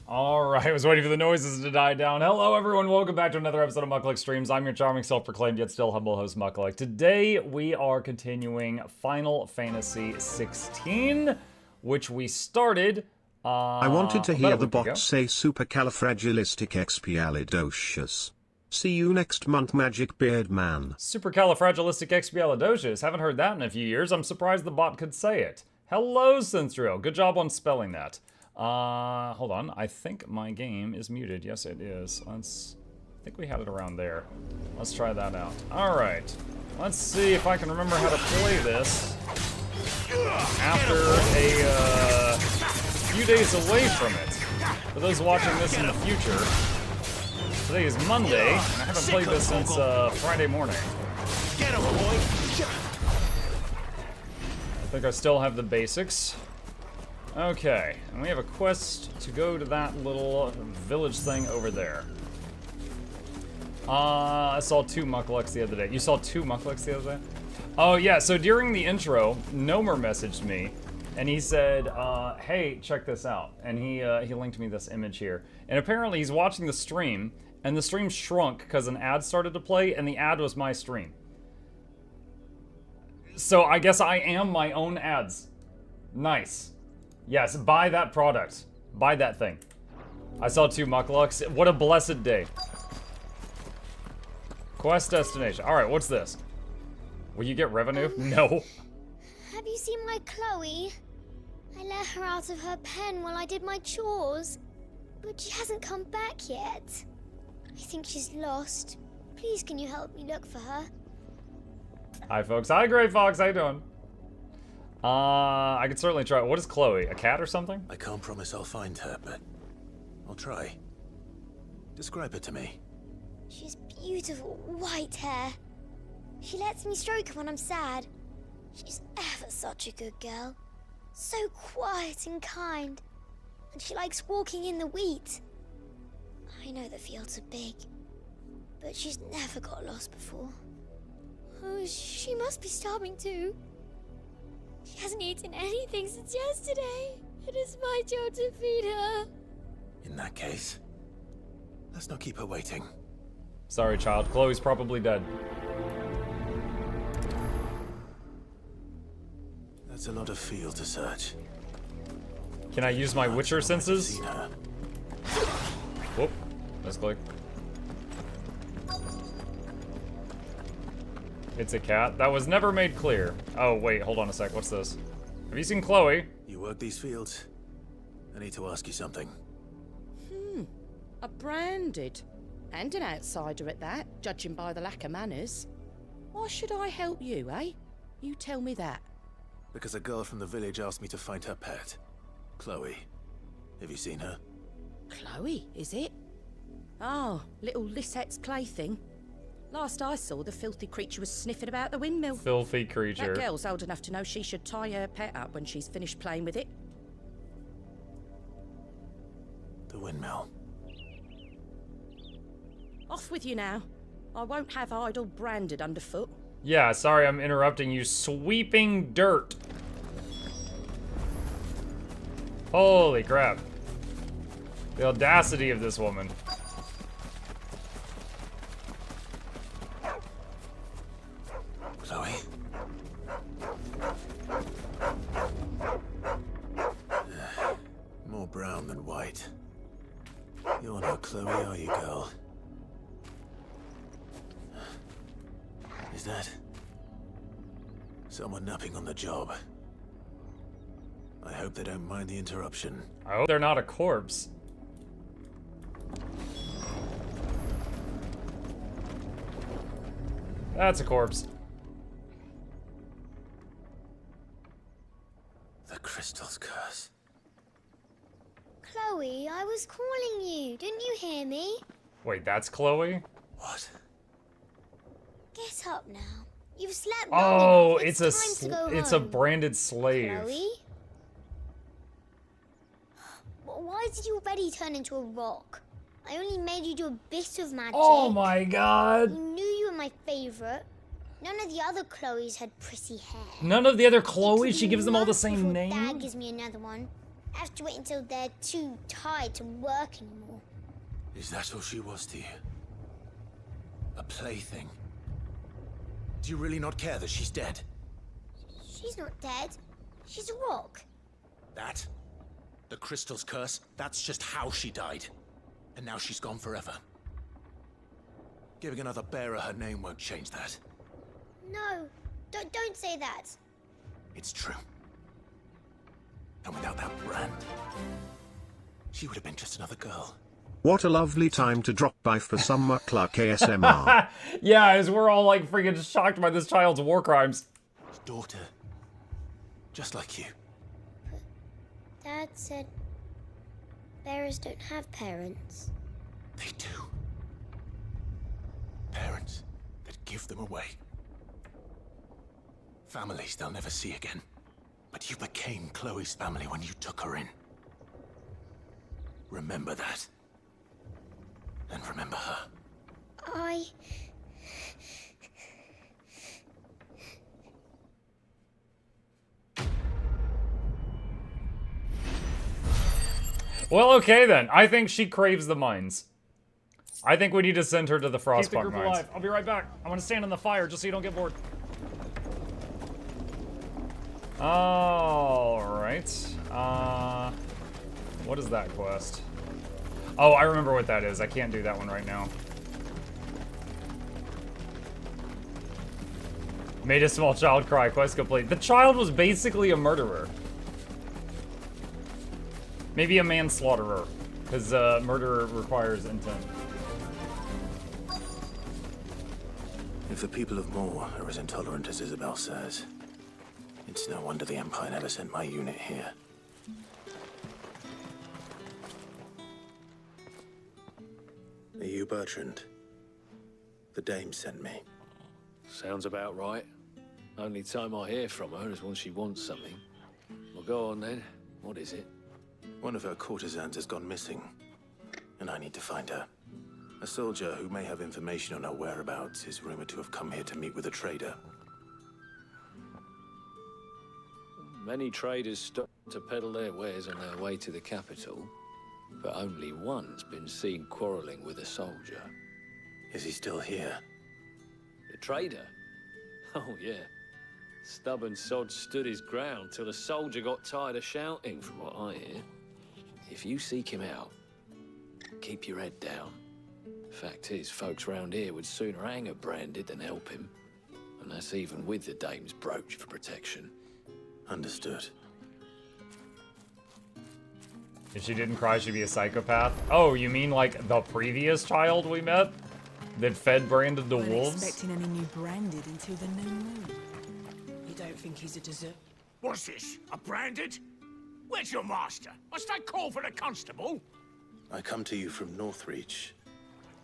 Alright, I was waiting for the noises to die down. Hello everyone, welcome back to another episode of Mukluk Streams. I'm your charming, self-proclaimed, yet still humble host, Mukluk. Today, we are continuing Final Fantasy 16, which we started, I wanted to hear the bot ago. say supercalifragilisticexpialidocious. See you next month, Magic Beard Man. Supercalifragilisticexpialidocious. Haven't heard that in a few years. I'm surprised the bot could say it. Hello, Synthrill. Good job on spelling that. Hold on. I think my game is muted. Yes, it is. I think we had it around there. Let's try that out. Alright. Let's see if I can remember how to play this after a few days away from it. For those watching this in the future, today is Monday, and I haven't played this since Friday morning. Get him, boy. I think I still have the basics. Okay, and we have a quest to go to that little village thing over there. I saw two Mukluks the other day. You saw two Mukluks the other day? Oh yeah, so during the intro, Nomer messaged me, and he said, hey, check this out. And he linked me this image here. And apparently he's watching the stream, and the stream shrunk because an ad started to play, and the ad was my stream. So I guess I am my own ads. Nice. Yes, buy that product. Buy that thing. I saw two Mukluks. What a blessed day. Quest destination. Alright, what's this? Will you get revenue? No. Have you seen my Chloe? I let her out of her pen while I did my chores, but she hasn't come back yet. I think she's lost. Please, can you help me look for her? Hi, folks. Hi, Gray Fox. How you doing? I could certainly try. What is Chloe? A cat or something? I can't promise I'll find her, but I'll try. Describe her to me. She's beautiful white hair. She lets me stroke her when I'm sad. She's ever such a good girl. So quiet and kind. And she likes walking in the wheat. I know the fields are big, but she's never got lost before. Oh, she must be starving too. She hasn't eaten anything since yesterday. It is my job to feed her. In that case, let's not keep her waiting. Sorry, child. Chloe's probably dead. That's a lot of field to search. Can I use my Witcher senses? Seen her. Whoop. Misclick. It's a cat. That was never made clear. Oh, wait. Hold on a sec. What's this? Have you seen Chloe? You work these fields? I need to ask you something. A branded. And an outsider at that, judging by the lack of manners. Why should I help you, eh? You tell me that. Because a girl from the village asked me to find her pet. Chloe. Have you seen her? Chloe, is it? Oh, little Lisette's plaything. Last I saw, the filthy creature was sniffing about the windmill. Filthy creature. That girl's old enough to know she should tie her pet up when she's finished playing with it. The windmill. Off with you now. I won't have idle branded underfoot. Yeah, sorry I'm interrupting you. Sweeping dirt. Holy crap. The audacity of this woman. Chloe? More brown than white. You're not Chloe, are you, girl? Is that someone napping on the job? I hope they don't mind the interruption. I hope they're not a corpse. That's a corpse. The crystal's curse. Chloe, I was calling you. Didn't you hear me? Wait, that's Chloe? What? Get up now. You've slept Oh, long enough. it's time to go a home. branded slave. Chloe? Why did you already turn into a rock? I only made you do a bit of magic. Oh my god. You knew you were my favorite. None of the other Chloes had pretty hair. None of the other Chloes? She gives them all the same Before name? Dad gives me another one. have to wait until they're too tired to work anymore. Is that all she was to you? A plaything? Do you really not care that she's dead? She's not dead. She's a rock. That? The crystal's curse? That's just how she died. And now she's gone forever. Giving another bearer her name won't change that. No, don't say that. It's true. And without that brand, she would have been just another girl. What a lovely time to drop by for some Mukluk ASMR. Yeah, as we're all like freaking shocked by this child's war crimes. His daughter. Just like you. Dad said bearers don't have parents. They do. Parents that give them away. Families they'll never see again. But you became Chloe's family when you took her in. Remember that. And remember her. Well, okay then. I think she craves the mines. I think we need to send her to the Frostpunk mines. Keep the group alive. I'll be right back. I'm gonna stand in the fire just so you don't get bored. Alright. What is that quest? Oh, I remember what that is. I can't do that one right now. Made a small child cry. Quest complete. The child was basically a murderer. Maybe a manslaughterer, because murder requires intent. If the people of Moor are as intolerant as Isabel says, it's no wonder the Empire never sent my unit here. Are you Bertrand? The dame sent me. Sounds about right. Only time I hear from her is when she wants something. Well, go on then. What is it? One of her courtesans has gone missing, and I need to find her. A soldier who may have information on her whereabouts is rumored to have come here to meet with a trader. Many traders stop to peddle their wares on their way to the capital, but only one's been seen quarreling with a soldier. Is he still here? The trader? Oh, yeah. Stubborn sod stood his ground till the soldier got tired of shouting, from what I hear. If you seek him out, keep your head down. Fact is, folks round here would sooner hang her branded than help him. And that's even with the dame's brooch for protection. Understood. If she didn't cry, she'd be a psychopath. Oh, you mean like the previous child we met? That fed branded to wolves? Expecting any new branded until the new moon. You don't think he's a dessert? What's this? A branded? Where's your master? Must I call for the constable? I come to you from Northreach,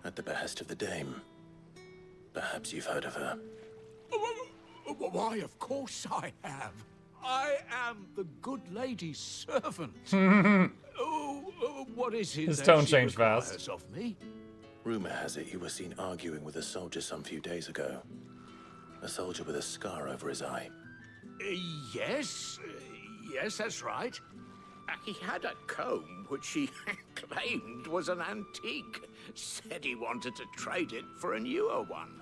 at the behest of the dame. Perhaps you've heard of her. Why, of course I have. I am the good lady's servant. What is it His that tone she changed requires fast. of me? Rumor has it you were seen arguing with a soldier some few days ago. A soldier with a scar over his eye. Yes, that's right. He had a comb which he claimed was an antique. Said he wanted to trade it for a newer one.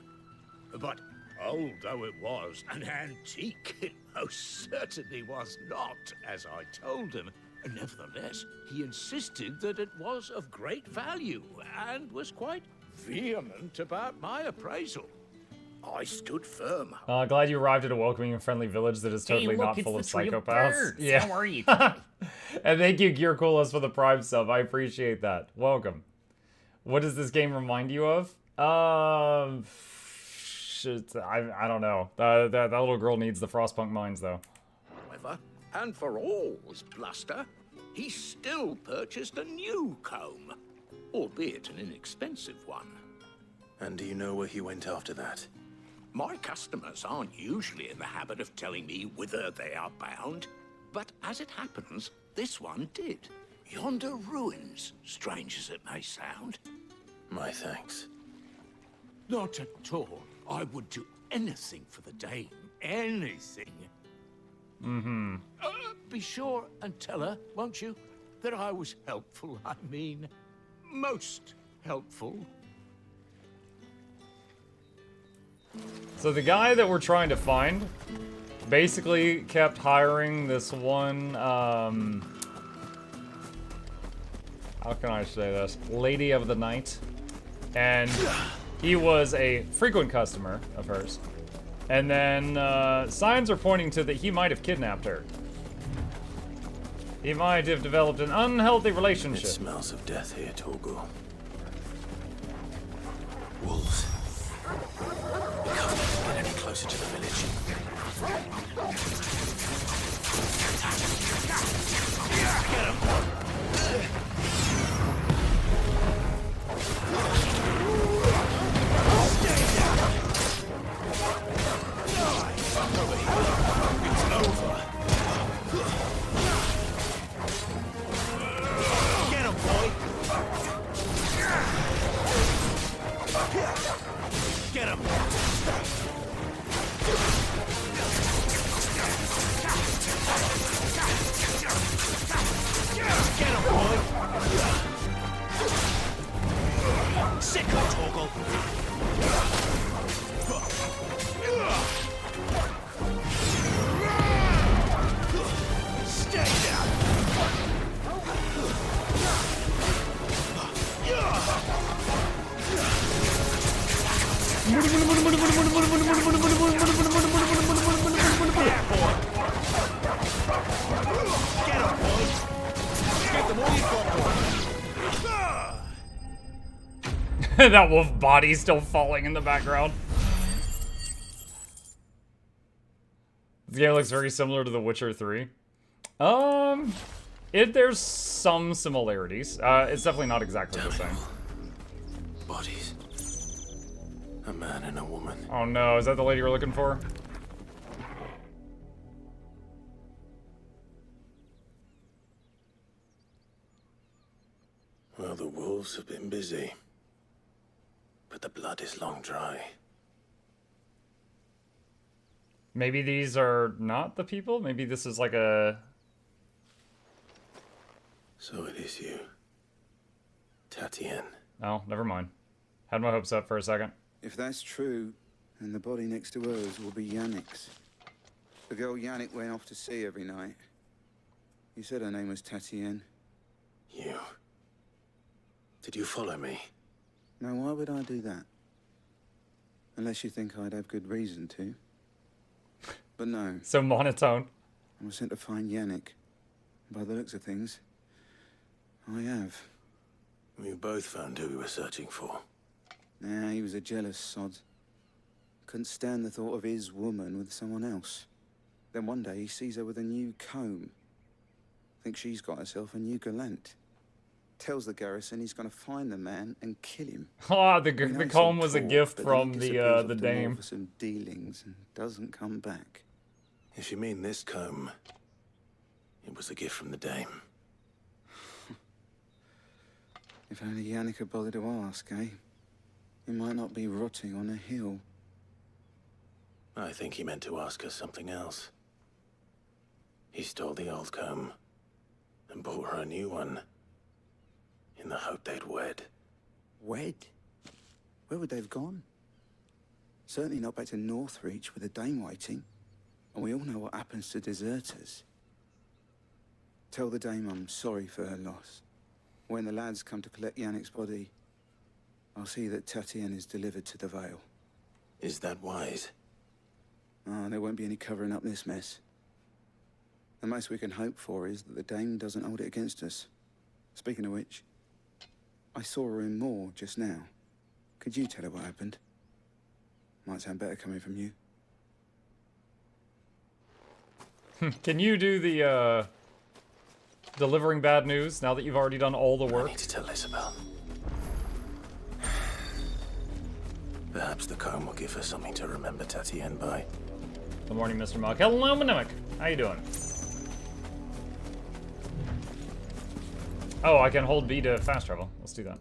But old though it was, an antique it most certainly was not, as I told him. Nevertheless, he insisted that it was of great value and was quite vehement about my appraisal. I stood firm. Glad you arrived at a welcoming and friendly village that is totally not full of psychopaths. Yeah. How are you? And thank you, Gearcoolos, for the Prime sub. I appreciate that. Welcome. What does this game remind you of? Shit, I don't know. That little girl needs the Frostpunk mines, though. However, and for all his bluster, he still purchased a new comb, albeit an inexpensive one. And do you know where he went after that? My customers aren't usually in the habit of telling me whither they are bound, but as it happens, this one did. Yonder ruins, strange as it may sound. My thanks. Not at all. I would do anything for the dame. Anything. be sure and tell her, won't you, that I was helpful. I mean, most helpful. So the guy that we're trying to find basically kept hiring this one, how can I say this? Lady of the Night. And he was a frequent customer of hers. And then signs are pointing to that he might have kidnapped her. He might have developed an unhealthy relationship. It smells of death here, Torgal. Wolves. We can't get any closer to the village. Get him! Stay down! Over here. It's over. Get him, boy! Get him! Get him, boy! Sick of Torgal! Stay down! That wolf body still falling in the background. This game looks very similar to The Witcher 3. There's some similarities. It's definitely not exactly the same. Bodies. A man and a woman. Oh no, is that the lady you're looking for? Well, the wolves have been busy. But the blood is long dry. Maybe these are not the people? Maybe this is like a... So it is you. Tatienne. Oh, never mind. Had my hopes up for a second. If that's true, then the body next to hers will be Yannick's. The girl Yannick went off to see every night. He said her name was Tatienne. You. Did you follow me? Now, why would I do that? Unless you think I'd have good reason to. But no. So monotone. I was sent to find Yannick. By the looks of things, I have. We both found who we were searching for. Nah, he was a jealous sod. Couldn't stand the thought of his woman with someone else. Then one day he sees her with a new comb. Thinks she's got herself a new gallant. Tells the garrison he's going to find the man and kill him. Ah, the comb was a gift from the dame. For some dealings and doesn't come back. If you mean this comb, it was a gift from the dame. If only Yannick had bothered to ask, eh? He might not be rotting on a hill. I think he meant to ask us something else. He stole the old comb and bought her a new one. In the hope they'd wed. Wed? Where would they have gone? Certainly not back to Northreach with a dame waiting. And we all know what happens to deserters. Tell the dame I'm sorry for her loss. When the lads come to collect Yannick's body, I'll see that Tatienne is delivered to the Vale. Is that wise? Ah, there won't be any covering up this mess. The most we can hope for is that the dame doesn't hold it against us. Speaking of which, I saw her in Moor just now. Could you tell her what happened? Might sound better coming from you. Can you do the, delivering bad news now that you've already done all the work? I need to tell Isabel. Perhaps the comb will give her something to remember Tatienne by. Good morning, Mr. Muck. Hello, Mnemonic. How you doing? Oh, I can hold B to fast travel. Let's do that.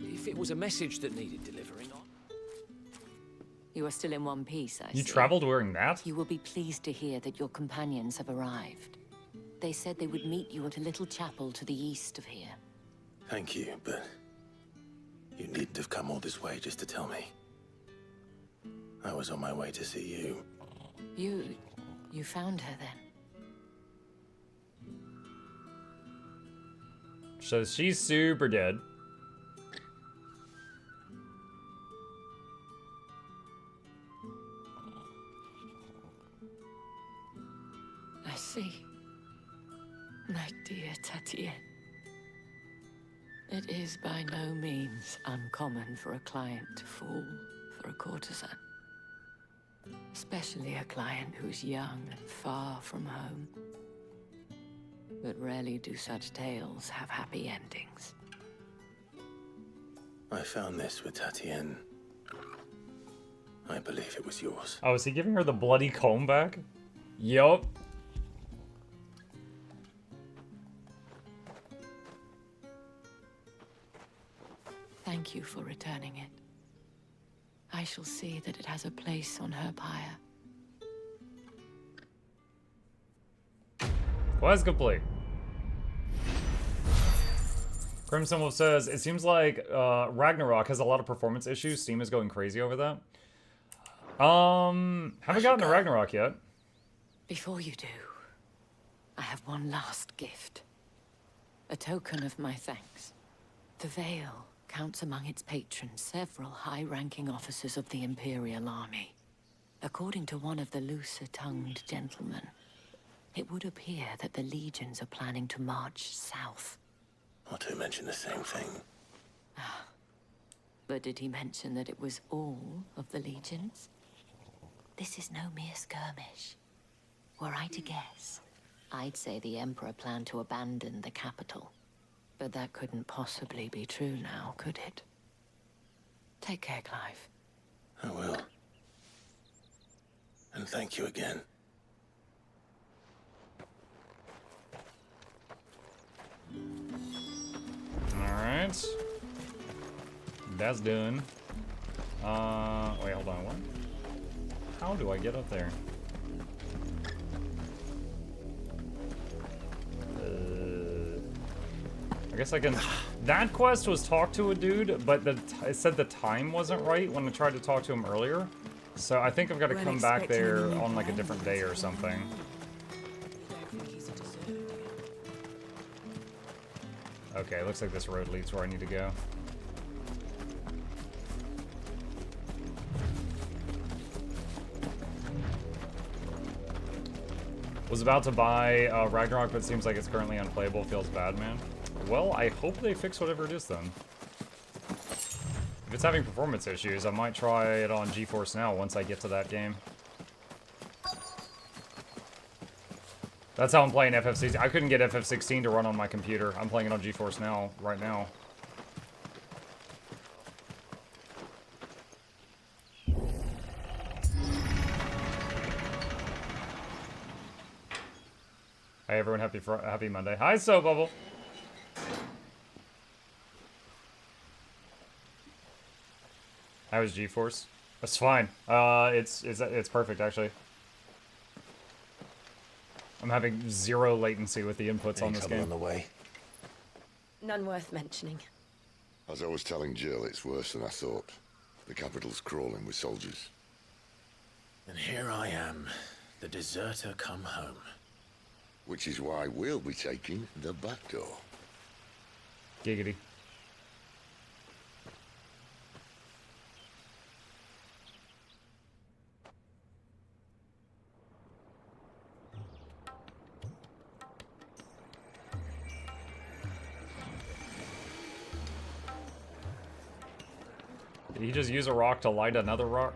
If it was a message that needed delivering, You are still in one piece, I see. You traveled wearing that? You will be pleased to hear that your companions have arrived. They said they would meet you at a little chapel to the east of here. Thank you, but you needn't have come all this way just to tell me. I was on my way to see you. You found her then? So she's super dead. I see. My dear Tatienne. It is by no means uncommon for a client to fall for a courtesan. Especially a client who's young and far from home. But rarely do such tales have happy endings. I found this with Tatienne. I believe it was yours. Oh, is he giving her the bloody comb back? Yup. Thank you for returning it. I shall see that it has a place on her pyre. Quest complete. Crimson Wolf says, it seems like Ragnarok has a lot of performance issues. Steam is going crazy over that. Haven't gotten to Ragnarok yet. Before you do, I have one last gift. A token of my thanks. The Veil counts among its patrons several high-ranking officers of the Imperial Army. According to one of the looser-tongued gentlemen, it would appear that the legions are planning to march south. Not to mention the same thing. But did he mention that it was all of the legions? This is no mere skirmish. Were I to guess, I'd say the Emperor planned to abandon the capital. But that couldn't possibly be true now, could it? Take care, Clive. I will. And thank you again. Alright. That's done. Wait, hold on, what? How do I get up there? I guess I can... That quest was talk to a dude, but it said the time wasn't right when I tried to talk to him earlier. So I think I've got to come back there on like a different day or something. Okay, looks like this road leads where I need to go. Was about to buy Ragnarok, but it seems like it's currently unplayable. Feels bad, man. Well, I hope they fix whatever it is then. If it's having performance issues, I might try it on GeForce Now once I get to that game. That's how I'm playing FF16. I couldn't get FF16 to run on my computer. I'm playing it on GeForce Now right now. Hi everyone, happy Monday. Hi, Soap Bubble. How is GeForce? That's fine. It's perfect actually. I'm having zero latency with the inputs on this game. On the way? None worth mentioning. As I was telling Jill, it's worse than I thought. The capital's crawling with soldiers. And here I am, the deserter come home. Which is why we'll be taking the back door. Giggity. Did he just use a rock to light another rock?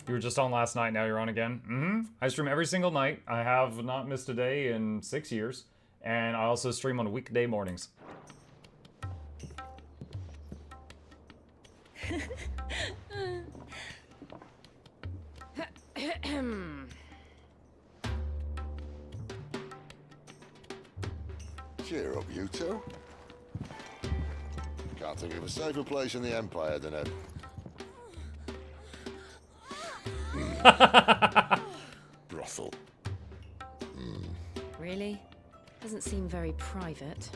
You were just on last night, now you're on again. Mm-hmm. I stream every single night. I have not missed a day in 6 years. And I also stream on weekday mornings. Cheer up, you two. Can't think of a safer place in the Empire than a... brothel. Really? Doesn't seem very private.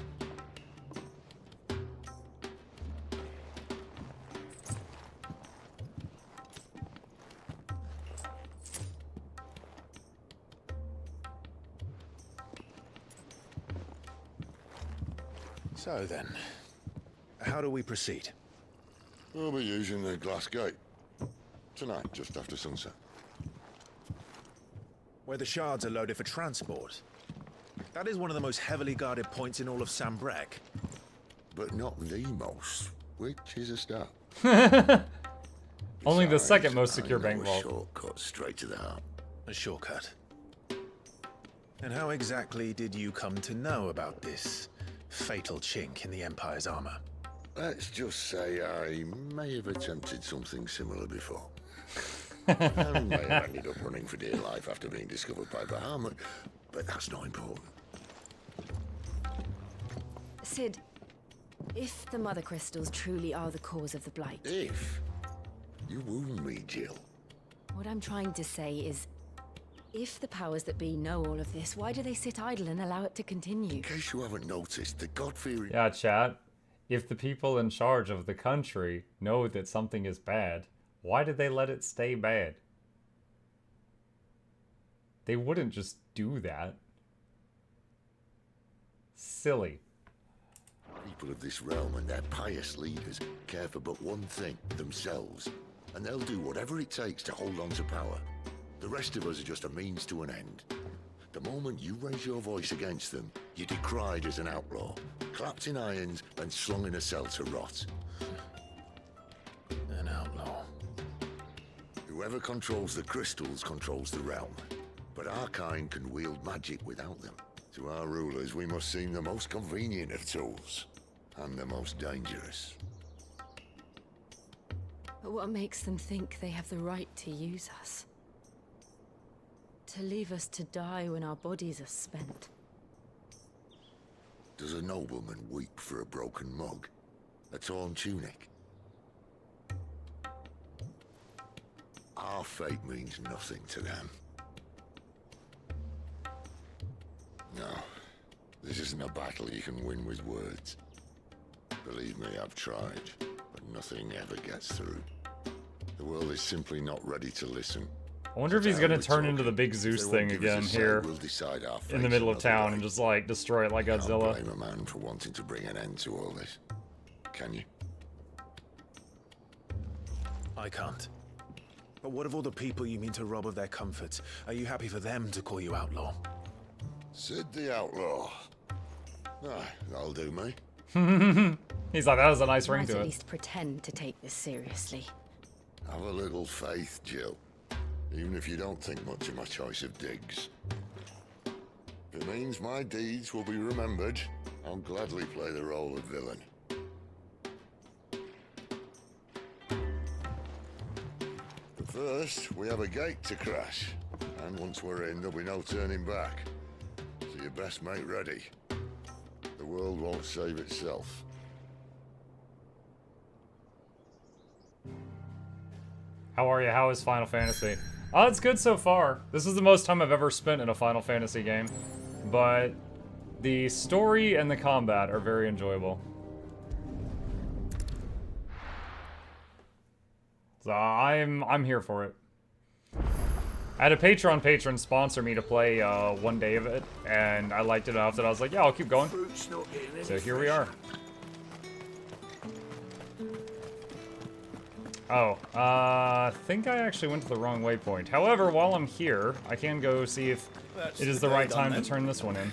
So then, how do we proceed? We'll be using the glass gate. Tonight, just after sunset. Where the shards are loaded for transport. That is one of the most heavily guarded points in all of Sambrek. But not the most, which is a start. Only the Besides, second most secure I know bank a vault. shortcut straight to the heart. A shortcut. And how exactly did you come to know about this fatal chink in the Empire's armor? Let's just say I may have attempted something similar before. And may have ended up running for dear life after being discovered by Bahamut, but that's not important. Sid, if the Mother Crystals truly are the cause of the Blight... If? You wound me, Jill. What I'm trying to say is, if the powers that be know all of this, why do they sit idle and allow it to continue? In case you haven't noticed, the God-fearing... Yeah, chat. If the people in charge of the country know that something is bad, why did they let it stay bad? They wouldn't just do that. Silly. People of this realm and their pious leaders care for but one thing, themselves. And they'll do whatever it takes to hold on to power. The rest of us are just a means to an end. The moment you raise your voice against them, you're decried as an outlaw, clapped in irons and slung in a cell to rot. An outlaw. Whoever controls the crystals controls the realm. But our kind can wield magic without them. To our rulers, we must seem the most convenient of tools. And the most dangerous. But what makes them think they have the right to use us? To leave us to die when our bodies are spent? Does a nobleman weep for a broken mug? A torn tunic? Our fate means nothing to them. No, this isn't a battle you can win with words. Believe me, I've tried, but nothing ever gets through. The world is simply not ready to listen. I wonder if he's gonna turn into the big Zeus thing again here in the middle of town and just like destroy it like Godzilla. Can't blame a man for wanting to bring an end to all this, can you? I can't. But what of all the people you mean to rob of their comforts? Are you happy for them to call you outlaw? Sid the Outlaw. Ah, that'll do me. He's like, that has a nice ring Might to at it. least pretend to take this seriously. Have a little faith, Jill. Even if you don't think much of my choice of digs. If it means my deeds will be remembered, I'll gladly play the role of villain. But first, we have a gate to crash. And once we're in, there'll be no turning back. So you best make ready. The world won't save itself. How are you? How is Final Fantasy? Oh, it's good so far. This is the most time I've ever spent in a Final Fantasy game. But the story and the combat are very enjoyable. So I'm here for it. I had a patron sponsor me to play 1 day of it, and I liked it enough that I was like, yeah, I'll keep going. So here we are. Oh, I think I actually went to the wrong waypoint. However, while I'm here, I can go see if it is the right time to turn this one in.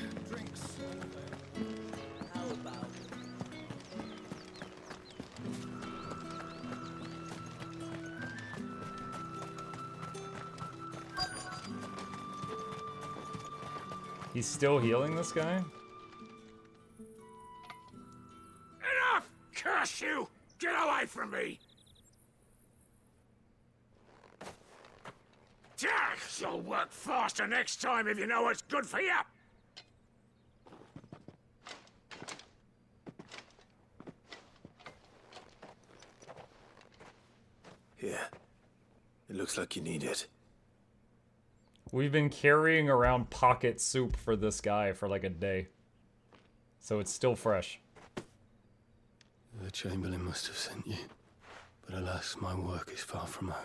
He's still healing this guy? Enough! Curse you! Get away from me! You'll work faster next time if you know what's good for you! Here. It looks like you need it. We've been carrying around pocket soup for this guy for like a day. So it's still fresh. The Chamberlain must have sent you. But alas, my work is far from over.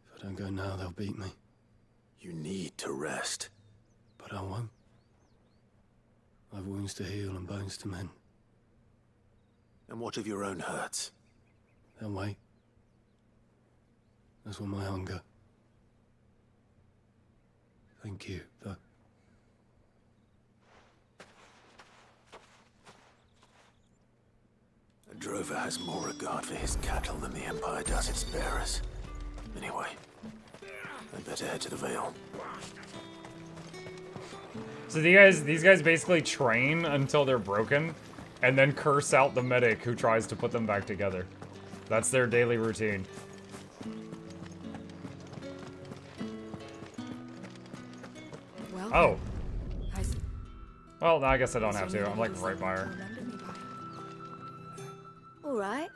If I don't go now, they'll beat me. You need to rest. But I won't. I've wounds to heal and bones to mend. And what of your own hurts? They'll wait. As will my hunger. Thank you, though. A drover has more regard for his cattle than the Empire does its bearers. Anyway, I'd better head to the Vale. So these guys basically train until they're broken, and then curse out the medic who tries to put them back together. That's their daily routine. Well, oh. Well, I guess I don't have to. I'm like right by her. All right.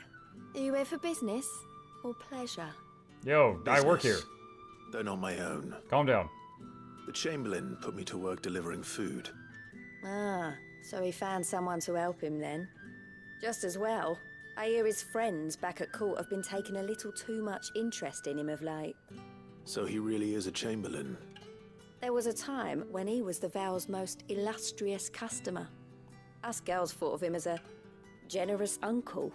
Are you here for business or pleasure? Yo, I work here. Though not my own. Calm down. The Chamberlain put me to work delivering food. Ah, so he found someone to help him then. Just as well. I hear his friends back at court have been taking a little too much interest in him of late. So he really is a Chamberlain. There was a time when he was the Vale's most illustrious customer. Us girls thought of him as a generous uncle.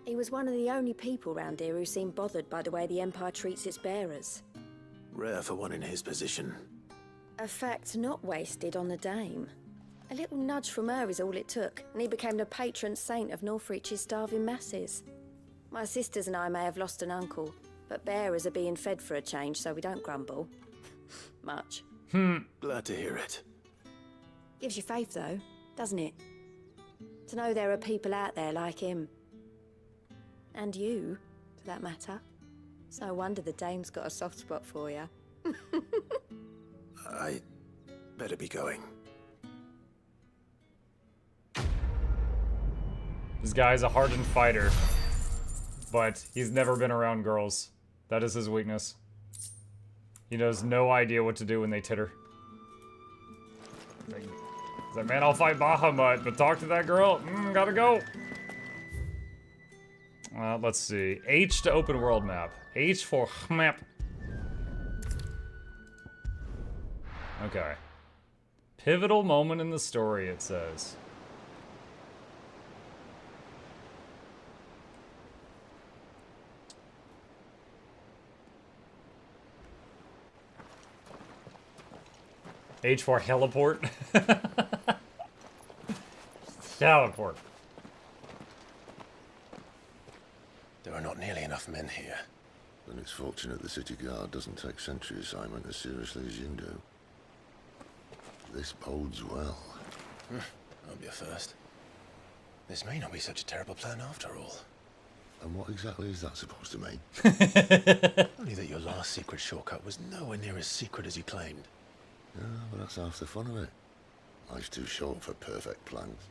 He was one of the only people round here who seemed bothered by the way the Empire treats its bearers. Rare for one in his position. A fact not wasted on the dame. A little nudge from her is all it took, and he became the patron saint of Northreach's starving masses. My sisters and I may have lost an uncle, but bearers are being fed for a change, so we don't grumble. Much. Glad to hear it. Gives you faith, though, doesn't it? To know there are people out there like him. And you, for that matter. It's no wonder the dame's got a soft spot for you. I better be going. This guy's a hardened fighter, but he's never been around girls. That is his weakness. He knows no idea what to do when they titter. He's like, man, I'll fight Bahamut, but talk to that girl? Gotta go. Let's see. H to open world map. H for map. Okay. Pivotal moment in the story, it says. H for heliport. Heliport. There are not nearly enough men here. Then it's fortunate the city guard doesn't take sentry assignment as seriously as you do. This bodes well. I'll be a first. This may not be such a terrible plan after all. And what exactly is that supposed to mean? Only that your last secret shortcut was nowhere near as secret as you claimed. Yeah, but that's half the fun of it. Life's too short for perfect plans.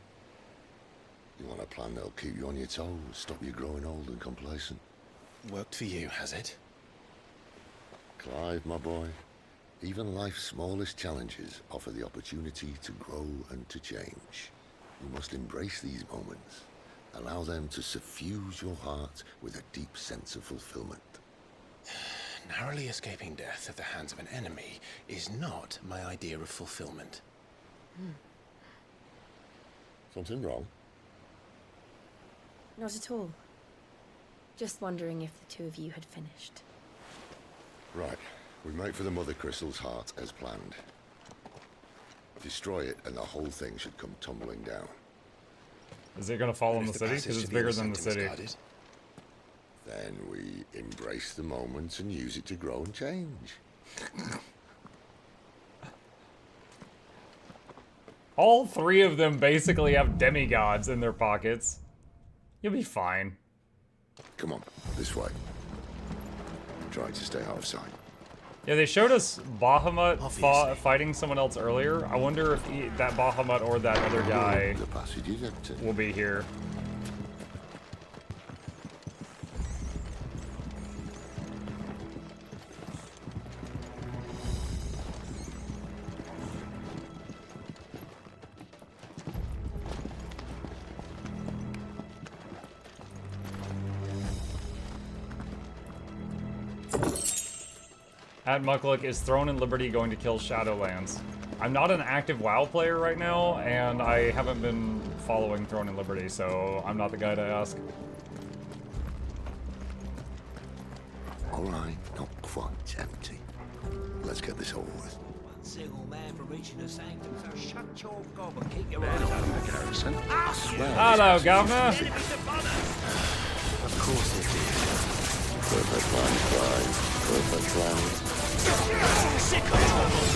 You want a plan that'll keep you on your toes, stop you growing old and complacent. Worked for you, has it? Clive, my boy, even life's smallest challenges offer the opportunity to grow and to change. You must embrace these moments. Allow them to suffuse your heart with a deep sense of fulfillment. Narrowly escaping death at the hands of an enemy is not my idea of fulfillment. Something wrong? Not at all. Just wondering if the two of you had finished. Right. We make for the Mother Crystal's heart as planned. Destroy it and the whole thing should come tumbling down. Is it gonna fall in the city? Because it's bigger than the city. Then we embrace the moment and use it to grow and change. All three of them basically have demigods in their pockets. You'll be fine. Come on, this way. Try to stay out of sight. Yeah, they showed us Bahamut fighting someone else earlier. I wonder if that Bahamut or that other guy The passage is empty. will be here. At Mukluk, is Throne and Liberty going to kill Shadowlands? I'm not an active WoW player right now, and I haven't been following Throne and Liberty, so I'm not the guy to ask. Alright, not quite empty. Let's get this over with. One single man for reaching the sanctum, so shut your gob and keep your eyes on the garrison. I swear. Hello, Governor. Of course it is. Perfect plan, Clive. Perfect plan. Sick of trouble.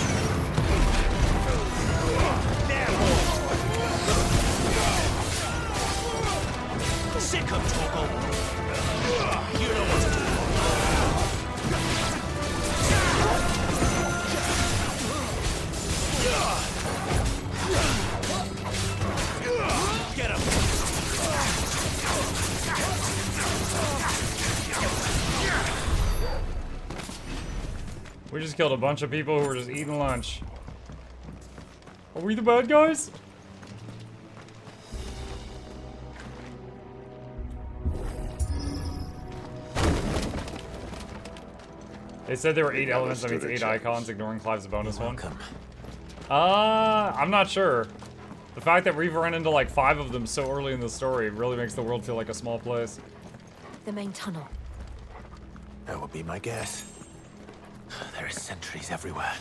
Sick of trouble. You know what to do. Get him. We just killed a bunch of people who were just eating lunch. Are we the bad guys? They said there were 8 elements, that means 8 icons, ignoring Clive's bonus one. I'm not sure. The fact that we've run into like 5 of them so early in the story really makes the world feel like a small place. The main tunnel. That would be my guess. There are sentries everywhere.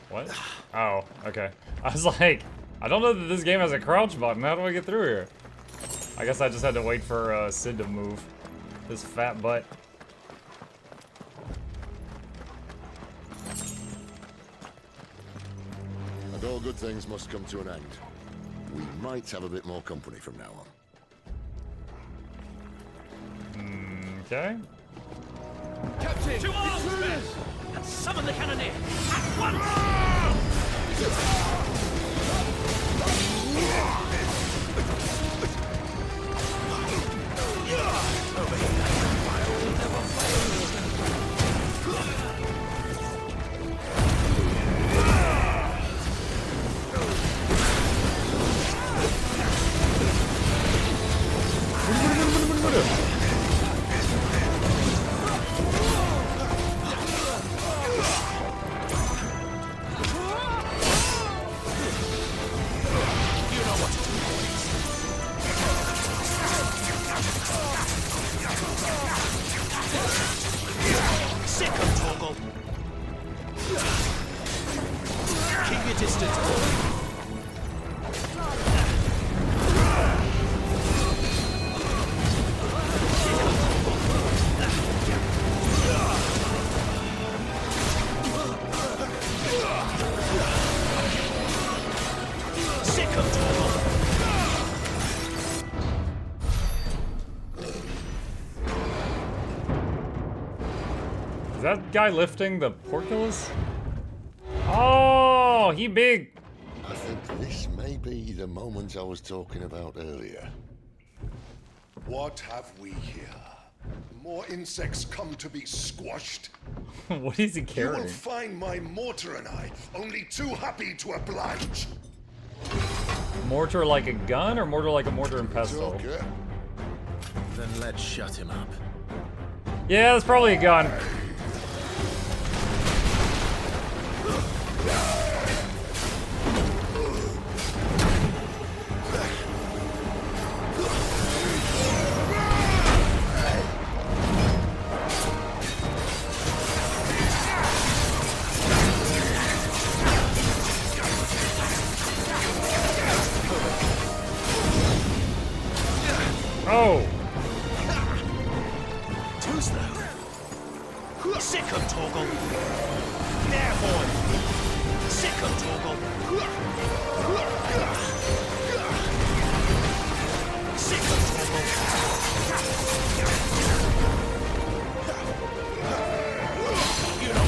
What? Oh, okay. I was like, I don't know that this game has a crouch button. How do I get through here? I guess I just had to wait for Sid to move. This fat butt. And all good things must come to an end. We might have a bit more company from now on. Okay. Captain! To arms! And summon the cannoneer! At once! Is that guy lifting the porculus? Oh, he big. I think this may be the moment I was talking about earlier. What have we here? More insects come to be squashed? What is he You carrying? will find my mortar and I only too happy to oblige. Mortar like a gun or mortar like a mortar and pestle? Then let's shut him up. Yeah, that's probably a gun. Oh! Too slow. Sick of Torgal. There, boy. Sick of Torgal. Sick of Torgal. You know.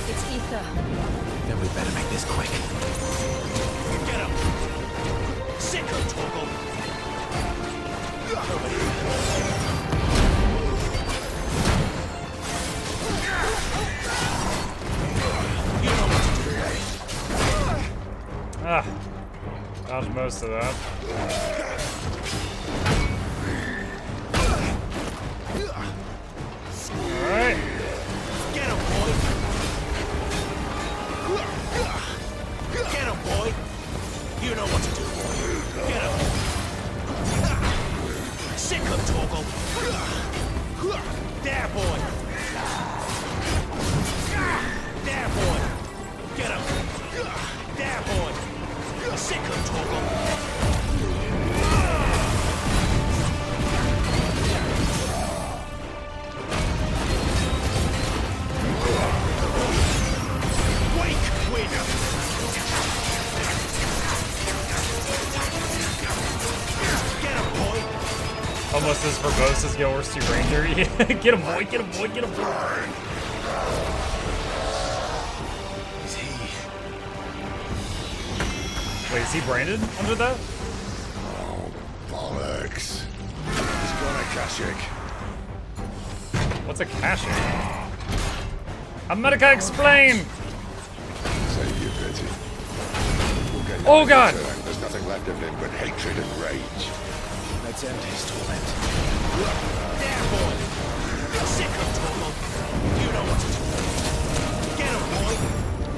It's Ether. Then we better make this quick. Get him! Sick of Torgal! You know what to do, Ah. Dodged most of that. Alright. Get him, boy! Get him, boy! You know what to do, boy. Get him! Sick of Torgal! There, boy! There, boy! Get him! There, boy! Sick of Torgal! Wake, winner! Get him, boy! Almost as verbose as Gilworth's Two Ranger. Yeah, get him, boy, get him, boy, get him, boy. Is he? Wait, is he branded under that? Oh, bollocks. He's got a Kashyyyk. What's a Kashyyyk? America, explain! Save you, Betty. We'll get you Oh, in God! return. There's nothing left of him but hatred and rage. Let's end his torment. There, boy! Sick of Torgal! You know what to do. Get him, boy!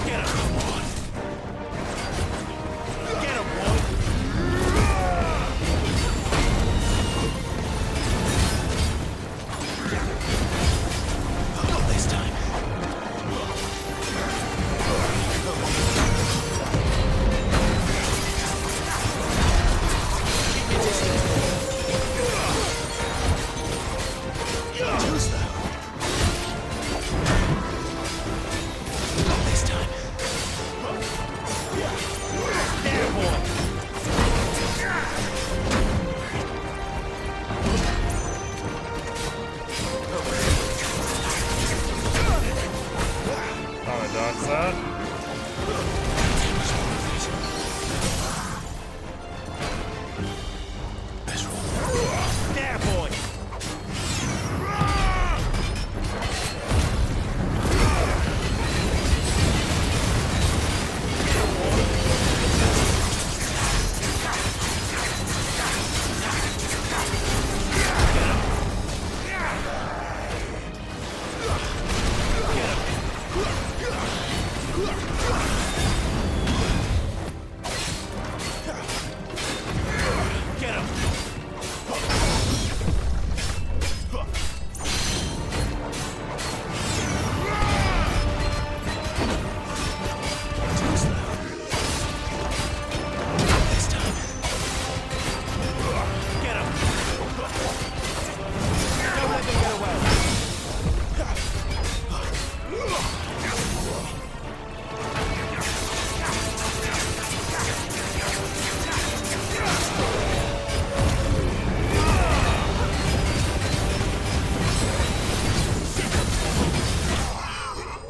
Get him, come on! Get him, boy! Not this time. Keep your distance, boy. Too slow. Not this time. There, boy. Oh, dodge that. There, boy. Get him. Too slow. This time. Get him. Don't let them get away.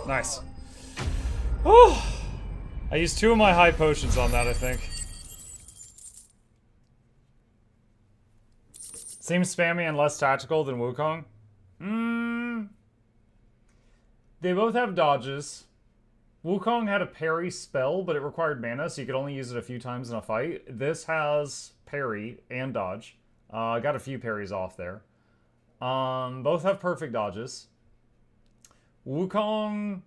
Nice. Oh, I used 2 of my high potions on that, I think. Seems spammy and less tactical than Wukong. They both have dodges. Wukong had a parry spell, but it required mana, so you could only use it a few times in a fight. This has parry and dodge. I got a few parries off there. Both have perfect dodges. Wukong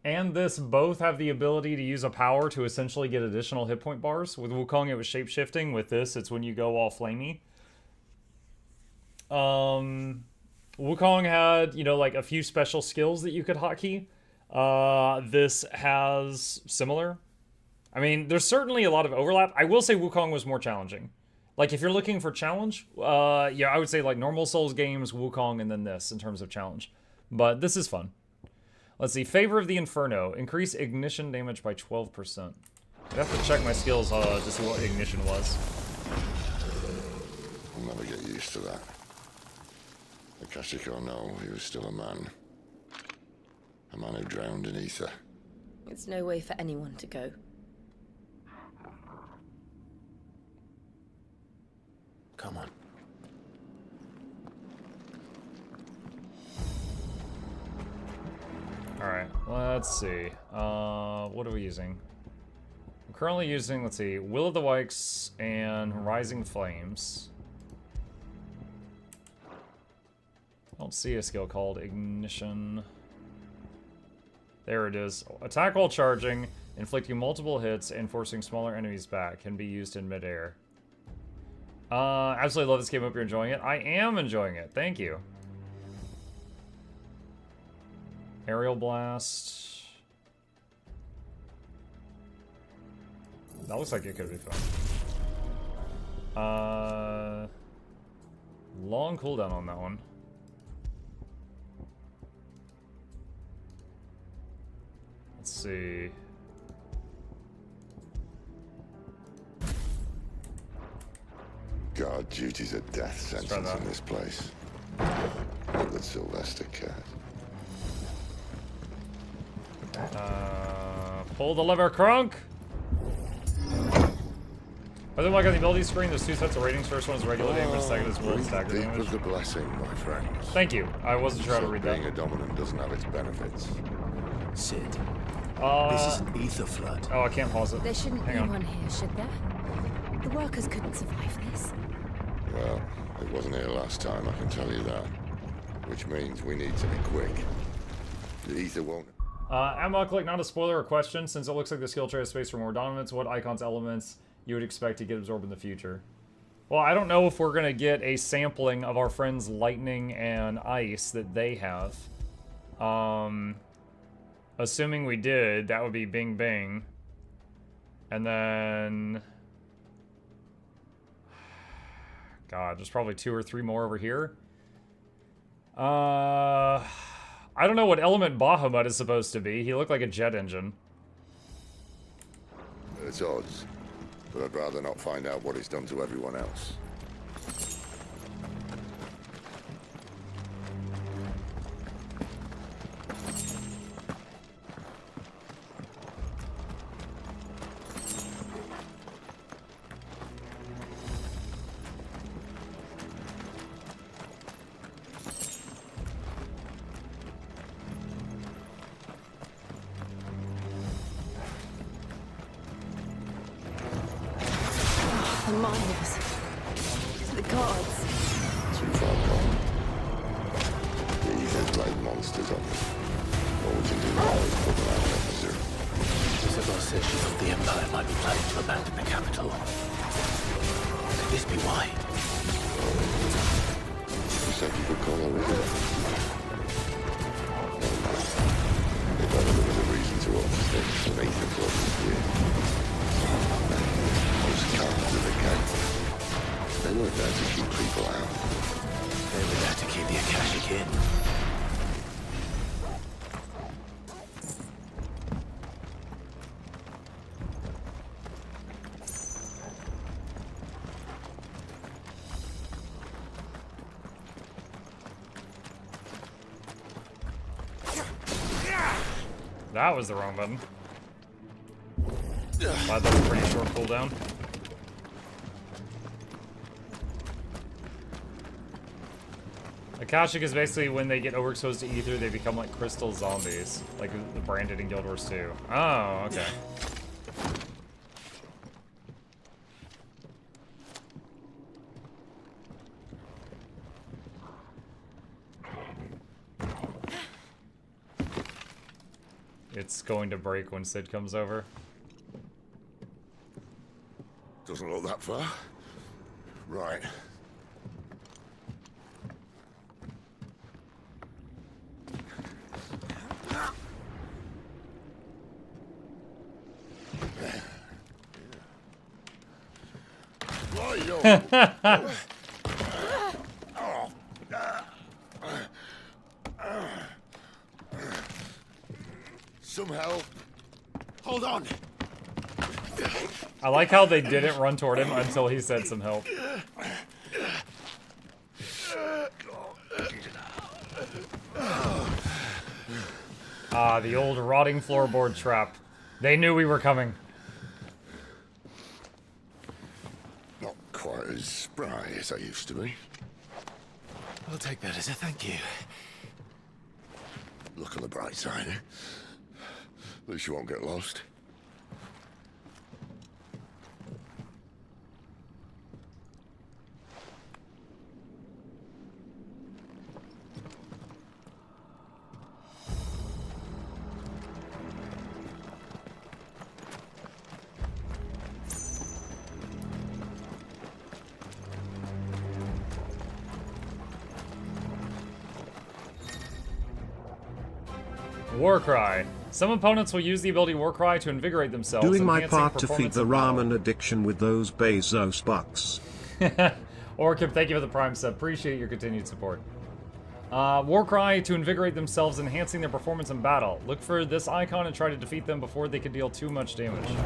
and this both have the ability to use a power to essentially get additional hit point bars. With Wukong, it was shapeshifting. With this, it's when you go all flamey. Wukong had, you know, like a few special skills that you could hotkey. This has similar. I mean, there's certainly a lot of overlap. I will say Wukong was more challenging. Like, if you're looking for challenge, yeah, I would say, like, normal Souls games, Wukong, and then this in terms of challenge. But this is fun. Let's see. Favor of the Inferno. Increase ignition damage by 12%. I have to check my skills to see what ignition was. I'll never get used to that. Akashic or no, he was still a man. A man who drowned in ether. It's no way for anyone to go. Come on. Alright, let's see. What are we using? I'm currently using, let's see, Will of the Wikes and Rising Flames. I don't see a skill called Ignition. There it is. Attack while charging, inflicting multiple hits and forcing smaller enemies back. Can be used in midair. Absolutely love this game. Hope you're enjoying it. I am enjoying it. Thank you. Aerial Blast. That looks like it could be fun. Long cooldown on that one. Let's see. Guard duty's a death sentence in this place. Not that Sylvester cared. Pull the lever, Crunk! Other than like on the ability screen, there's two sets of ratings. First one is regular damage, second is will stagger Deep damage. of the blessing, my friends. Thank you. I wasn't sure how to read that. Being a dominant doesn't have its benefits. Sid, this is an ether flood. Oh, I can't pause it. There shouldn't Hang be on. one here, should there? The workers couldn't survive this. Well, it wasn't here last time, I can tell you that. Which means we need to be quick. The ether won't... Amok, not a spoiler or question, since it looks like the skill tree has space for more dominance, what icons, elements you would expect to get absorbed in the future? Well, I don't know if we're going to get a sampling of our friends Lightning and Ice that they have. Assuming we did, that would be Bing Bing. And then... God, there's probably 2 or 3 more over here. I don't know what element Bahamut is supposed to be. He looked like a jet engine. It's odds, but I'd rather not find out what it's done to everyone else. The miners. The gods. Too far gone. The ether's laid monsters on them. All we can do now is put them out of their misery. Isabel said she thought the Empire might be planning to abandon the capital. Could this be why? You said you could call her River. Never mind. If ever there was a reason to overstay, an ether flood was here. Those cards of the camp. They weren't there to keep people out. They were there to keep the Akashic in. That was the wrong button. Glad that was a pretty short cooldown. Akashic is basically when they get overexposed to ether, they become like crystal zombies. Like the branded in Guild Wars 2. Oh, okay. It's going to break when Sid comes over. Doesn't look that far. Right. Some help. Hold on. I like how they didn't run toward him until he said some help. Ah, the old rotting floorboard trap. They knew we were coming. Not quite as spry as I used to be. I'll take that as a thank you. Look on the bright side, eh? At least you won't get lost. Warcry. Some opponents will use the ability Warcry to invigorate themselves. Doing my enhancing part to feed performance the of battle. ramen addiction with those Bezos bucks. Orchid, thank you for the Prime sub. Appreciate your continued support. Warcry to invigorate themselves, enhancing their performance in battle. Look for this icon and try to defeat them before they can deal too much damage. You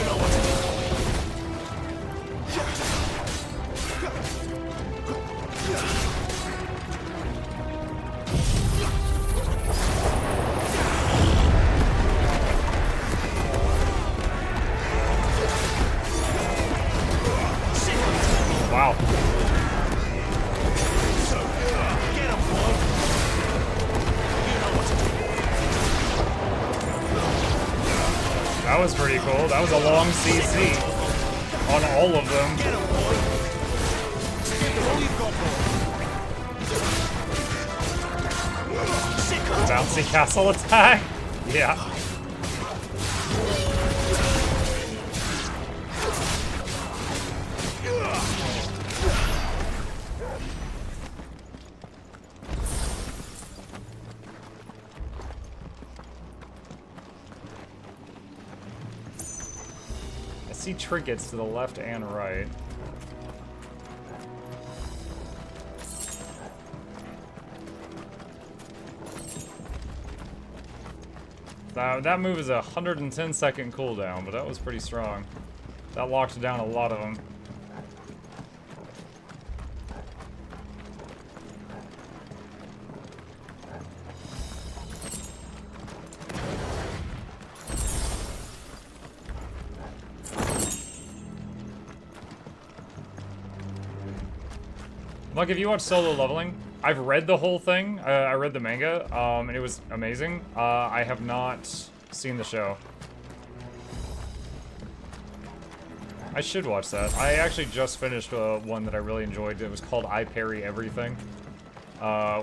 know what to do. Wow. So, get him, boy. You know what to do. That was pretty cool. That was a long CC on all of them. Get him, boy. All you've got, boy. Bouncy castle attack? Yeah. I see trinkets to the left and right. That move is a 110-second cooldown, but that was pretty strong. That locked down a lot of them. Like, if you watch Solo Leveling, I've read the whole thing. I read the manga, and it was amazing. I have not seen the show. I should watch that. I actually just finished one that I really enjoyed. It was called I Parry Everything,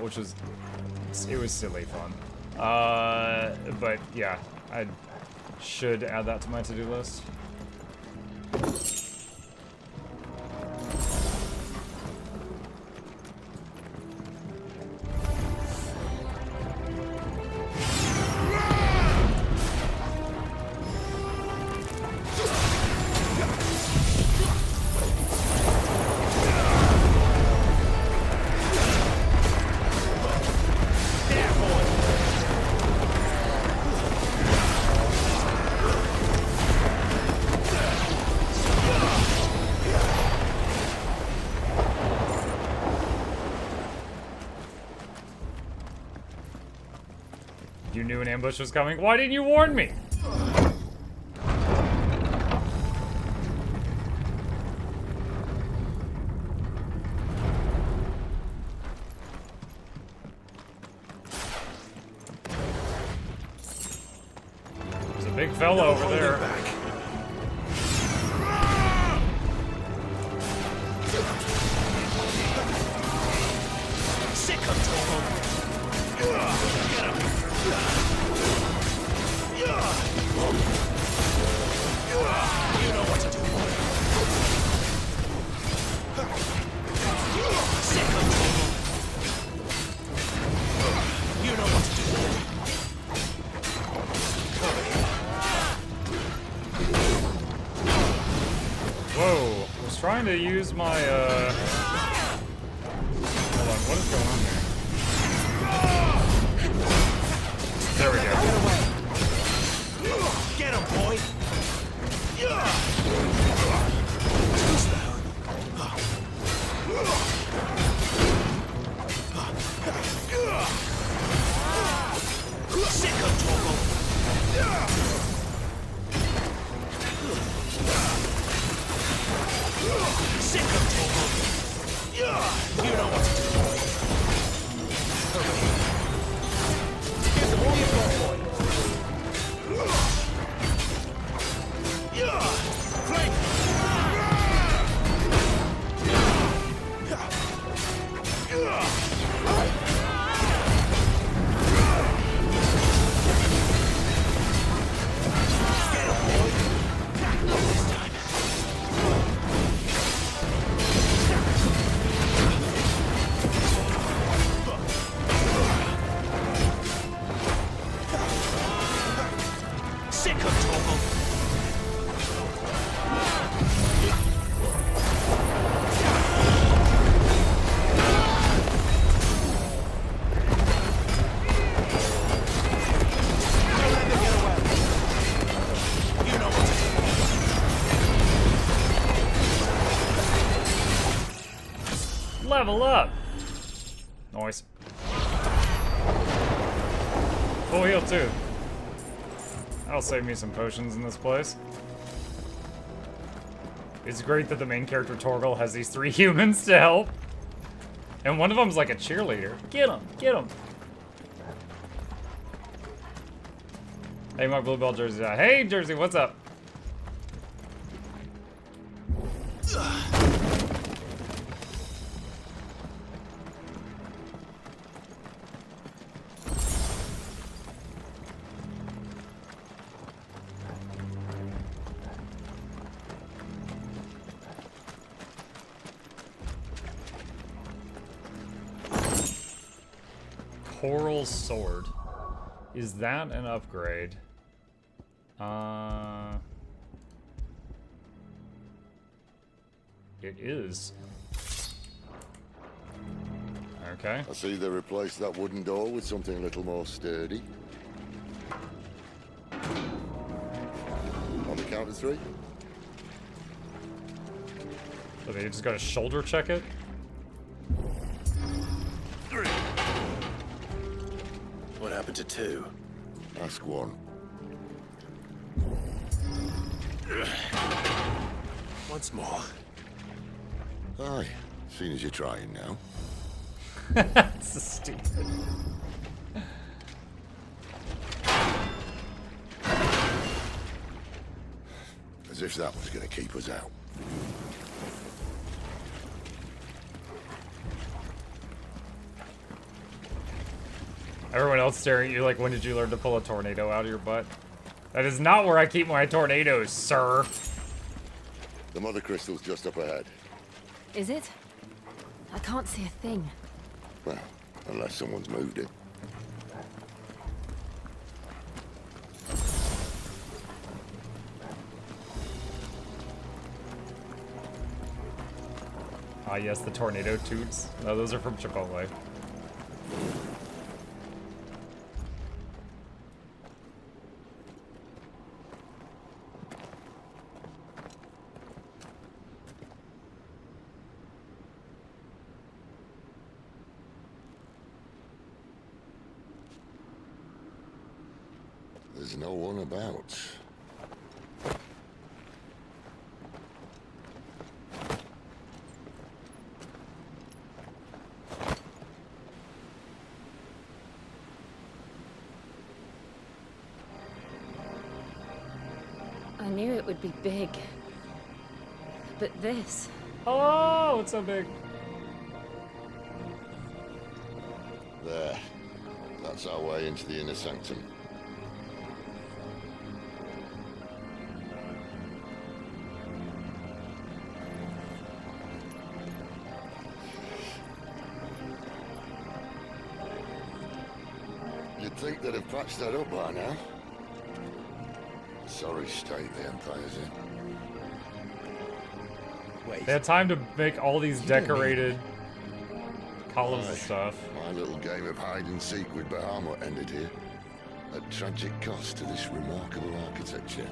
which was, it was silly fun. But yeah, I should add that to my to-do list. You knew an ambush was coming. Why didn't you warn me? There's a big fella over there. Sick of trouble. Get him. You know what to do, boy. Sick of trouble. You know what to do. Over here. to use my, Hold on, what is going on there? There we go. Get him, boy! Sick of Torgal! Sick of Torgal! You know what to do. Hurry. Here's all you've got, boy. Flank! Sick of Torgal! Level up! Nice. Full heal too. That'll save me some potions in this place. It's great that the main character Torgal has these 3 humans to help. And one of them's like a cheerleader. Get him! Get him! Hey, my Bluebell jersey's out. Hey, Jersey, what's up? Coral Sword. Is that an upgrade? It is. Okay. I see they replaced that wooden door with something a little more sturdy. On the count of 3. So they just gotta shoulder check it? What happened to 2? Ask 1. Once more. Aye, seeing as you're trying now. That's so stupid. As if that was going to keep us out. Everyone else staring at you like, when did you learn to pull a tornado out of your butt? That is not where I keep my tornadoes, sir. The mother crystal's just up ahead. Is it? I can't see a thing. Well, unless someone's moved it. Ah, yes, the tornado toots. No, those are from Chipotle. There's no one about. I knew it would be big. But this... Oh, it's so big. There. That's our way into the inner sanctum. You'd think they'd have patched that up by now. Sorry state the Empire's in. Wait. They had time to make all these decorated columns and stuff. My little game of hide and seek with Bahamut ended here. At tragic cost to this remarkable architecture.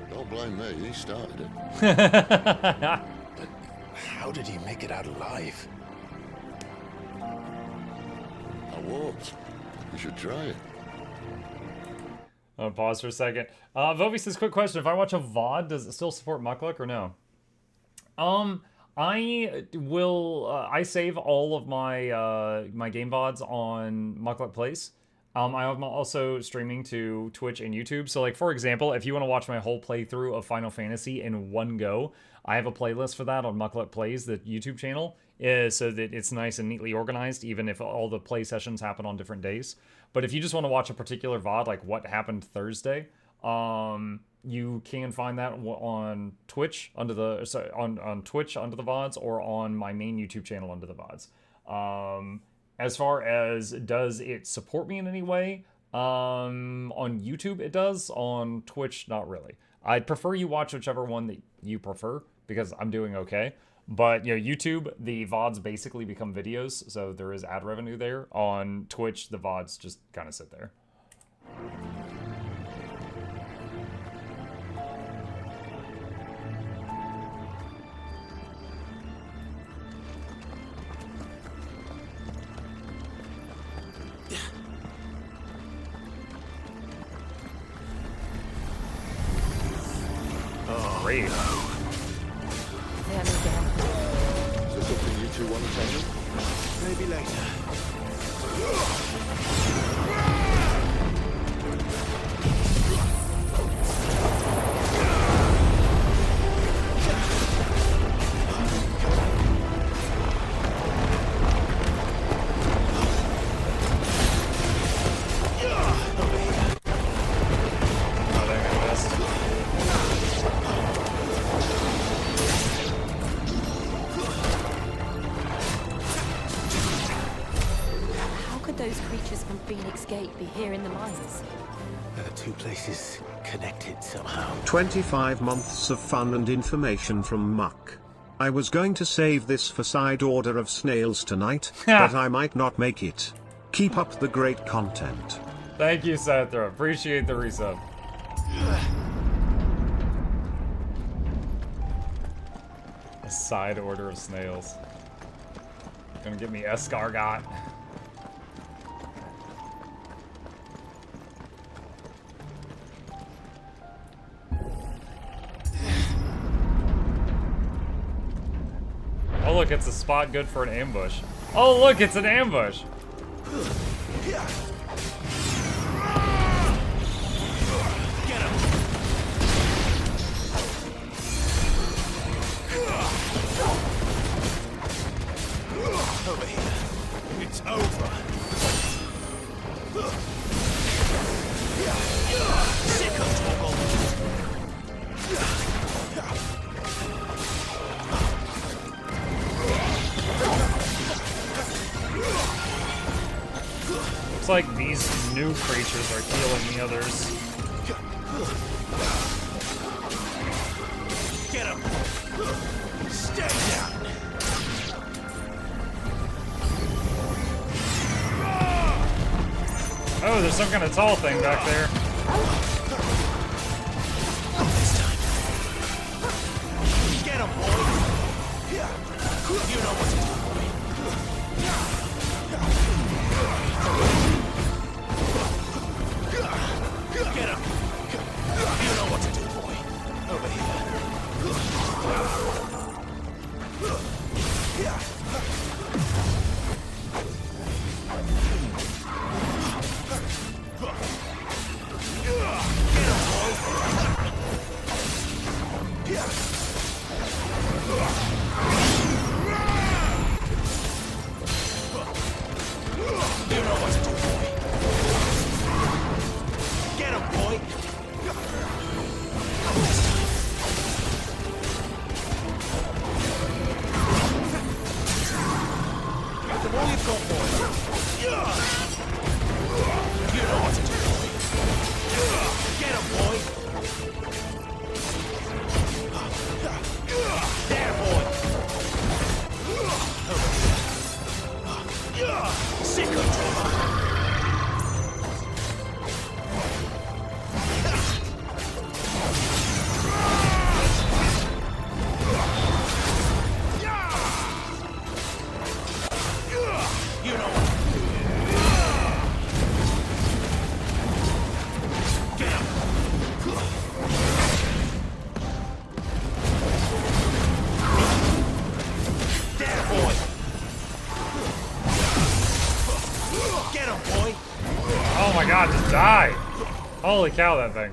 Don't blame me, he started it. But how did he make it out alive? I walked. You should try it. I'll pause for a second. Vovi says, quick question. If I watch a VOD, does it still support Mukluk or no? I will, I save all of my my game VODs on Mukluk Plays. I'm also streaming to Twitch and YouTube. So like, for example, if you want to watch my whole playthrough of Final Fantasy in one go, I have a playlist for that on Mukluk Plays, the YouTube channel, so that it's nice and neatly organized, even if all the play sessions happen on different days. But if you just want to watch a particular VOD, like what happened Thursday, you can find that on Twitch under the on Twitch under the VODs, or on my main YouTube channel under the VODs. As far as does it support me in any way, on YouTube it does. On Twitch, not really. I'd prefer you watch whichever one that you prefer, because I'm doing okay. But you know, YouTube, the VODs basically become videos, so there is ad revenue there. On Twitch, the VODs just kind of sit there. Great. Is there something you two want to tell me? Maybe later. Be here in the mines. Two places connected somehow. 25 months of fun and information from Muck. I was going to save this for side order of snails tonight, but I might not make it. Keep up the great content. Thank you, Sethra. Appreciate the resub. A side order of snails. Gonna get me escargot. Oh look, it's a spot good for an ambush. Oh look, it's an ambush. Get him. Over here. It's over. Sick of toggle. Looks like these new creatures are healing the others. Get him! Stay down! Oh, there's some kind of tall thing back there. This time. Get him, boy! You know what to do, boy. Get him! You know what to do, boy. Over here. You know what to do, boy. Get him, boy. This time. Give them all you've got, boy. You know what to do, boy. Get him, boy. God, just die! Holy cow, that thing.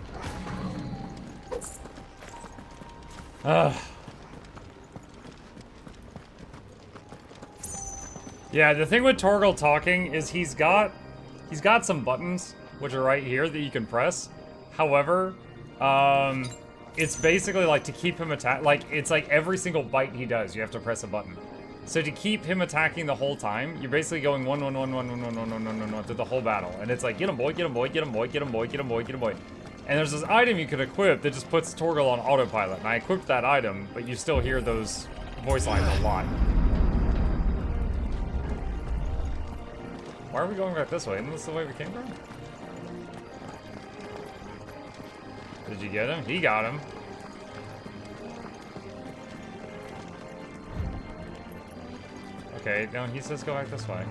Ugh. Yeah, the thing with Torgal talking is he's got some buttons, which are right here, that you can press. However, it's basically like to keep him it's like every single bite he does, you have to press a button. So to keep him attacking the whole time, you're basically going 1 1 1 1 1 1 1 1 1 1 through the whole battle. And it's like, get him boy, get him boy, get him boy, get him boy, get him boy, get him boy. And there's this item you can equip that just puts Torgal on autopilot. And I equipped that item, but you still hear those voice lines a lot. Why are we going back this way? Isn't this the way we came from? Did you get him? He got him. Okay, no, he says go back this way.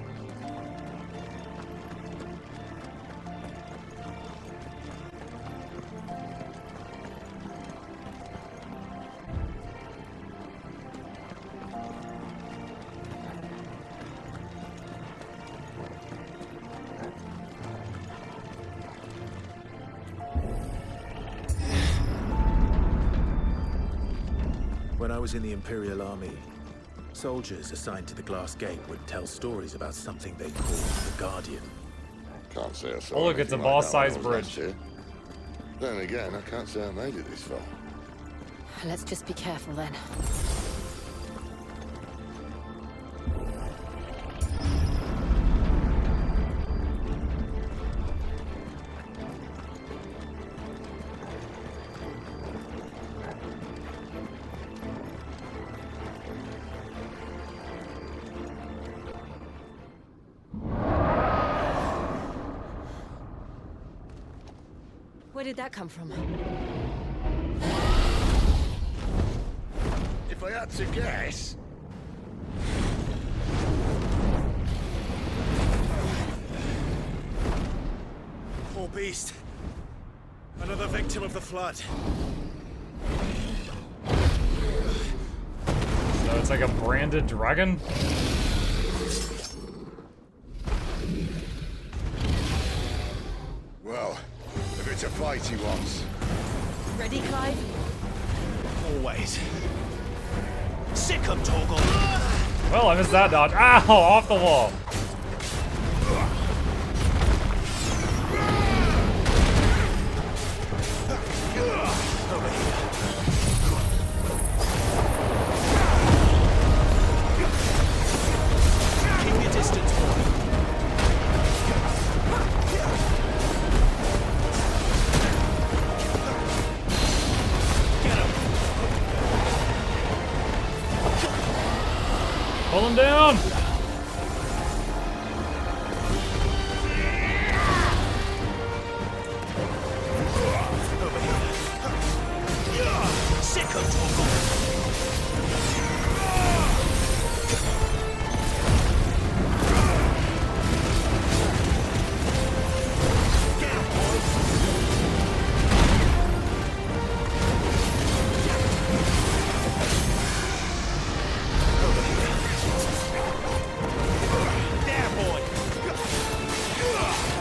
When I was in the Imperial Army, soldiers assigned to the Glass Gate would tell stories about something they called the Guardian. Can't say I saw Oh look, it's a anything like that boss-sized when I was bridge. last here. Then again, I can't say I made it this far. Let's just be careful then. Where did that come from? If I had to guess... Poor beast. Another victim of the flood. So it's like a branded dragon? Well, if it's a fight he wants. Ready, Clive? Always. Sick of Torgal. Well, I missed that dodge. Ow! Off the wall. Keep your distance, boy. Pull him down! Sick of Torgal. Get him, boys. There, boy.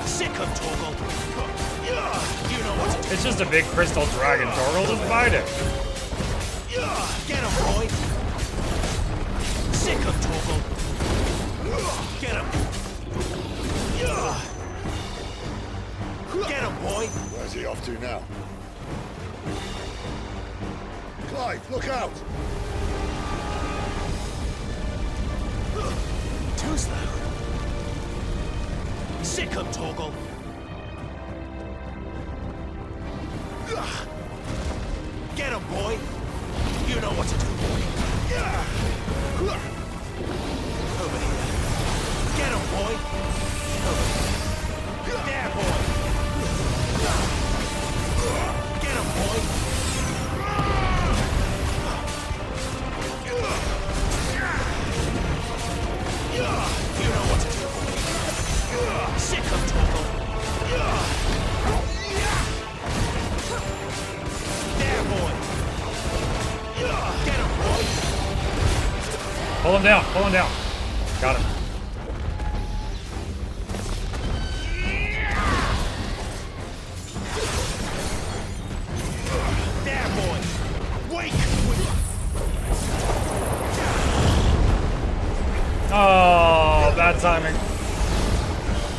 Sick of Torgal. You know what to do. It's just a big crystal dragon, Torgal. Just fight it. Get him, boy. Sick of Torgal. Get him. Get him, boy. Where's he off to now? Clive, look out! Too slow. Sick of Torgal. Get him, boy. You know what to do, boy. Over here. Get him, boy. Over here. There, boy. Get him, boy. You know what to do, boy. Sick of Torgal. There, boy. Get him, boy. Pull him down, pull him down. Got him. bad timing.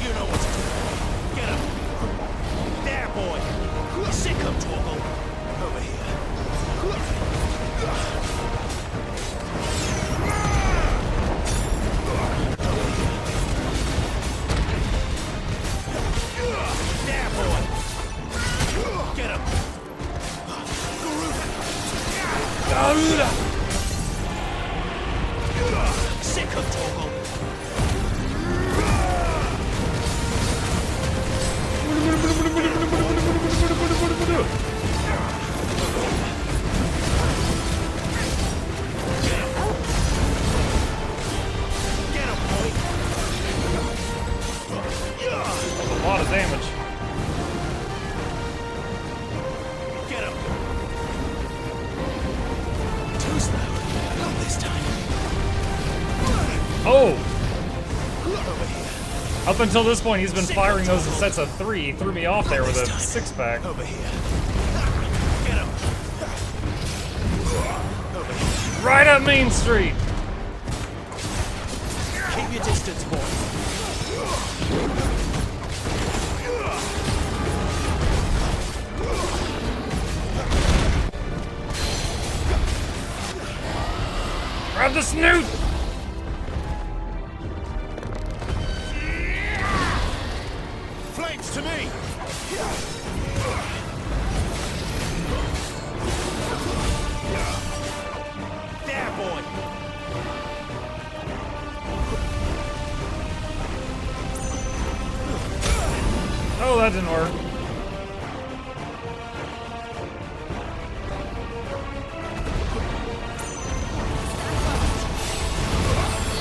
You know what to do. Get him. There, boy. Sick him, Torgal. Over here. There, boy. Get him. Garuda. Sick him, Torgal. That's a lot of damage. Get him. Too slow. Not this time. Oh! Up until this point, he's been firing those in sets of 3. He threw me off there with a 6-pack. Over here. Get him. Over here. Right up Main Street! Keep your distance, boy. Grab the snoot! Flames to me! There, boy! Oh, that didn't work.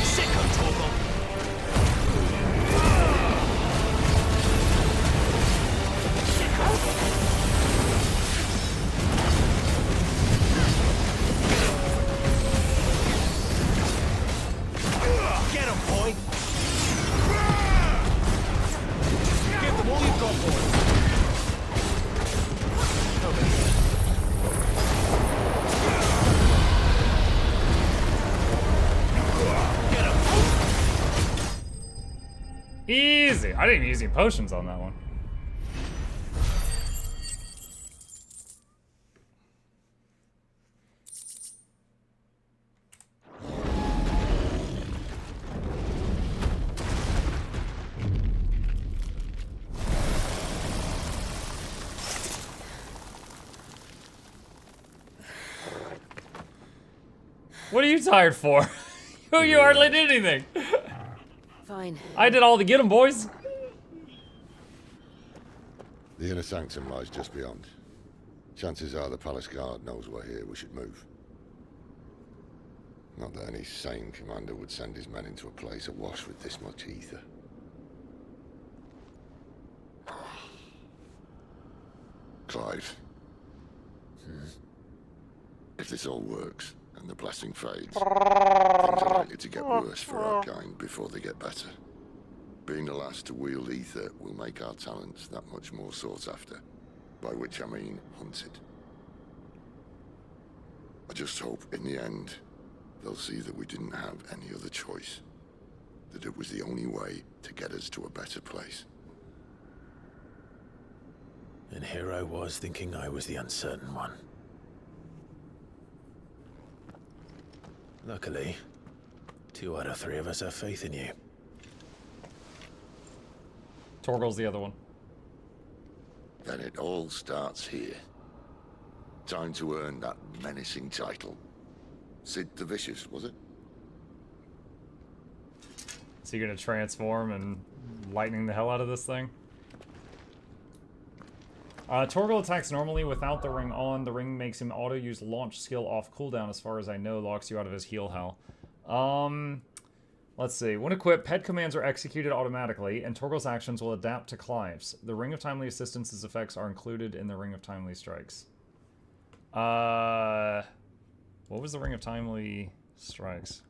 Sick of Torgal. Get him, boy! Give them all you've got, boy! Over here. Get him! Easy. I didn't use any potions on that one. What are you tired for? You hardly did anything. Fine. I did all the get 'em, boys. The inner sanctum lies just beyond. Chances are the palace guard knows we're here. We should move. Not that any sane commander would send his men into a place awash with this much ether. Clive. If this all works, and the blessing fades, things are likely to get worse for our kind before they get better. Being the last to wield ether will make our talents that much more sought after, by which I mean hunted. I just hope, in the end, they'll see that we didn't have any other choice, that it was the only way to get us to a better place. And here I was thinking I was the uncertain one. Luckily, 2 out of 3 of us have faith in you. Torgal's the other one. Then it all starts here. Time to earn that menacing title. Sid the Vicious, was it? So you're gonna transform and lightning the hell out of this thing? Torgal attacks normally without the ring on. The ring makes him auto-use launch skill off cooldown. As far as I know, locks you out of his heal hell. Let's see. When equipped, pet commands are executed automatically, and Torgal's actions will adapt to Clive's. The Ring of Timely Assistance's effects are included in the Ring of Timely Strikes. What was the Ring of Timely Strikes?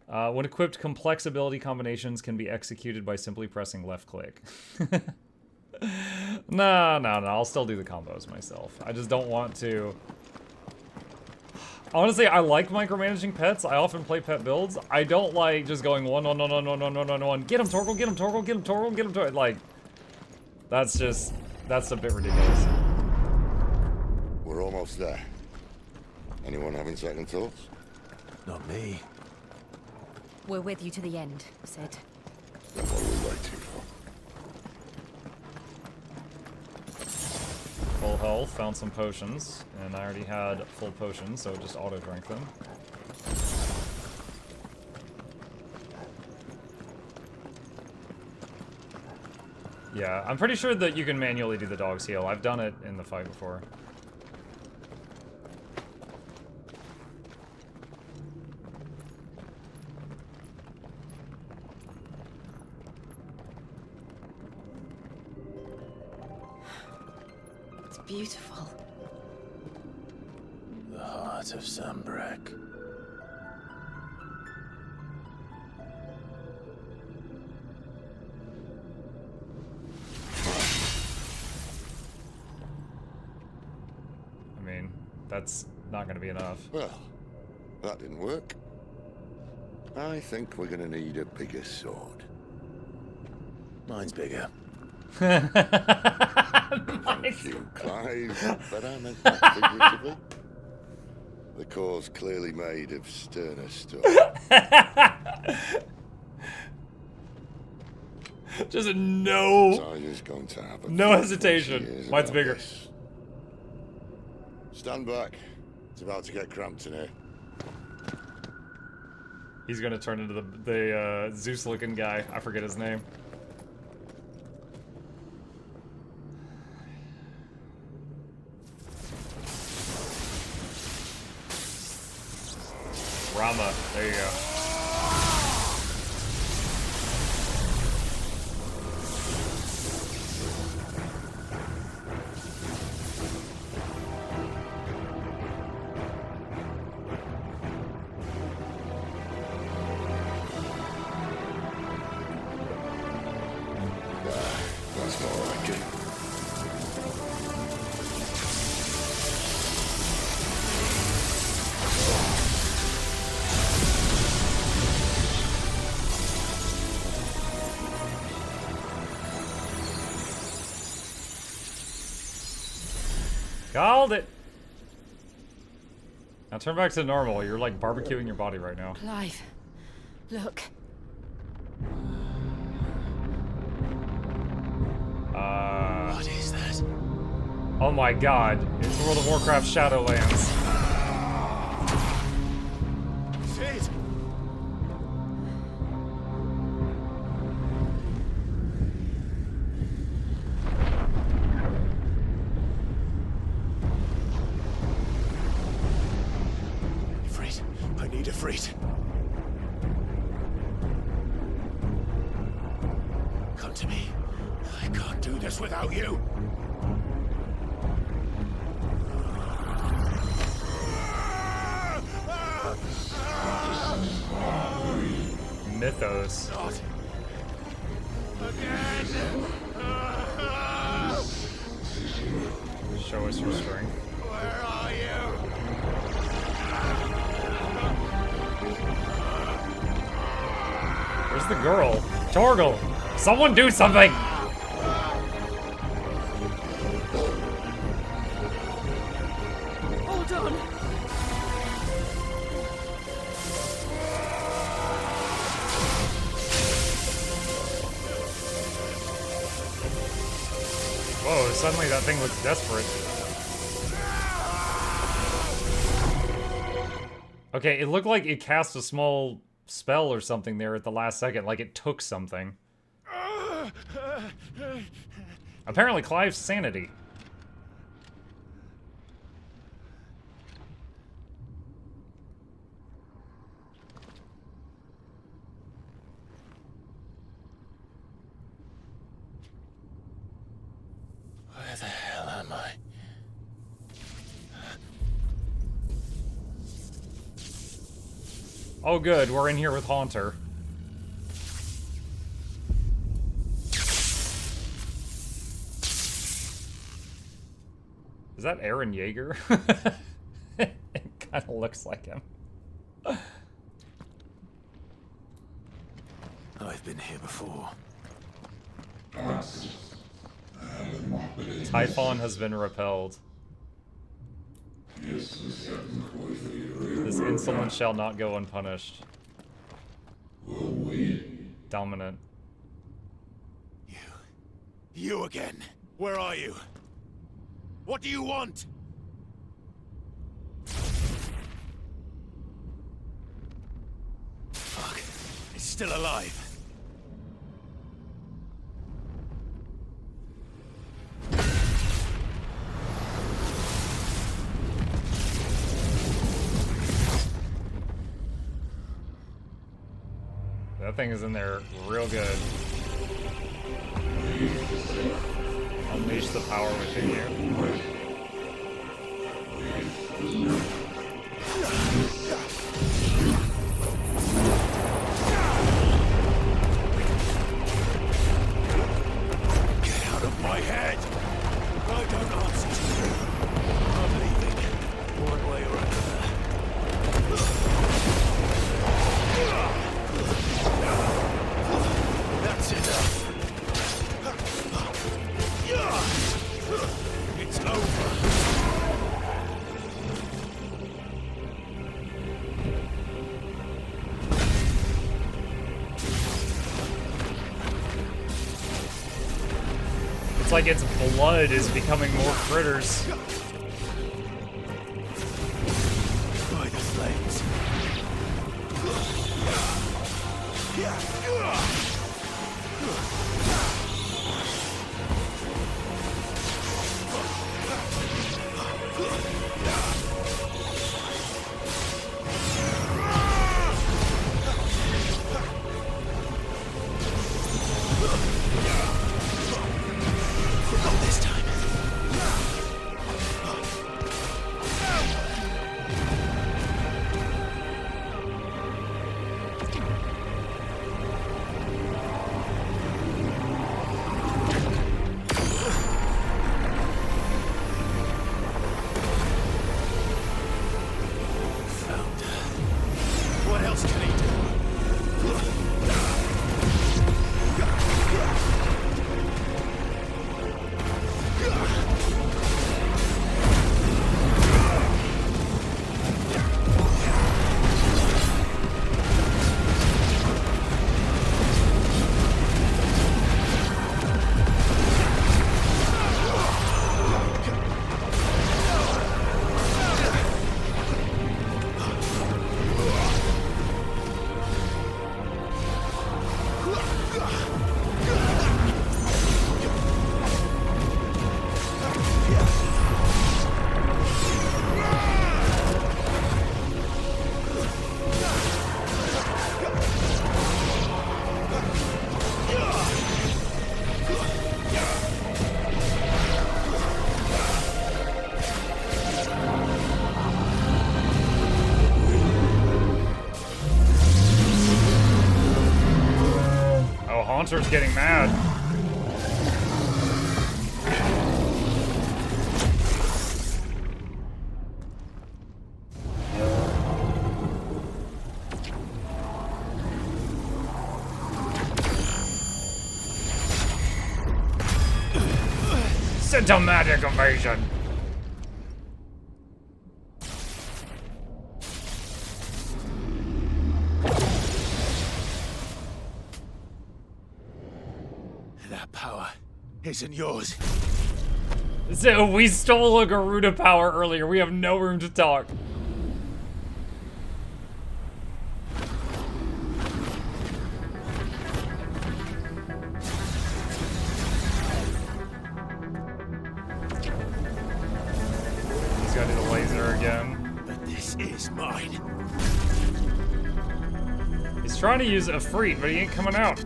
When equipped, complex ability combinations can be executed by simply pressing left click. No, I'll still do the combos myself. I just don't want to... Honestly, I like micromanaging pets. I often play pet builds. I don't like just going one. Get him, Torgal, get him, Torgal, get him, Torgal, get him, Torgal. Like, that's a bit ridiculous. We're almost there. Anyone having second thoughts? Not me. We're with you to the end, Sid. Then what are we waiting for? Full health, found some potions, and I already had full potions, so just auto drank them. Yeah, I'm pretty sure that you can manually do the dog's heal. I've done it in the fight before. Beautiful. The heart of Sunbreak. I mean, that's not going to be enough. Well, that didn't work. I think we're going to need a bigger sword. Mine's bigger. Thank you, Clive, but I meant that figuratively. The core's clearly made of sterner stuff. Just no. Tiger's going to have a no hesitation. Mine's bigger. This. Stand back. It's about to get cramped in here. He's gonna turn into the Zeus-looking guy. I forget his name. Rama, there you go. That's more like it. Called it! Now turn back to normal. You're like barbecuing your body right now. Clive, look. What is that? Oh my god. It's World of Warcraft Shadowlands. Sid! Ifrit, I need Ifrit. Come to me. I can't do this without you. Mythos. Not again. Show us your strength. Where are you? Where's the girl? Torgal! Someone do something! Hold on. Whoa, suddenly that thing looks desperate. Okay, it looked like it cast a small spell or something there at the last second, like it took something. Apparently Clive's sanity. Where the hell am I? Oh good, we're in here with Haunter. Is that Aaron Yeager? Kind of looks like him. I've been here before. Typhon has been repelled. This insolence shall not go unpunished. Dominant. You again. Where are you? What do you want? Fuck. It's still alive. That thing is in there real good. Unleash the power within you. Get out of my head! I don't answer to you. I'm leaving. One way or another. That's enough. It's over. It's like its blood is becoming more critters. By the flames. Not this time. What else can he do? Haunter's getting mad. Symptomatic evasion. That power isn't yours. So we stole a Garuda power earlier. We have no room to talk. He's got to do the laser again. But this is mine. He's trying to use a freak, but he ain't coming out.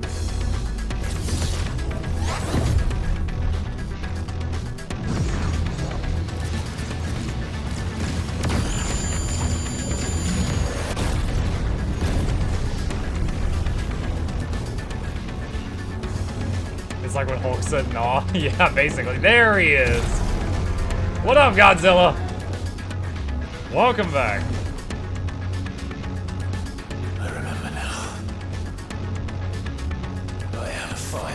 It's like when Hulk said, "Nah." Yeah, basically. There he is. What up, Godzilla? Welcome back. I remember now. I have fire.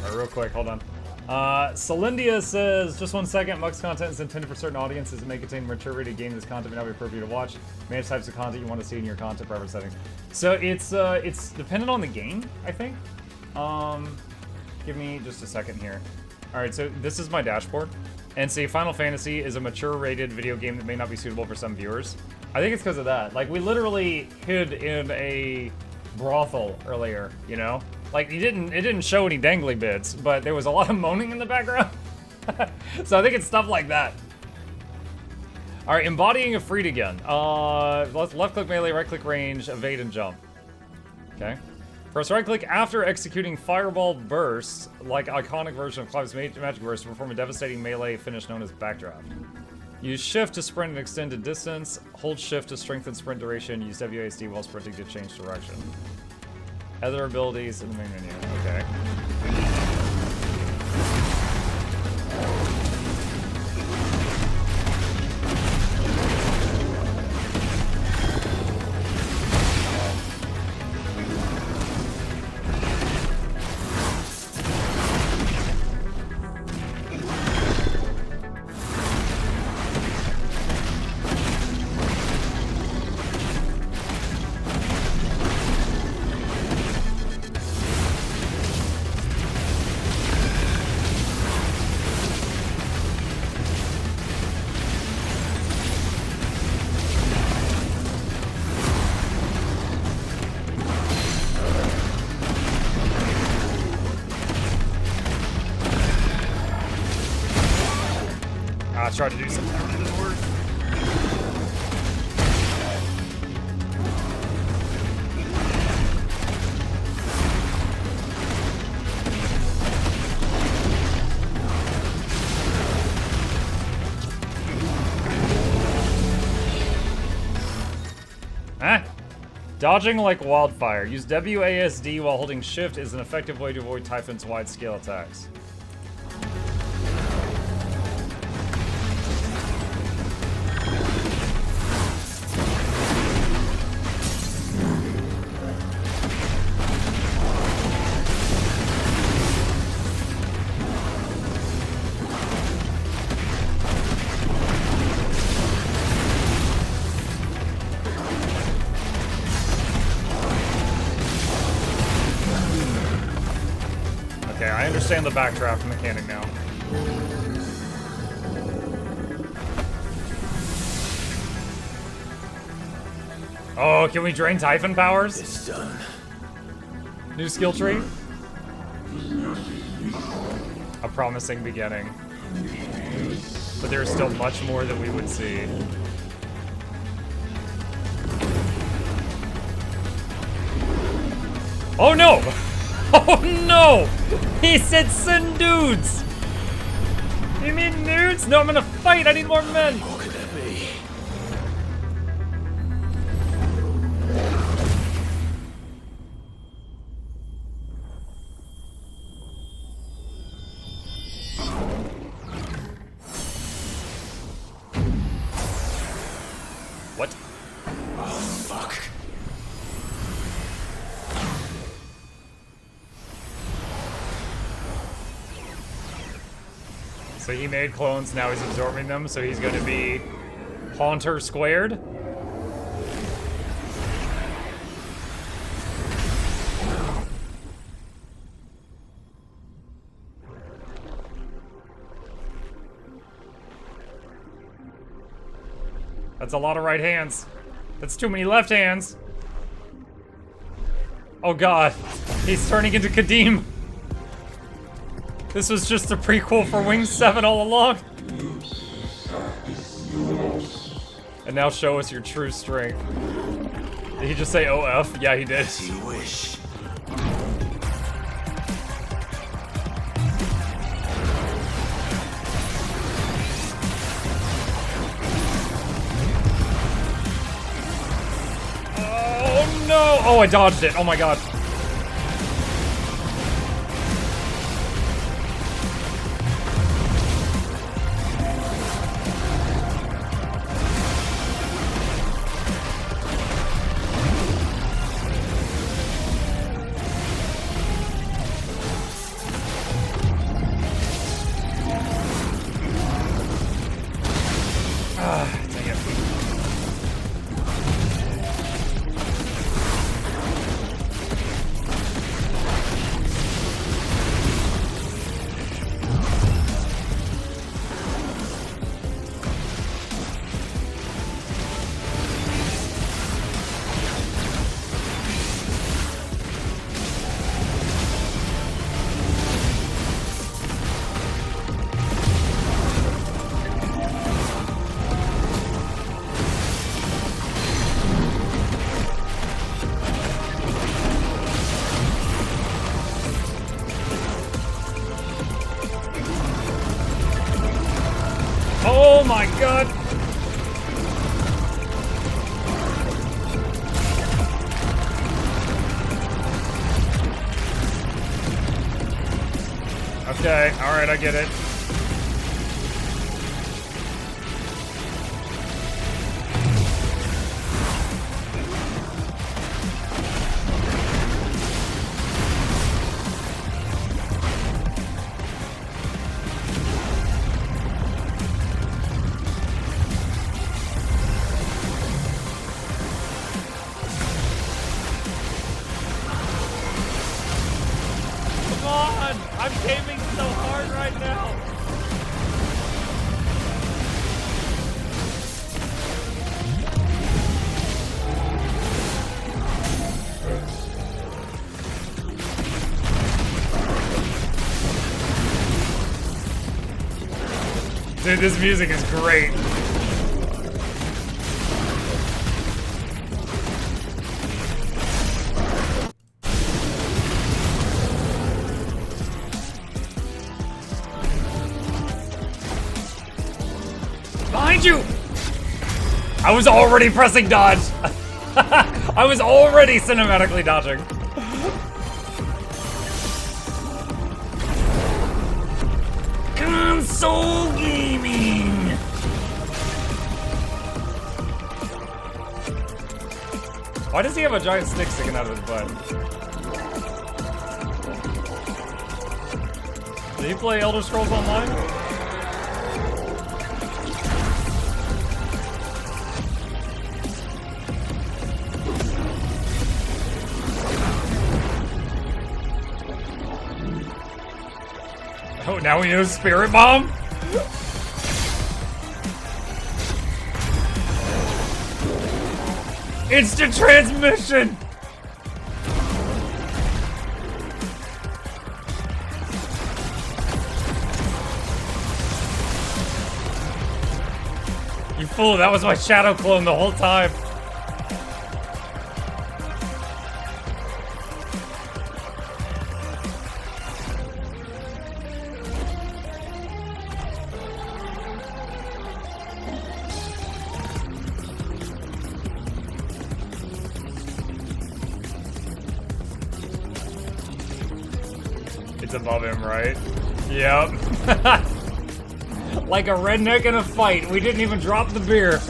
Alright, real quick, hold on. Celindia says, just 1 second, Muck's content is intended for certain audiences and may contain mature rated game. This content may not be appropriate to watch. Manage types of content you want to see in your content preference settings. So it's dependent on the game, I think. Give me just a second here. Alright, so this is my dashboard. And see, Final Fantasy is a mature rated video game that may not be suitable for some viewers. I think it's because of that. Like, we literally hid in a brothel earlier, you know? Like, it didn't show any dangly bits, but there was a lot of moaning in the background. So I think it's stuff like that. All right, embodying a freed again. Left click melee, right click range, evade and jump. Okay. Press right click after executing fireball bursts, like iconic version of Clive's magic burst, to perform a devastating melee finish known as backdraft. Use shift to sprint an extended distance. Hold shift to strengthen sprint duration. Use WASD while sprinting to change direction. Other abilities in the main menu. Okay. Try to do something that doesn't work. Dodging like wildfire. Use WASD while holding shift is an effective way to avoid Typhon's wide-scale attacks. I understand the backdraft mechanic now. Oh, can we drain Typhon powers? It's done. New skill tree? A promising beginning. But there's still much more that we would see. Oh no! Oh no! He said send dudes! You mean nudes? No, I'm gonna fight! I need more men! What could that be? What? Oh, fuck. So he made clones, now he's absorbing them, so he's gonna be Haunter squared? That's a lot of right hands. That's too many left hands. Oh god, he's turning into Kadim. This was just a prequel for Wing 7 all along. And now show us your true strength. Did he just say OF? Yeah, he did. As you wish. Oh no! Oh, I dodged it. Oh my god. Oh my god! Okay, alright, I get it. Come on! I'm gaming so hard right now! Dude, this music is great. Behind you! I was already pressing dodge. I was already cinematically dodging. Console gaming. Why does he have a giant stick sticking out of his butt? Did he play Elder Scrolls Online? Oh, now we know Spirit Bomb? Instant transmission! You fool, that was my shadow clone the whole time. Above him, right? Yep. Like a redneck in a fight. We didn't even drop the beer.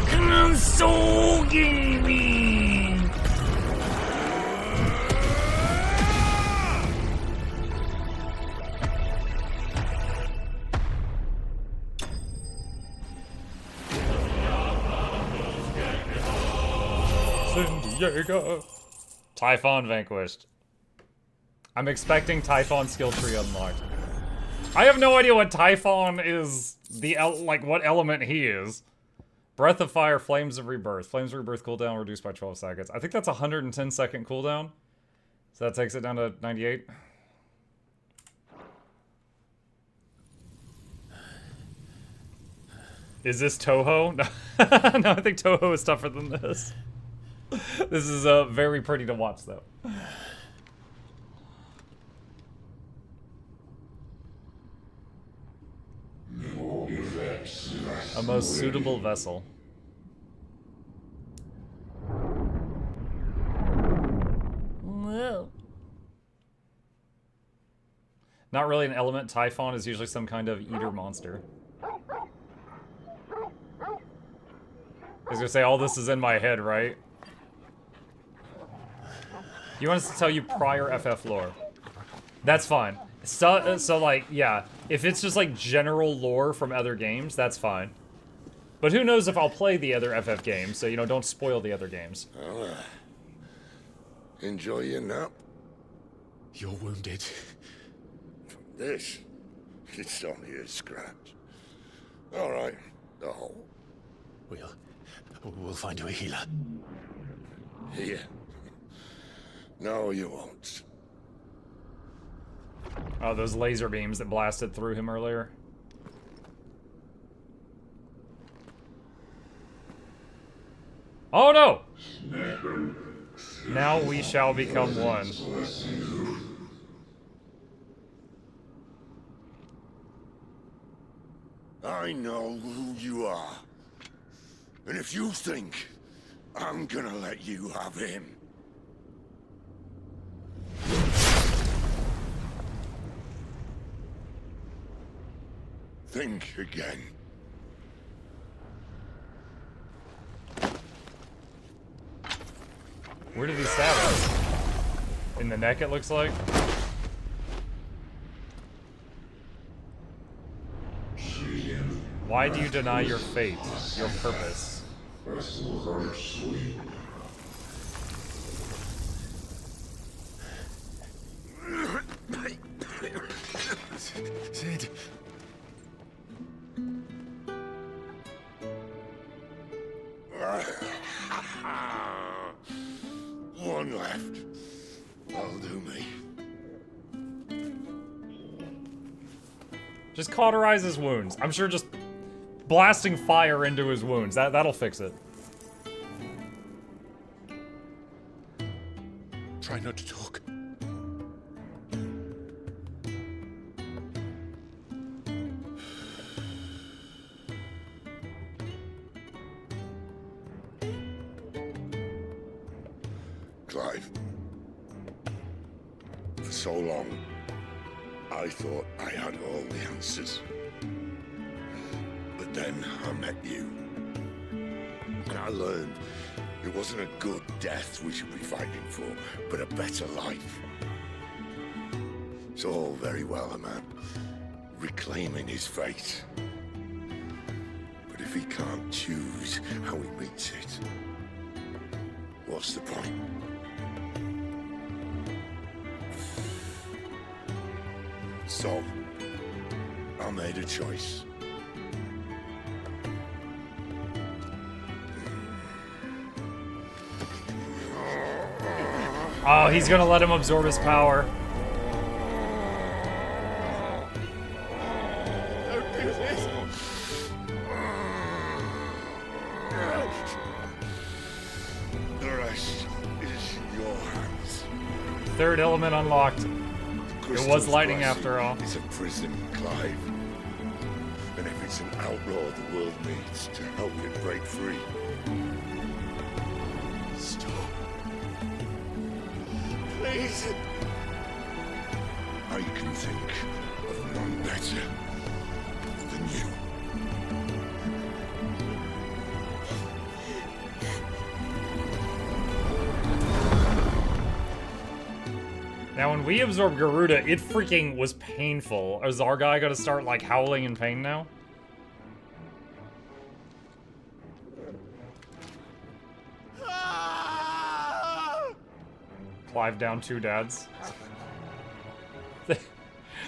Console gaming. Diego. Typhon vanquished. I'm expecting Typhon skill tree unlocked. I have no idea what Typhon is, like what element he is. Breath of Fire, Flames of Rebirth. Flames of Rebirth cooldown reduced by 12 seconds. I think that's a 110 second cooldown. So that takes it down to 98. Is this Toho? No, no, I think Toho is tougher than this. This is very pretty to watch, though. A most suitable vessel. Whoa. Not really an element. Typhon is usually some kind of eater monster. I was gonna say, all this is in my head, right? You want us to tell you prior FF lore? That's fine. So like, yeah, if it's just like general lore from other games, that's fine. But who knows if I'll play the other FF games, so, you know, don't spoil the other games. Well, enjoy your nap. You're wounded. This? It's only a scratch. All right, the hole. We'll find you a healer. Here. No, you won't. Oh, those laser beams that blasted through him earlier. Oh no! Now we shall become one. I know who you are. And if you think I'm gonna let you have him... think again. Where did he stab us? In the neck, it looks like. Why do you deny your fate, your purpose? Sid. One left. That'll do me. Just cauterize his wounds. I'm sure just blasting fire into his wounds, that'll fix it. Try not to talk. Clive. For so long, I thought I had all the answers. But then I met you. And I learned it wasn't a good death we should be fighting for, but a better life. It's all very well, a man reclaiming his fate. But if he can't choose how he meets it, what's the point? So, I made a choice. Oh, he's gonna let him absorb his power. Don't do this. The rest is in your hands. Third element unlocked. It was lighting Crystal's after all. It's a prison, Clive. And if it's an outlaw the world needs to help it break free. Stop. Please. I can think of none better than you. Now, when we absorbed Garuda, it freaking was painful. Is our guy gonna start, like, howling in pain now? Clive down 2 dads.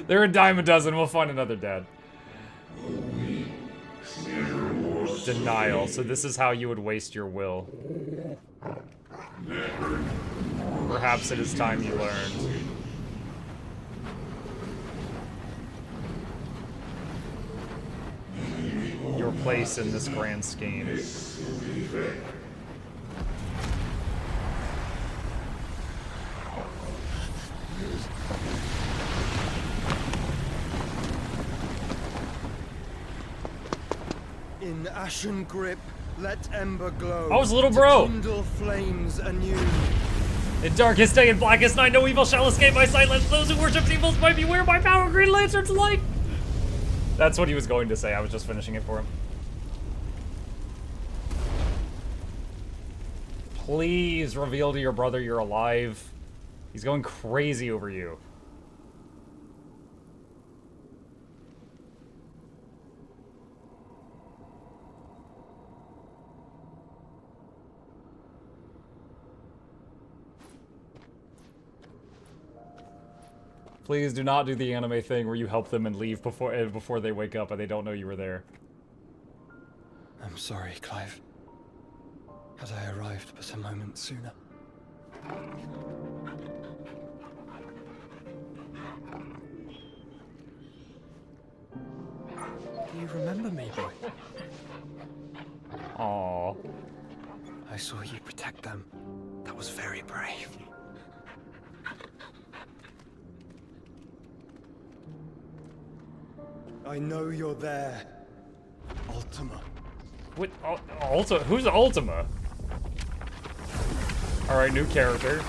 They're a dime a dozen. We'll find another dad. Denial. So this is how you would waste your will. Perhaps it is time you learned. Your place in this grand scheme. In ashen grip, let ember glow. Oh, it's little bro. To kindle flames anew. In darkest day and blackest night, no evil shall escape my sight. Let those who worship evils might beware my power. Green Lantern's light. That's what he was going to say. I was just finishing it for him. Please reveal to your brother you're alive. He's going crazy over you. Please do not do the anime thing where you help them and leave before they wake up and they don't know you were there. I'm sorry, Clive. Had I arrived but a moment sooner. Do you remember me, boy? Aww. I saw you protect them. That was very brave. I know you're there, Ultima. What? Who's Ultima? Alright, new character.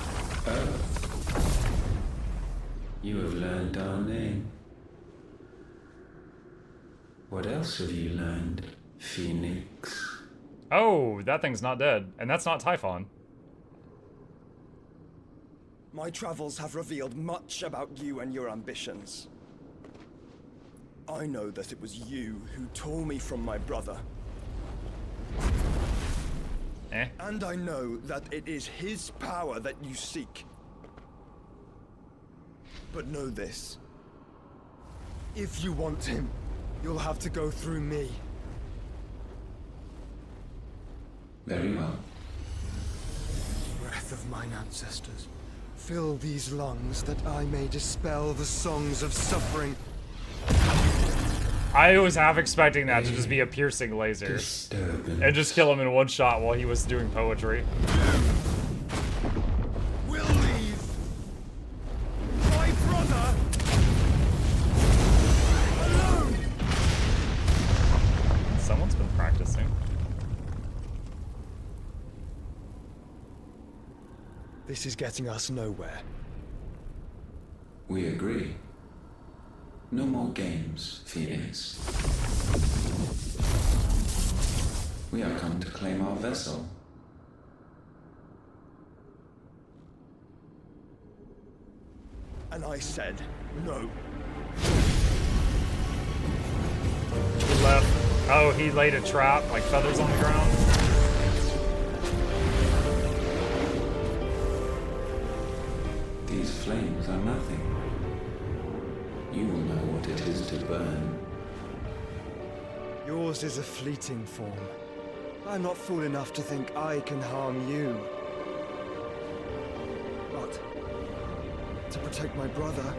You have learned our name. What else have you learned, Phoenix? Oh, that thing's not dead. And that's not Typhon. My travels have revealed much about you and your ambitions. I know that it was you who tore me from my brother. And I know that it is his power that you seek. But know this. If you want him, you'll have to go through me. Very well. Breath of mine ancestors, fill these lungs that I may dispel the songs of suffering. I was half expecting that to just be a piercing laser. And just kill him in one shot while he was doing poetry. We'll leave. My brother alone. Someone's been practicing. This is getting us nowhere. We agree. No more games, Phoenix. We are come to claim our vessel. And I said no. He left. Oh, he laid a trap, like feathers on the ground. These flames are nothing. You will know what it is to burn. Yours is a fleeting form. I'm not fool enough to think I can harm you. But to protect my brother,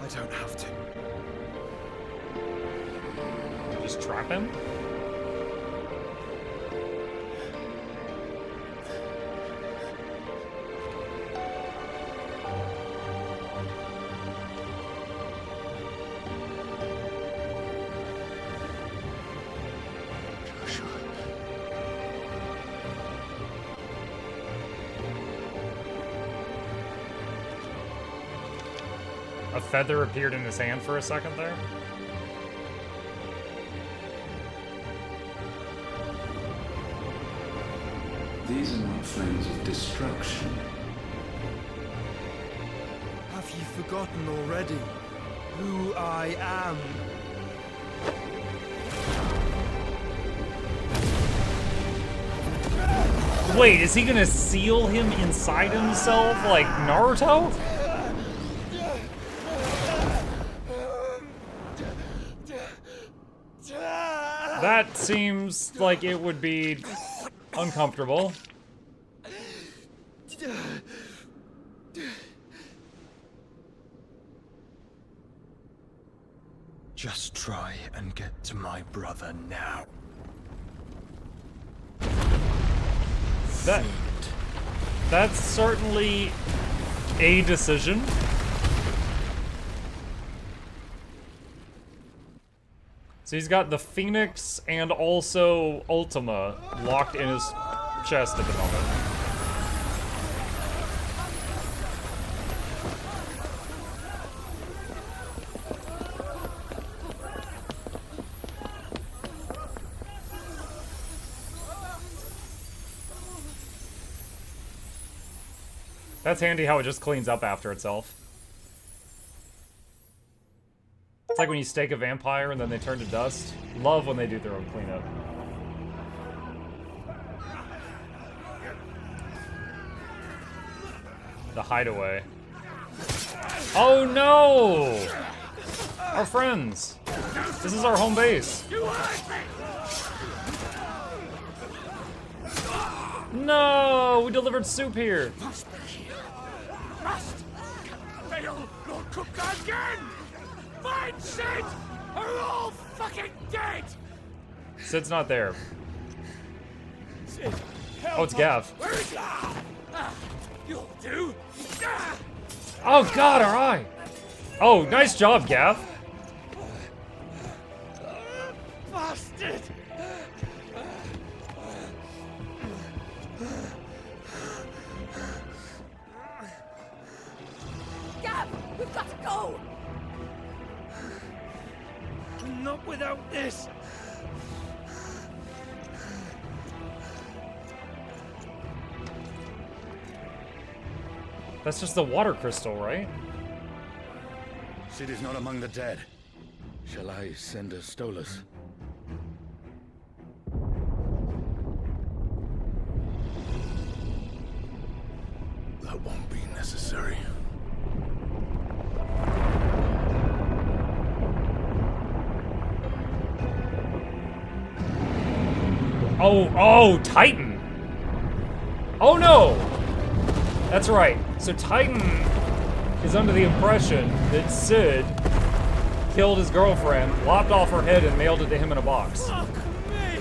I don't have to. Just trap him? A feather appeared in his hand for a second there. These are not flames of destruction. Have you forgotten already who I am? Wait, is he gonna seal him inside himself like Naruto? That seems like it would be uncomfortable. Just try and get to my brother now. That's certainly a decision. So he's got the Phoenix and also Ultima locked in his chest at the moment. That's handy how it just cleans up after itself. It's like when you stake a vampire and then they turn to dust. Love when they do their own cleanup. The Hideaway. Oh no! Our friends! This is our home base. No! We delivered soup here. Must fail nor cook again! Find Sid, or we're all fucking dead! Sid's not there. Sid, help! Oh, it's Gav. Where's that? You'll do. Oh God, our eye. Oh, nice job, Gav. Bastard! Gav, we've got to go. Not without this. That's just the water crystal, right? City's not among the dead. Shall I send a Stolas? That won't be necessary. Oh, Titan. Oh no. That's right. So Titan is under the impression that Sid killed his girlfriend, lopped off her head, and mailed it to him in a box. Fuck me!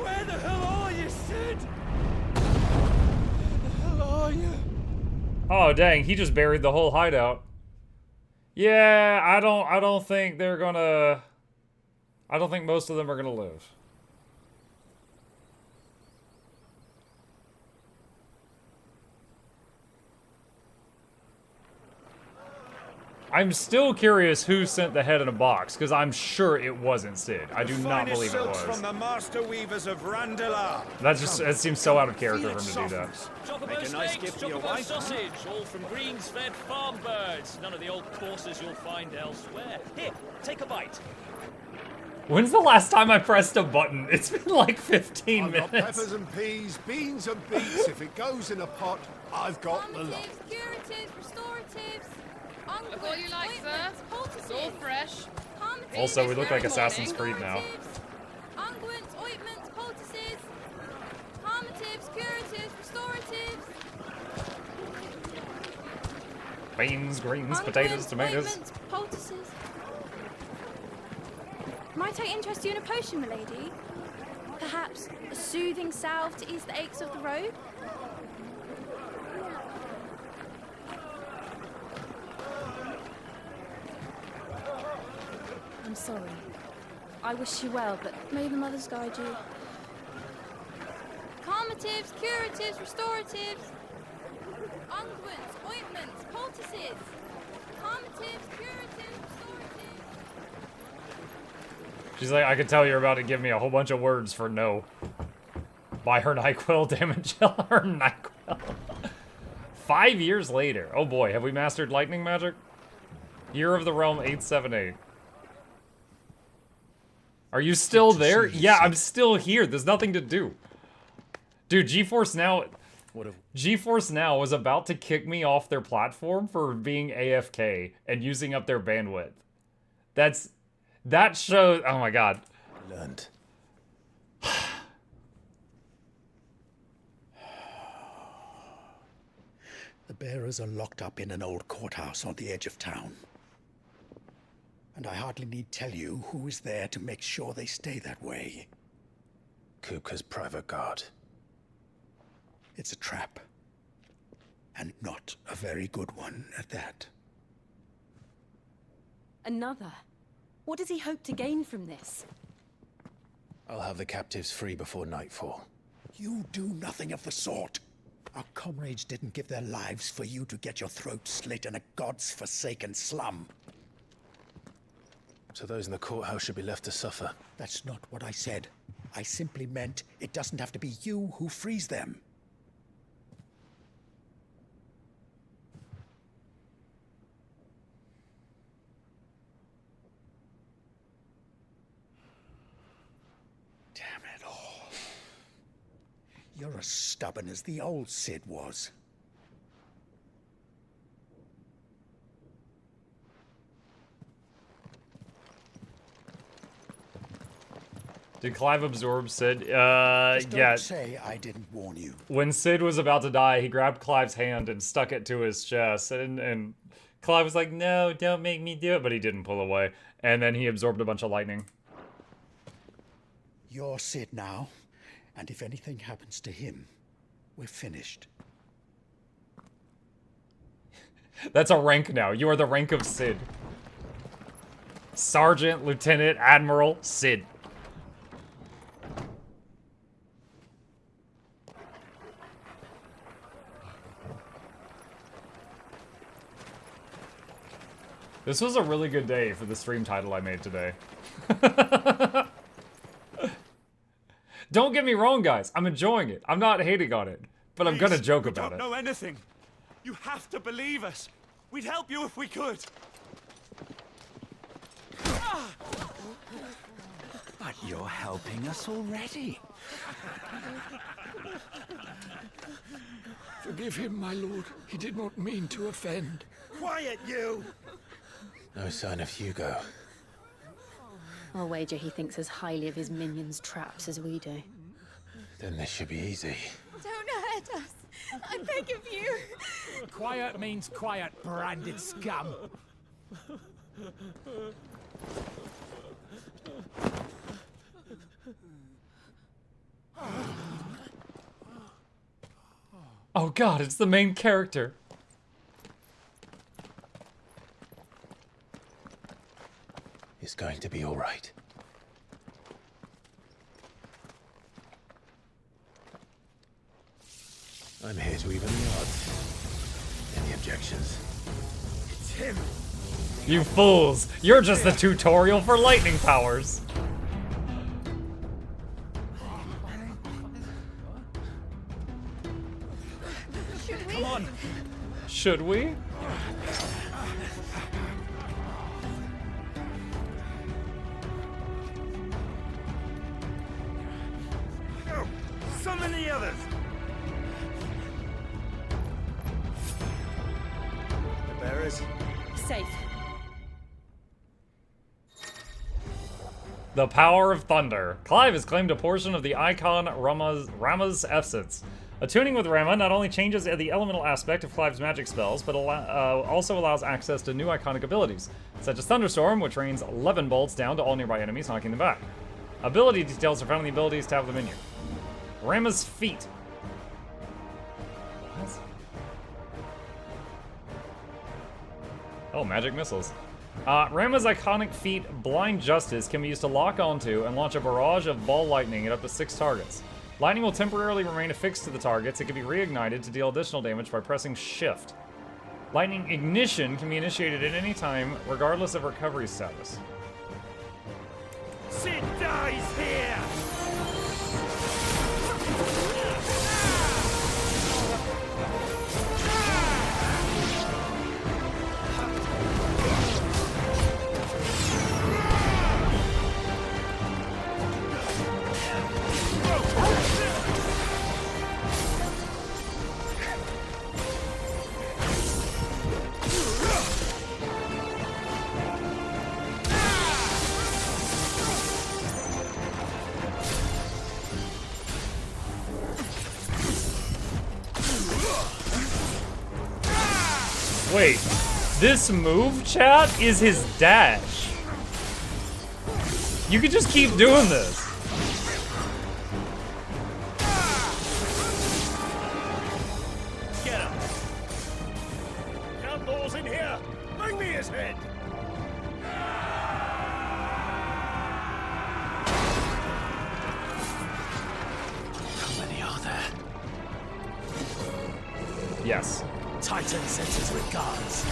Where the hell are you, Sid? Where the hell are you? Oh dang, he just buried the whole hideout. Yeah, I don't think they're gonna. I don't think most of them are gonna live. I'm still curious who sent the head in a box, because I'm sure it wasn't Sid. I do not believe it was. From the master weavers of Randalar. That seems so out of character for him to do that. Chocobo steaks, chocobo sausage, all from greens-fed farm birds. None of the old courses you'll find elsewhere. Here, take a bite. When's the last time I pressed a button? It's been like 15 I've got minutes. peppers and peas, beans and beets. If it goes in a pot, I've got the lot. Curatives, restoratives, Look all you like, sir. It's all fresh. Also, we look like Assassin's Creed now. unguents, ointments, poultices, harmatives, curatives, restoratives. Beans, greens, potatoes, tomatoes. Ointments, poultices. Might I interest you in a potion, milady? Perhaps a soothing salve to ease the aches of the road? I'm sorry. I wish you well, but may the mothers guide you. Calmatives, curatives, restoratives. Unguents, ointments, poultices. Calmatives, curatives, restoratives. She's like, I could tell you're about to give me a whole bunch of words for no. Buy her NyQuil, damage her NyQuil. 5 years later. Oh boy, have we mastered lightning magic? Year of the Realm 878. Are you still there? Yeah, I'm still here. There's nothing to do. Dude, GeForce Now was about to kick me off their platform for being AFK and using up their bandwidth. That shows, oh my god. Learned. The bearers are locked up in an old courthouse on the edge of town. And I hardly need tell you who is there to make sure they stay that way. Kupka's private guard. It's a trap. And not a very good one at that. Another? What does he hope to gain from this? I'll have the captives free before nightfall. You do nothing of the sort. Our comrades didn't give their lives for you to get your throat slit in a god's forsaken slum. So those in the courthouse should be left to suffer. That's not what I said. I simply meant it doesn't have to be you who frees them. Damn it all. You're as stubborn as the old Sid was. Did Clive absorb Sid? Just don't Yeah. say I didn't warn you. When Sid was about to die, he grabbed Clive's hand and stuck it to his chest. And Clive was like, no, don't make me do it. But he didn't pull away. And then he absorbed a bunch of lightning. You're Sid now, And if anything happens to him, we're finished. That's a rank now. You are the rank of Sid. Sergeant, Lieutenant, Admiral, Sid. This was a really good day for the stream title I made today. Don't get me wrong, guys. I'm enjoying it. I'm not hating on it. But I'm gonna joke about it. We don't know anything. You have to believe us. We'd help you if we could. But you're helping us already. Forgive him, my lord. He did not mean to offend. Quiet, you! No sign of Hugo. I'll wager he thinks as highly of his minions' traps as we do. Then this should be easy. Don't hurt us. I beg of you. Quiet means quiet, branded scum. Oh god, it's the main character. It's going to be all right. I'm here to even the odds. Any objections? It's him. You fools! You're just the tutorial for lightning powers. Come on. Should we? Summon the others. The bearers. Safe. The power of thunder. Clive has claimed a portion of the icon Rama's essence. Attuning with Rama not only changes the elemental aspect of Clive's magic spells, but also allows access to new iconic abilities, such as Thunderstorm, which rains 11 bolts down to all nearby enemies, knocking them back. Ability details are found in the abilities tab of the menu. Rama's feet. What? Oh, magic missiles. Rama's iconic feat, Blind Justice, can be used to lock onto and launch a barrage of ball lightning at up to 6 targets. Lightning will temporarily remain affixed to the targets. It can be reignited to deal additional damage by pressing Shift. Lightning Ignition can be initiated at any time, regardless of recovery status. Sid dies here! Wait, this move, chat, is his dash. You could just keep doing this. Get him! Count balls in here! Bring me his head! How many are there? Yes. Titan sends his regards.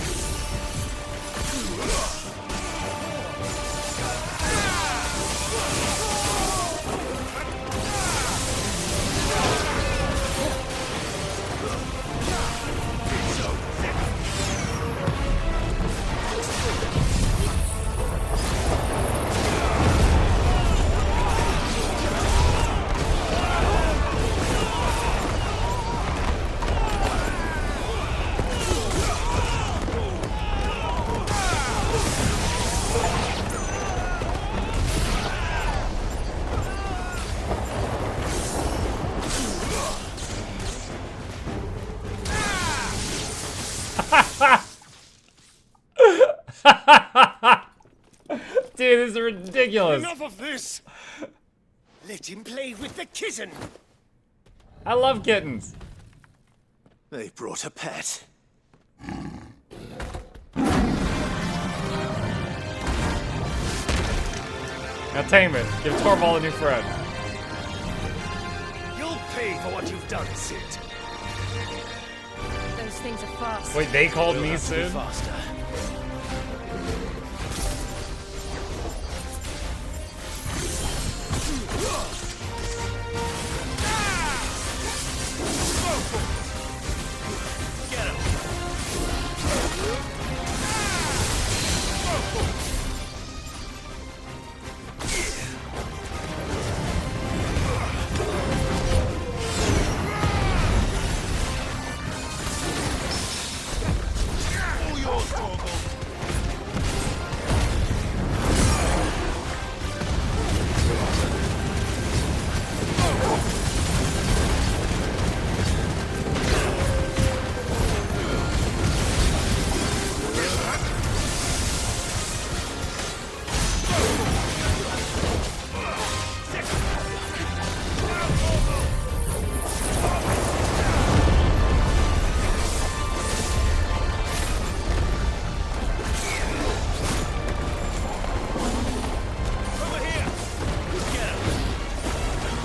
Dude, this is ridiculous. Enough of this! Let him play with the kitten. I love kittens. They brought a pet. Now tame it. Give Torvald a new friend. You'll pay for what you've done, Sid. Those things are fast. Wait, they called me You'll have to be Sid? faster. Get him. All yours, Torvald.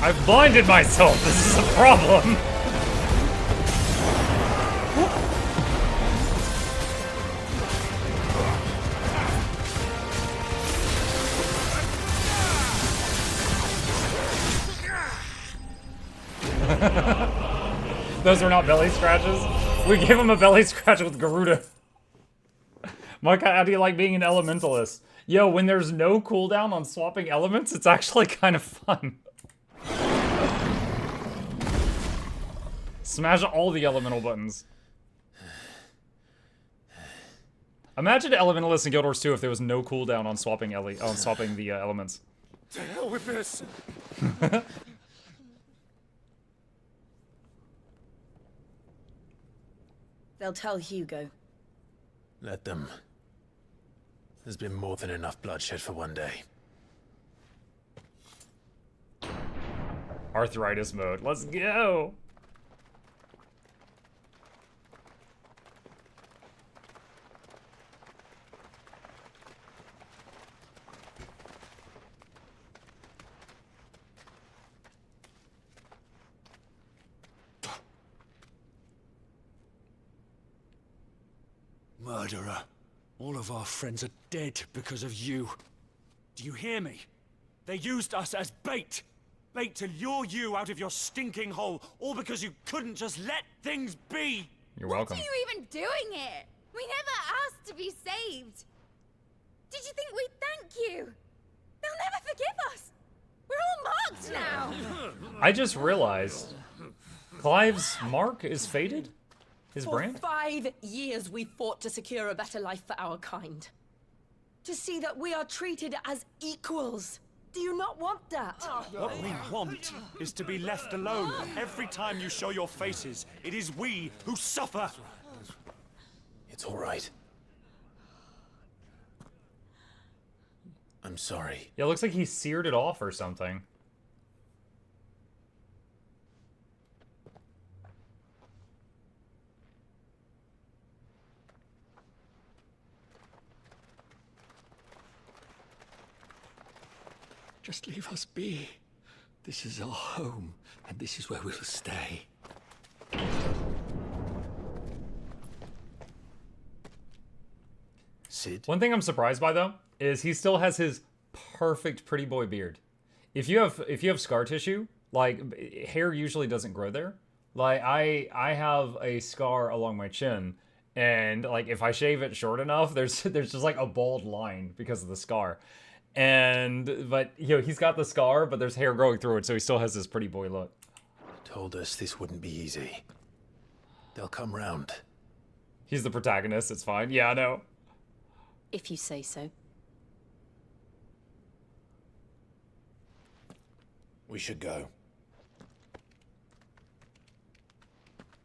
I've blinded myself. This is a problem. Those are not belly scratches. We gave him a belly scratch with Garuda. Mike, how do you like being an elementalist? Yo, when there's no cooldown on swapping elements, it's actually kind of fun. Smash all the elemental buttons. Imagine Elementalists in Guild Wars 2 if there was no cooldown on swapping the elements. To hell with this. They'll tell Hugo. Let them. There's been more than enough bloodshed for one day. Arthritis mode. Let's go! Murderer. All of our friends are dead because of you. Do you hear me? They used us as bait. Bait to lure you out of your stinking hole, all because you couldn't just let things be. You're welcome. What are you even doing here? We never asked to be saved. Did you think we'd thank you? They'll never forgive us. We're all marked now. I just realized Clive's mark is faded? His brand? For 5 years we fought to secure a better life for our kind. To see that we are treated as equals. Do you not want that? What we want is to be left alone. Every time you show your faces, it is we who suffer. It's all right. I'm sorry. Yeah, it looks like he seared it off or something. Just leave us be. This is our home, and this is where we'll stay. Sid? One thing I'm surprised by though is he still has his perfect pretty boy beard. If you have scar tissue, like hair usually doesn't grow there. Like I have a scar along my chin, and like if I shave it short enough, there's just like a bald line because of the scar. But you know, he's got the scar, but there's hair growing through it, so he still has this pretty boy look. Told us this wouldn't be easy. They'll come round. He's the protagonist, it's fine. Yeah, I know. If you say so. We should go.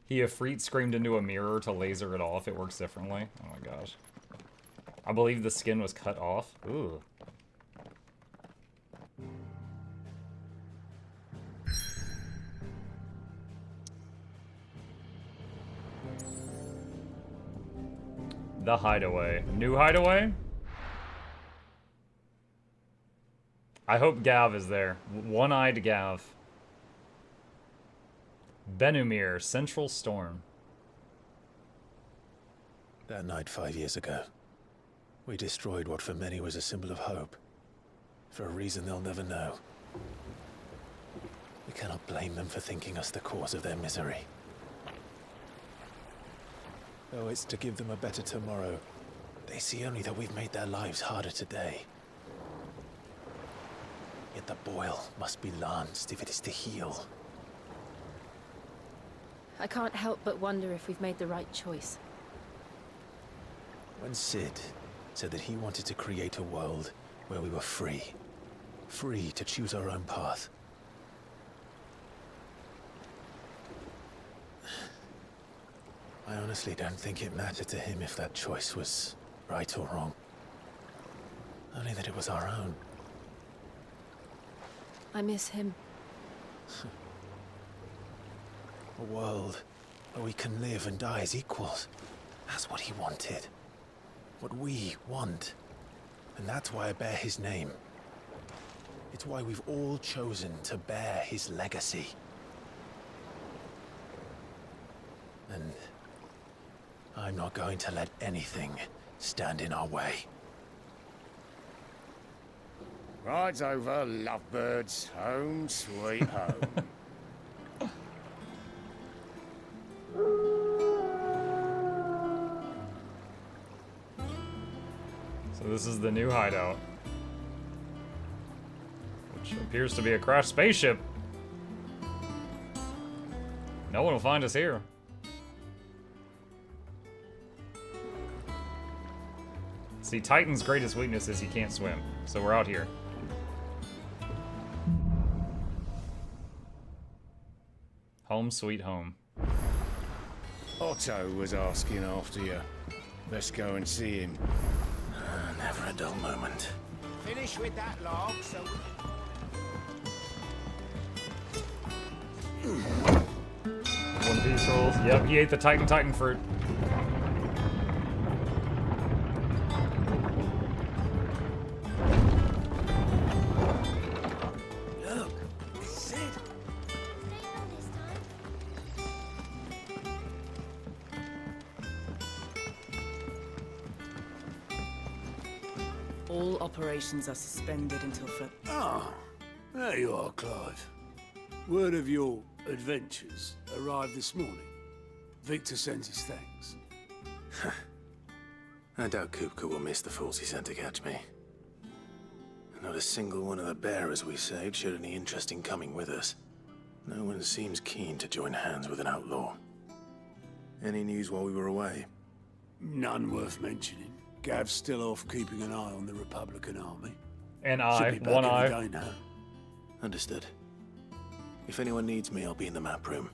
He Ifrit screamed into a mirror to laser it off. It works differently. Oh my gosh. I believe the skin was cut off. Ooh. The Hideaway. New Hideaway? I hope Gav is there. One-eyed Gav. Benumir, Central Storm. That night 5 years ago, we destroyed what for many was a symbol of hope. For a reason they'll never know. We cannot blame them for thinking us the cause of their misery. Though it's to give them a better tomorrow, they see only that we've made their lives harder today. Yet the boil must be lanced if it is to heal. I can't help but wonder if we've made the right choice. When Sid said that he wanted to create a world where we were free. Free to choose our own path. I honestly don't think it mattered to him if that choice was right or wrong. Only that it was our own. I miss him. A world where we can live and die as equals. That's what he wanted. What we want. And that's why I bear his name. It's why we've all chosen to bear his legacy. And I'm not going to let anything stand in our way. Rides over, lovebirds. Home, sweet home. So this is the new hideout. Which appears to be a crashed spaceship. No one will find us here. See, Titan's greatest weakness is he can't swim. So we're out here. Home sweet home. Otto was asking after you. Let's go and see him. Never a dull moment. Finish with that log, so One Piece rules. Yep, he ate the Titan fruit. Look, Sid. All operations are suspended until further. Ah, there you are, Clive. Word of your adventures arrived this morning. Victor sends his thanks. I doubt Kupka will miss the fools he sent to catch me. Not a single one of the bearers we saved showed any interest in coming with us. No one seems keen to join hands with an outlaw. Any news while we were away? None worth mentioning. Gav's still off keeping an eye on the Republican army. An Should eye, be back one any eye. day now. Understood. If anyone needs me, I'll be in the map room.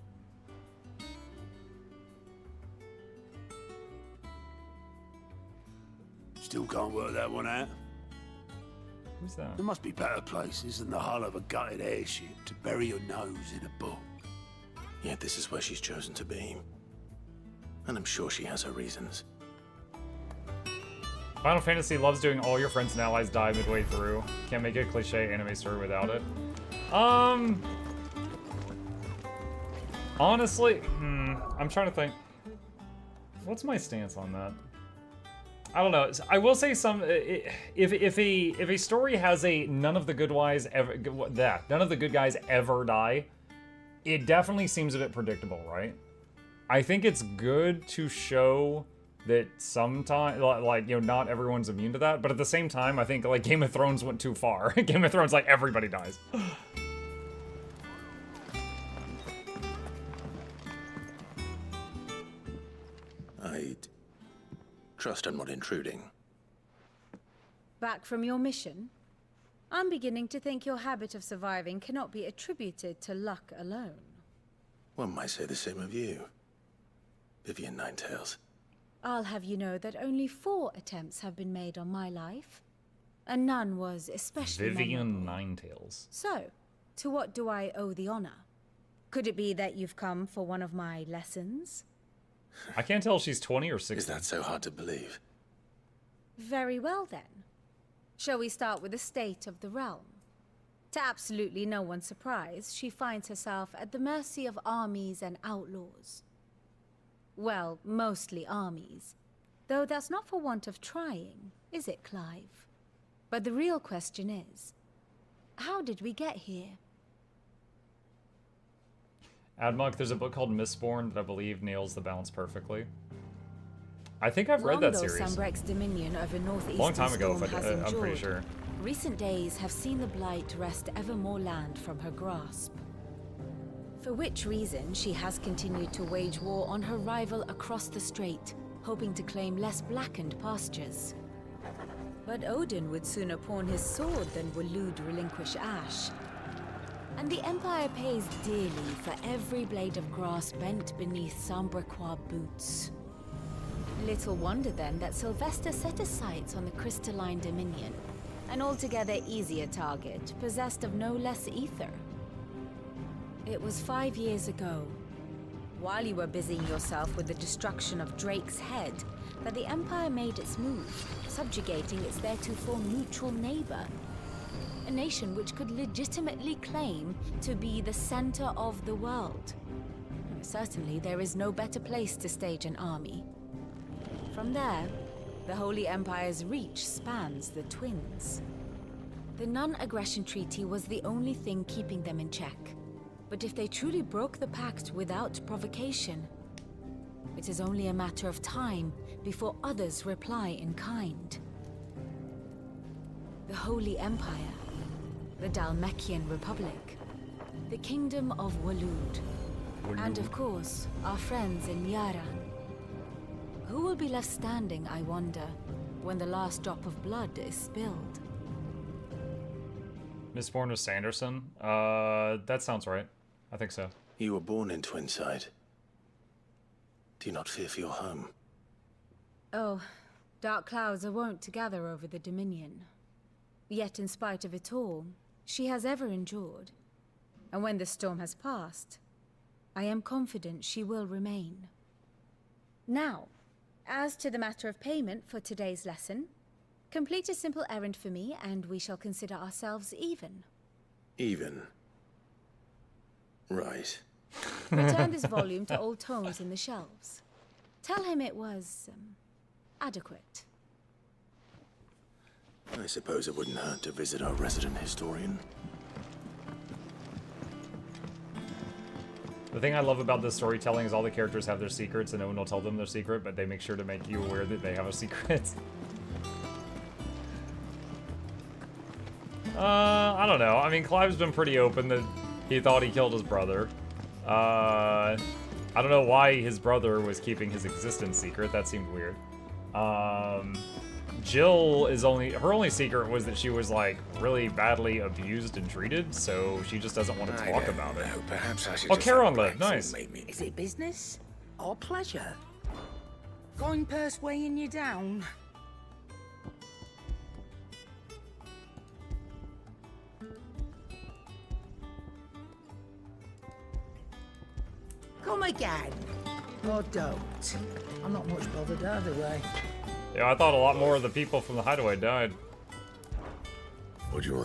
Still can't work that one out. Who's that? There must be better places than the hull of a gutted airship to bury your nose in a book. Yet this is where she's chosen to be. And I'm sure she has her reasons. Final Fantasy loves doing all your friends and allies die midway through. Can't make it a cliche anime story without it. Honestly, I'm trying to think. What's my stance on that? I don't know. I will say if a story has a none of the good guys ever die, it definitely seems a bit predictable, right? I think it's good to show that sometimes, like, you know, not everyone's immune to that, but at the same time, I think, like, Game of Thrones went too far. Game of Thrones, like, everybody dies. I'd trust I'm not intruding. Back from your mission? I'm beginning to think your habit of surviving cannot be attributed to luck alone. One might say the same of you, Vivian Ninetails. I'll have you know that only 4 attempts have been made on my life, and none was especially Vivian memorable. Ninetails. So, to what do I owe the honor? Could it be that you've come for one of my lessons? I can't tell if she's 20 or 60. Is that so hard to believe? Very well then. Shall we start with the state of the realm? To absolutely no one's surprise, she finds herself at the mercy of armies and outlaws. Well, mostly armies. Though that's not for want of trying, is it, Clive? But the real question is, how did we get here? Admunk, there's a book called Mistborn that I believe nails the balance perfectly. I think I've read that series. Sanbreque's dominion over northeastern Long time ago, Storm has I'm pretty endured. sure. Recent days have seen the Blight wrest ever more land from her grasp. For which reason, she has continued to wage war on her rival across the strait, hoping to claim less blackened pastures. But Odin would sooner pawn his sword than Waloed relinquish Ash. And the Empire pays dearly for every blade of grass bent beneath Sanbrequois boots. Little wonder then that Sylvester set his sights on the Crystalline Dominion, an altogether easier target, possessed of no less ether. It was 5 years ago, while you were busying yourself with the destruction of Drake's head, that the Empire made its move, subjugating its theretofore neutral neighbor. A nation which could legitimately claim to be the center of the world. Certainly, there is no better place to stage an army. From there, the Holy Empire's reach spans the Twins. The non-aggression treaty was the only thing keeping them in check. But if they truly broke the pact without provocation, it is only a matter of time before others reply in kind. The Holy Empire, the Dhalmekian Republic, the Kingdom of Waloed, and of course, our friends in Yaran. Who will be left standing, I wonder, when the last drop of blood is spilled? Mistborn of Sanderson? That sounds right. I think so. You were born in Twinside. Do you not fear for your home? Oh, dark clouds are wont to gather over the Dominion. Yet in spite of it all, she has ever endured. And when the storm has passed, I am confident she will remain. Now, as to the matter of payment for today's lesson, complete a simple errand for me and we shall consider ourselves even. Even? Right. Return this volume to old tomes in the shelves. Tell him it was, adequate. I suppose it wouldn't hurt to visit our resident historian. The thing I love about this storytelling is all the characters have their secrets and no one will tell them their secret, but they make sure to make you aware that they have a secret. I don't know. I mean, Clive's been pretty open that he thought he killed his brother. I don't know why his brother was keeping his existence secret. That seemed weird. Jill is her only secret was that she was like really badly abused and treated, so she just doesn't want to talk about it. Perhaps I should Oh, Charon lived. Nice. Is it business or pleasure? Coin purse weighing you down? Come again. Or don't. I'm not much bothered either way. Yeah, I thought a lot more of the people from the Hideaway died. What do you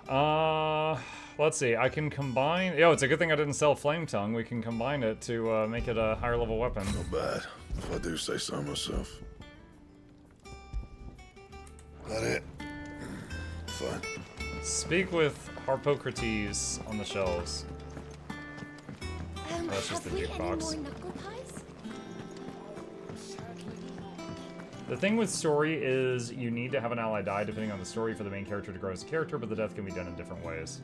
want? Let's see. I can combine. Yo, it's a good thing I didn't sell Flame Tongue. We can combine it to make it a higher level weapon. Not bad, if I do say so myself. That it? Fine. Speak with Harpocrates on the shelves. That's just the jukebox. The thing with story is you need to have an ally die depending on the story for the main character to grow as a character, but the death can be done in different ways.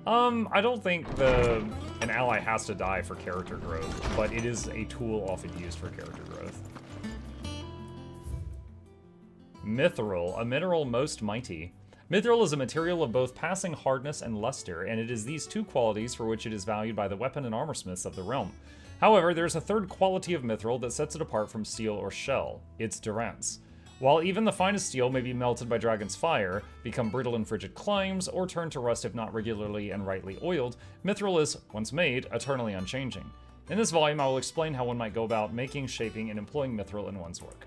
I don't think an ally has to die for character growth, but it is a tool often used for character growth. Mithril, a mineral most mighty. Mithril is a material of both passing hardness and luster, and it is these two qualities for which it is valued by the weapon and armorsmiths of the realm. However, there's a third quality of mithril that sets it apart from steel or shell, its durance. While even the finest steel may be melted by dragon's fire, become brittle in frigid climes, or turn to rust if not regularly and rightly oiled, mithril is, once made, eternally unchanging. In this volume, I will explain how one might go about making, shaping, and employing mithril in one's work.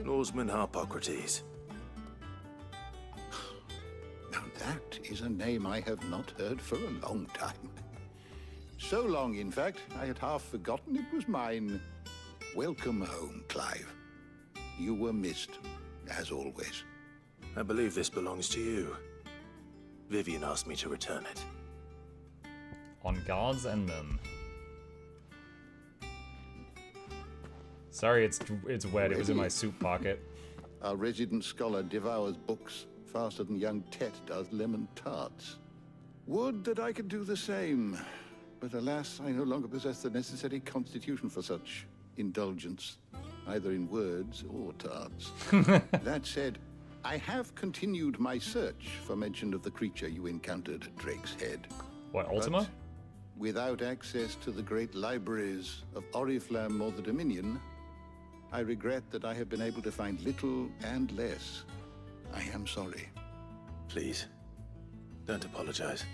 Norseman Harpocrates. Now that is a name I have not heard for a long time. So long, in fact, I had half forgotten it was mine. Welcome home, Clive. You were missed, as always. I believe this belongs to you. Vivian asked me to return it. On gods and men. Sorry, it's wet. It was in my soup pocket. Our resident scholar devours books faster than young Tet does lemon tarts. Would that I could do the same. But alas, I no longer possess the necessary constitution for such indulgence, either in words or tarts. That said, I have continued my search for mention of the creature you encountered at Drake's Head. What, Ultima? But without access to the great libraries of Oriflamme or the Dominion, I regret that I have been able to find little and less. I am sorry. Please, don't apologize.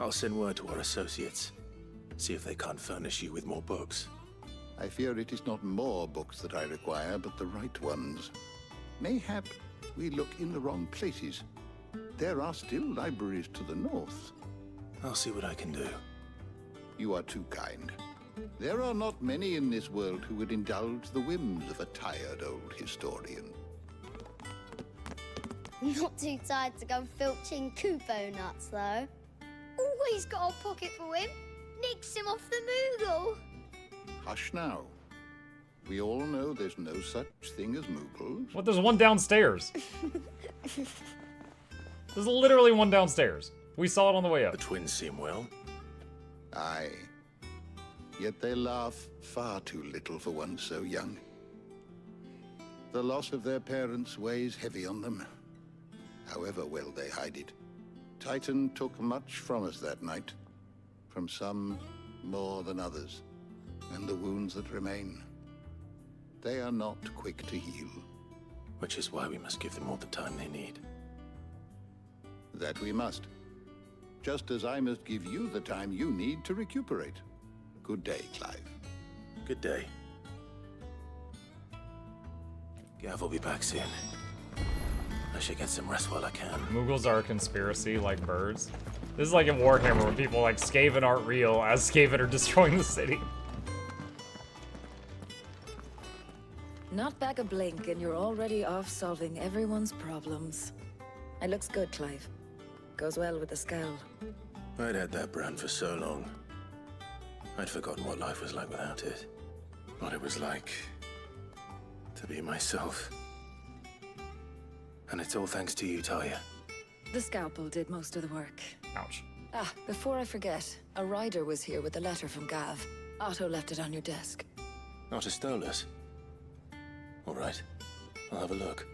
I'll send word to our associates. See if they can't furnish you with more books. I fear it is not more books that I require, but the right ones. Mayhap we look in the wrong places. There are still libraries to the north. I'll see what I can do. You are too kind. There are not many in this world who would indulge the whims of a tired old historian. Not too tired to go filching Kupo nuts, though. Always got a pocket for him. Nicks him off the Moogle. Hush now. We all know there's no such thing as Moogles. What? There's one downstairs. There's literally one downstairs. We saw it on the way up. The twins seem well. Aye. Yet they laugh far too little for one so young. The loss of their parents weighs heavy on them, however well they hide it. Titan took much from us that night, from some more than others, and the wounds that remain, they are not quick to heal. Which is why we must give them all the time they need. That we must. Just as I must give you the time you need to recuperate. Good day, Clive. Good day. Gav will be back soon. I should get some rest while I can. Moogles are a conspiracy like birds. This is like in Warhammer when people like Skaven aren't real as Skaven are destroying the city. Not back a blink and you're already off solving everyone's problems. It looks good, Clive. Goes well with the scowl. I'd had that brand for so long. I'd forgotten what life was like without it. What it was like to be myself. And it's all thanks to you, Talia. The scalpel did most of the work. Ouch. Ah, before I forget, a rider was here with a letter from Gav. Otto left it on your desk. Not a Stolas. All right, I'll have a look.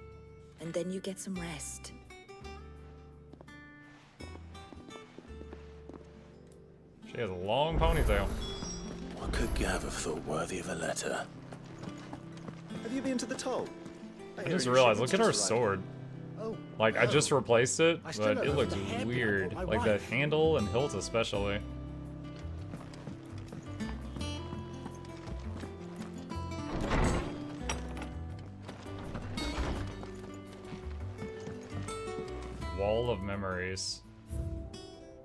And then you get some rest. She has a long ponytail. What could Gav have thought worthy of a letter? Have you been to the toll? I just realized, look at her sword. Like, I just replaced it, but it looks weird. Like the handle and hilt especially. Wall of Memories.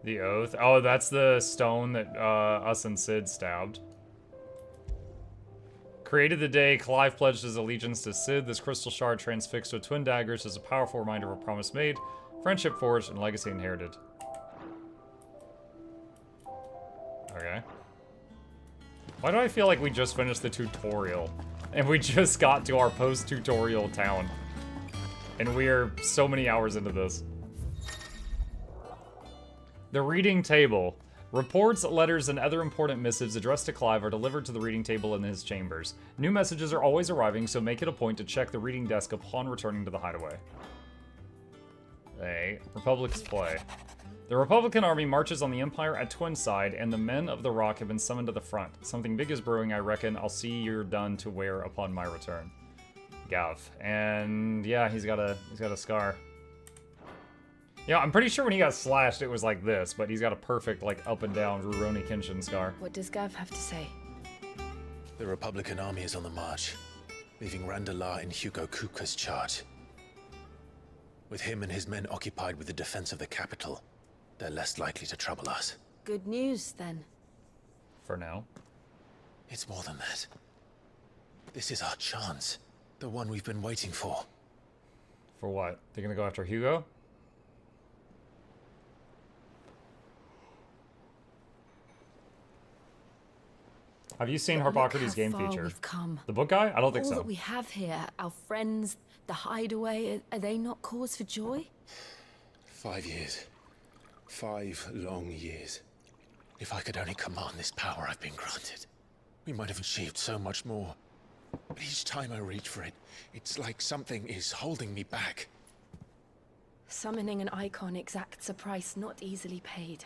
The Oath. Oh, that's the stone that us and Sid stabbed. Created the day Clive pledged his allegiance to Sid, this crystal shard transfixed with twin daggers is a powerful reminder of a promise made, friendship forged, and legacy inherited. Okay. Why do I feel like we just finished the tutorial? And we just got to our post-tutorial town. And we are so many hours into this. The reading table. Reports, letters, and other important missives addressed to Clive are delivered to the reading table in his chambers. New messages are always arriving, so make it a point to check the reading desk upon returning to the Hideaway. A Republic's play. The Republican army marches on the Empire at Twinside, and the men of the Rock have been summoned to the front. Something big is brewing, I reckon. I'll see you're done to wear upon my return. Gav. And yeah, he's got a scar. Yeah, I'm pretty sure when he got slashed, it was like this, but he's got a perfect, like, up and down Rurouni Kenshin scar. What does Gav have to say? The Republican army is on the march, leaving Randalar in Hugo Kuka's charge. With him and his men occupied with the defense of the capital, they're less likely to trouble us. Good news, then. For now. It's more than that. This is our chance. The one we've been waiting for. For what? They're gonna go after Hugo? Have you seen Harpocrates' game feature? We've come. The book guy? I don't think All so. that we have here, our friends, the Hideaway, are they not cause for joy? 5 years. 5 long years. If I could only command this power I've been granted, we might have achieved so much more. But each time I reach for it, it's like something is holding me back. Summoning an icon exacts a price not easily paid.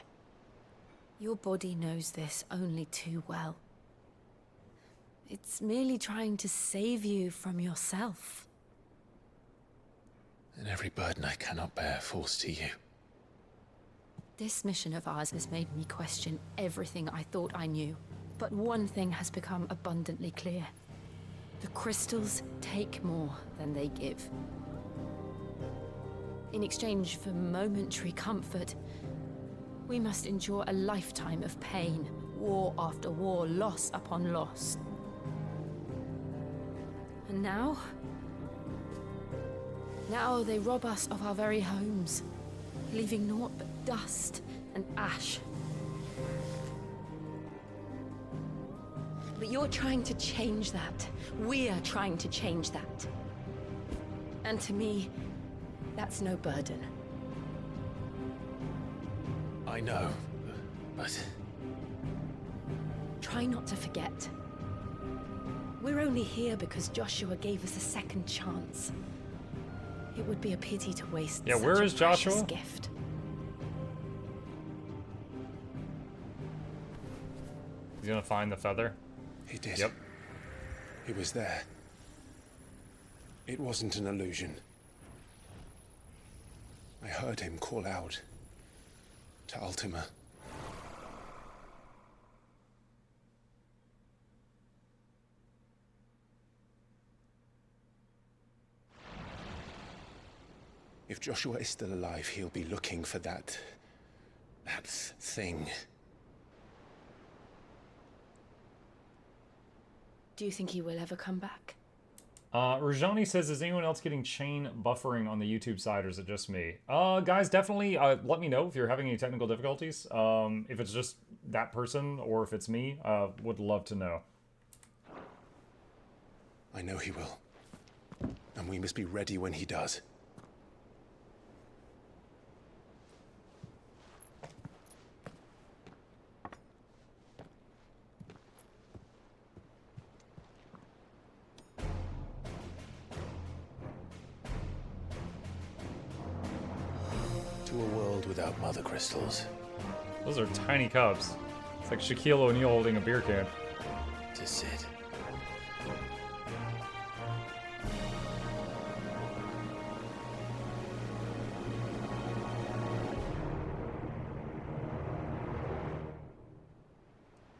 Your body knows this only too well. It's merely trying to save you from yourself. And every burden I cannot bear falls to you. This mission of ours has made me question everything I thought I knew. But one thing has become abundantly clear. The crystals take more than they give. In exchange for momentary comfort, we must endure a lifetime of pain, war after war, loss upon loss. And now they rob us of our very homes, leaving naught but dust and ash. But you're trying to change that. We're trying to change that. And to me, that's no burden. I know, but... Try not to forget. We're only here because Joshua gave us a second chance. It would be a pity to waste such where a is precious Joshua? gift. He's gonna find the feather? He did. Yep. He was there. It wasn't an illusion. I heard him call out to Ultima. If Joshua is still alive, he'll be looking for that thing. Do you think he will ever come back? Rajani says, is anyone else getting chain buffering on the YouTube side, or is it just me? Guys, definitely let me know if you're having any technical difficulties. If it's just that person, or if it's me, would love to know. I know he will. And we must be ready when he does. To a world without mother crystals. Those are tiny cups. It's like Shaquille O'Neal holding a beer can. To sit.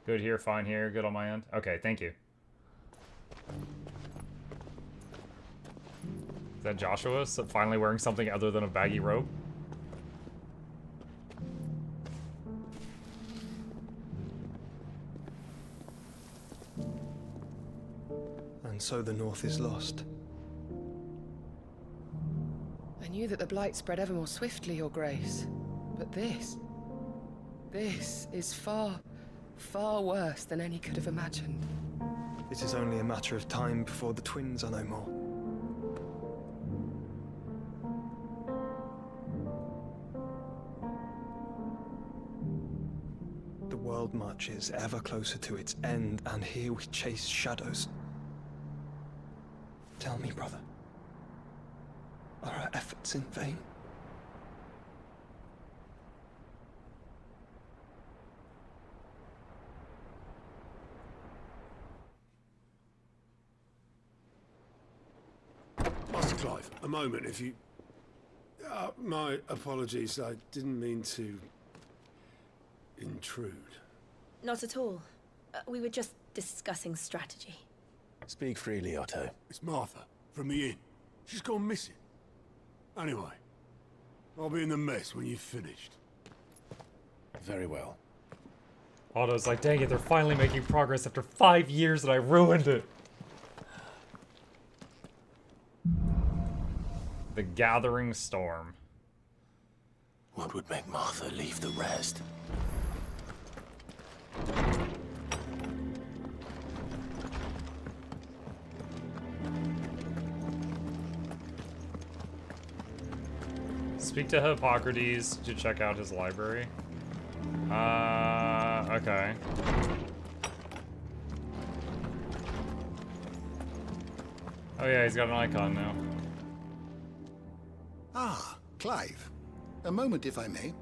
Good here, fine here, good on my end. Okay, thank you. Is that Joshua finally wearing something other than a baggy robe? And so the North is lost. I knew that the Blight spread ever more swiftly, Your Grace. But this is far, far worse than any could have imagined. It is only a matter of time before the twins are no more. The world marches ever closer to its end, and here we chase shadows. Tell me, brother, are our efforts in vain? Master Clive, a moment, if you... My apologies. I didn't mean to intrude. Not at all. We were just discussing strategy. Speak freely, Otto. It's Martha, from the inn. She's gone missing. Anyway, I'll be in the mess when you've finished. Very well. Otto's like, dang it, they're finally making progress after 5 years and I ruined it. The Gathering Storm. What would make Martha leave the rest? Speak to Hippocrates to check out his library. Okay. Oh yeah, he's got an icon now. Ah, Clive. A moment, if I may.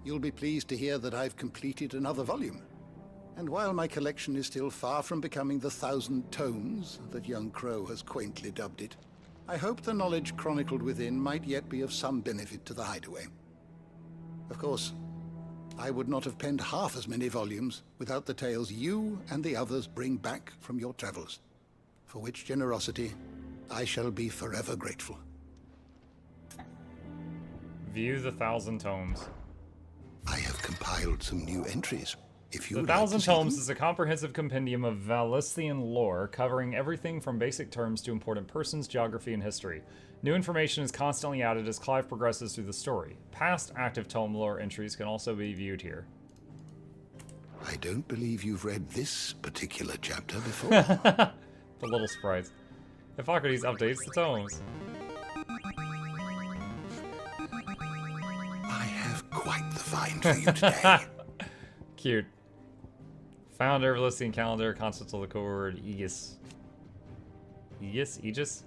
You'll be pleased to hear that I've completed another volume. And while my collection is still far from becoming the 1,000 tomes that young Crow has quaintly dubbed it, I hope the knowledge chronicled within might yet be of some benefit to the Hideaway. Of course, I would not have penned half as many volumes without the tales you and the others bring back from your travels, for which generosity I shall be forever grateful. View the 1,000 tomes. I have compiled some new entries. If you The would like 1,000 to see Tomes them. is a comprehensive compendium of Valisian lore covering everything from basic terms to important persons, geography, and history. New information is constantly added as Clive progresses through the story. Past active tome lore entries can also be viewed here. I don't believe you've read this particular chapter before. The little sprites. Hippocrates updates the tomes. I have quite the find for you today. Cute. Found Everlisting calendar, constants of the code Aegis. Aegis?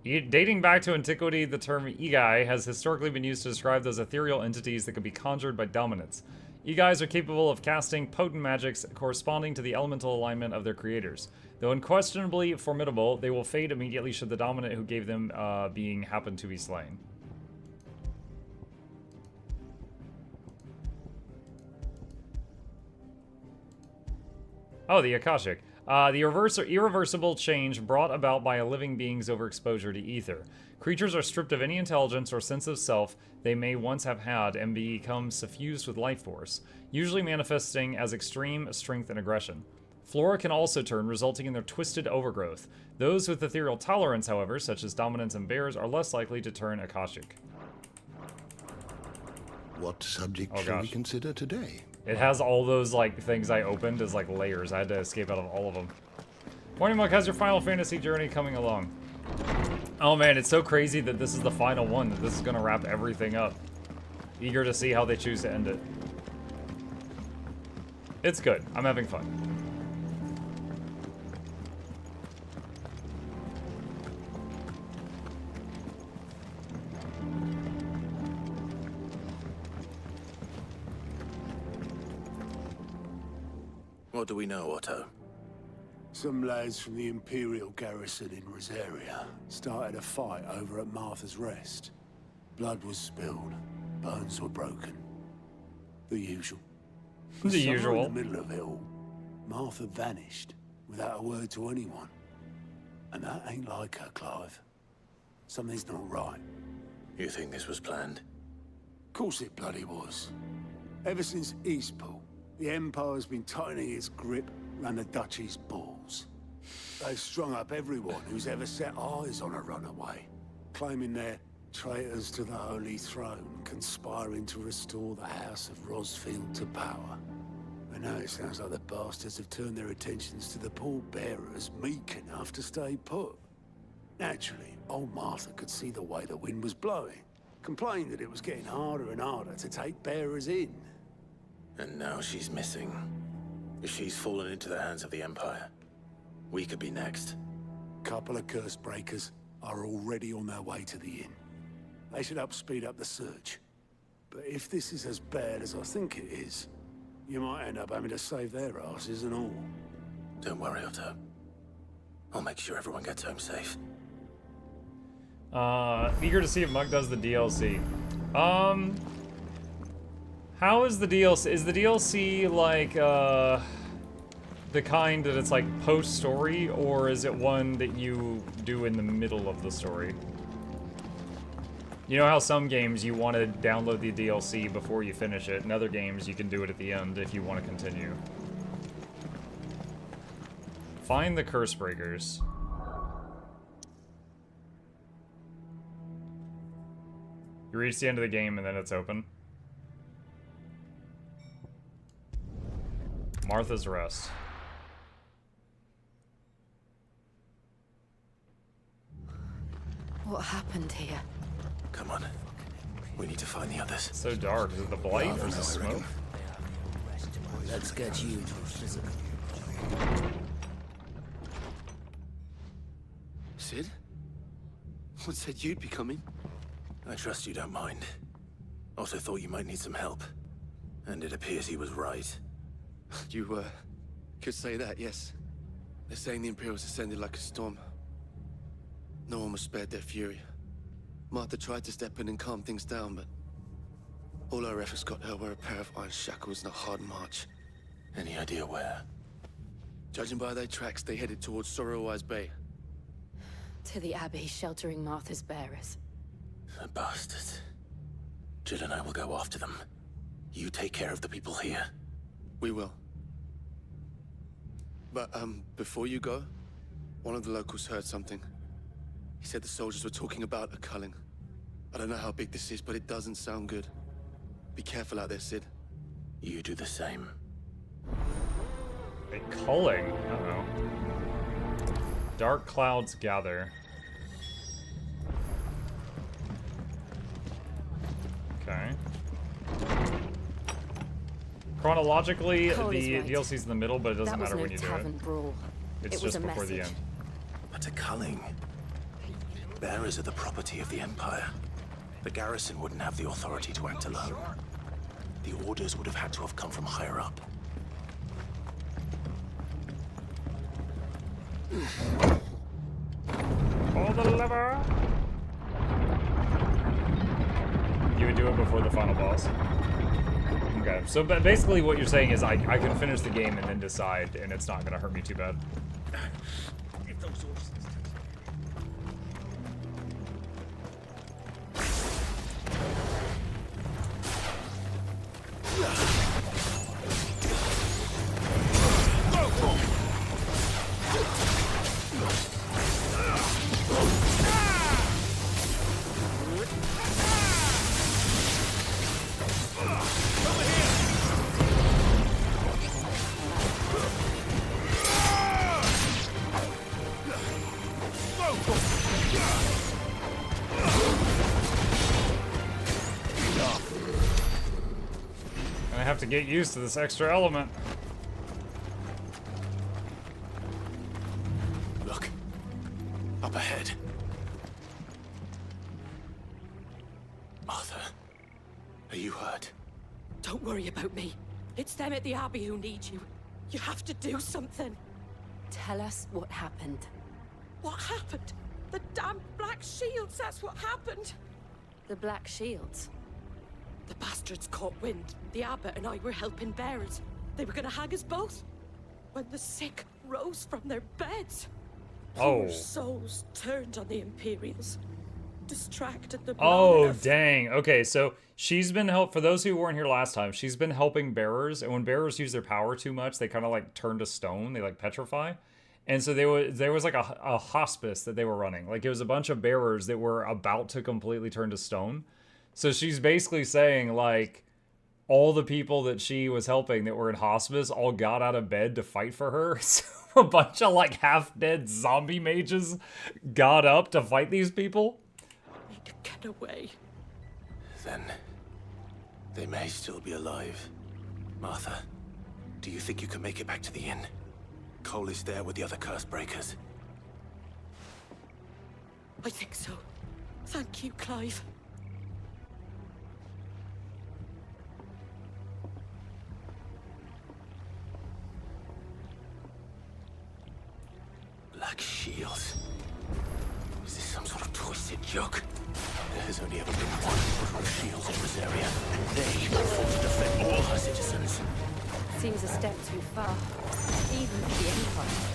Dating back to antiquity, the term Egai has historically been used to describe those ethereal entities that can be conjured by dominants. Egais are capable of casting potent magics corresponding to the elemental alignment of their creators. Though unquestionably formidable, they will fade immediately should the dominant who gave them being happen to be slain. Oh, the Akashic. The irreversible change brought about by a living being's overexposure to ether. Creatures are stripped of any intelligence or sense of self they may once have had and become suffused with life force, usually manifesting as extreme strength and aggression. Flora can also turn, resulting in their twisted overgrowth. Those with ethereal tolerance, however, such as dominants and bears, are less likely to turn Akashic. What subject shall we consider today? It has all those, like, things I opened as, like, layers. I had to escape out of all of them. Morning Monk, how's your Final Fantasy journey coming along? Oh man, it's so crazy that this is the final one, that this is gonna wrap everything up. Eager to see how they choose to end it. It's good. I'm having fun. What do we know, Otto? Some lads from the Imperial garrison in Rosaria started a fight over at Martha's Rest. Blood was spilled, bones were broken. The usual. The Somewhere usual. in the middle of it all, Martha vanished without a word to anyone. And that ain't like her, Clive. Something's not right. You think this was planned? Course it bloody was. Ever since Eastpool, the Empire's been tightening its grip around the Duchy's balls. They've strung up everyone who's ever set eyes on a runaway, claiming they're traitors to the Holy Throne, conspiring to restore the House of Rosfield to power. And now it sounds like the bastards have turned their attentions to the pallbearers meek enough to stay put. Naturally, old Martha could see the way the wind was blowing, complained that it was getting harder and harder to take bearers in. And now she's missing. If she's fallen into the hands of the Empire, we could be next. Couple of curse breakers are already on their way to the inn. They should speed up the search. But if this is as bad as I think it is, you might end up having to save their asses and all. Don't worry, Otto. I'll make sure everyone gets home safe. Eager to see if Muk does the DLC. How is the DLC? Is the DLC like, the kind that it's like post-story, or is it one that you do in the middle of the story? You know how some games you want to download the DLC before you finish it, and other games you can do it at the end if you want to continue. Find the curse breakers. You reach the end of the game and then it's open. Martha's Rest. What happened here? Come on. We need to find the others. It's so dark. Is it the blight or is it smoke? Let's get you to a physical. Sid? What said you'd be coming? I trust you don't mind. Also thought you might need some help. And it appears he was right. You, could say that, yes. They're saying the Imperials ascended like a storm. No one was spared their fury. Martha tried to step in and calm things down, but all our efforts got her were a pair of iron shackles and a hard march. Any idea where? Judging by their tracks, they headed towards Sorrowwise Bay. To the Abbey sheltering Martha's bearers. The bastards. Jill and I will go after them. You take care of the people here. We will. But, before you go, one of the locals heard something. He said the soldiers were talking about a culling. I don't know how big this is, but it doesn't sound good. Be careful out there, Sid. You do the same. A culling? Uh-oh. Dark clouds gather. Okay. Chronologically, Cole the is right. DLC's in the middle, but it doesn't matter when you do it. Tavern brawl. It's It was just a before the message. end. But a culling. Bearers are the property of the Empire. The garrison wouldn't have the authority to act alone. The orders would have had to have come from higher up. Pull the lever! You would do it before the final boss. Okay, so basically what you're saying is I can finish the game and then decide, and it's not going to hurt me too bad. I have to get used to this extra element. Look. Up ahead. Martha, are you hurt? Don't worry about me. It's them at the Abbey who need you. You have to do something. Tell us what happened. What happened? The damn Black Shields, that's what happened. The Black Shields? The bastards caught wind. The abbot and I were helping bearers. They were gonna hang us both. When the sick rose from their beds. Oh. Poor souls turned on the Imperials. Distracted them. long Oh, enough. dang. Okay, so she's been for those who weren't here last time, she's been helping bearers, and when bearers use their power too much, they kind of like turn to stone, they like petrify. And so there was like a hospice that they were running. Like it was a bunch of bearers that were about to completely turn to stone. So she's basically saying like all the people that she was helping that were in hospice all got out of bed to fight for her. So a bunch of like half-dead zombie mages got up to fight these people. Get away. Then they may still be alive. Martha, do you think you can make it back to the inn? Cole is there with the other curse breakers. I think so. Thank you, Clive. Black shields. Is this some sort of twisted joke? There's only ever been one put on shields in this area. They fought to defend all her citizens. Seems a step too far, even for the Empire.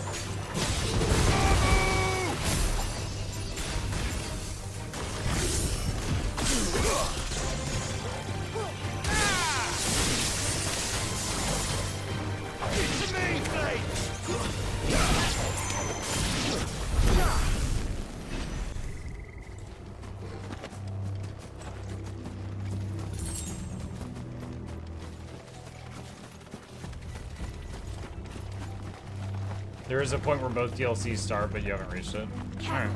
There is a point where both DLCs start, but you haven't reached it. Alright.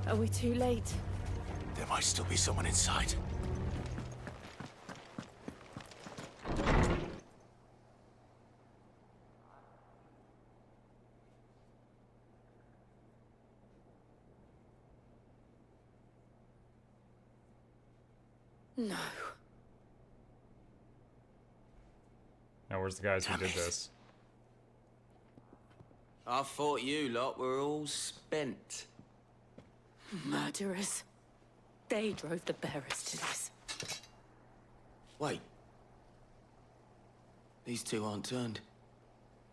Are we too late? There might still be someone inside. No. Now, where's the guys who did this? I thought you lot were all spent. Murderers. They drove the bearers to this. Wait. These two aren't turned.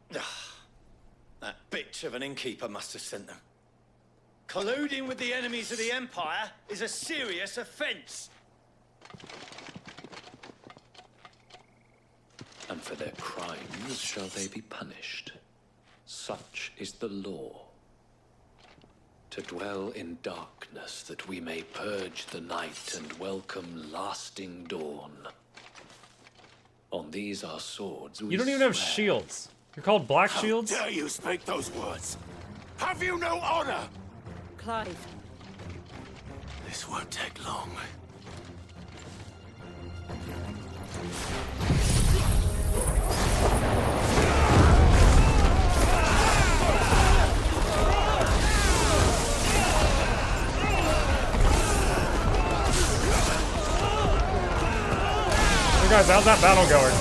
That bitch of an innkeeper must have sent them. Colluding with the enemies of the Empire is a serious offense. And for their crimes shall they be punished. Such is the law. To dwell in darkness that we may purge the night and welcome lasting dawn. On these our swords we You don't even have swear. shields. You're called Black Shields? How dare you speak those words? Have you no honor? Clive. This won't take long. Hey guys, how's that battle going?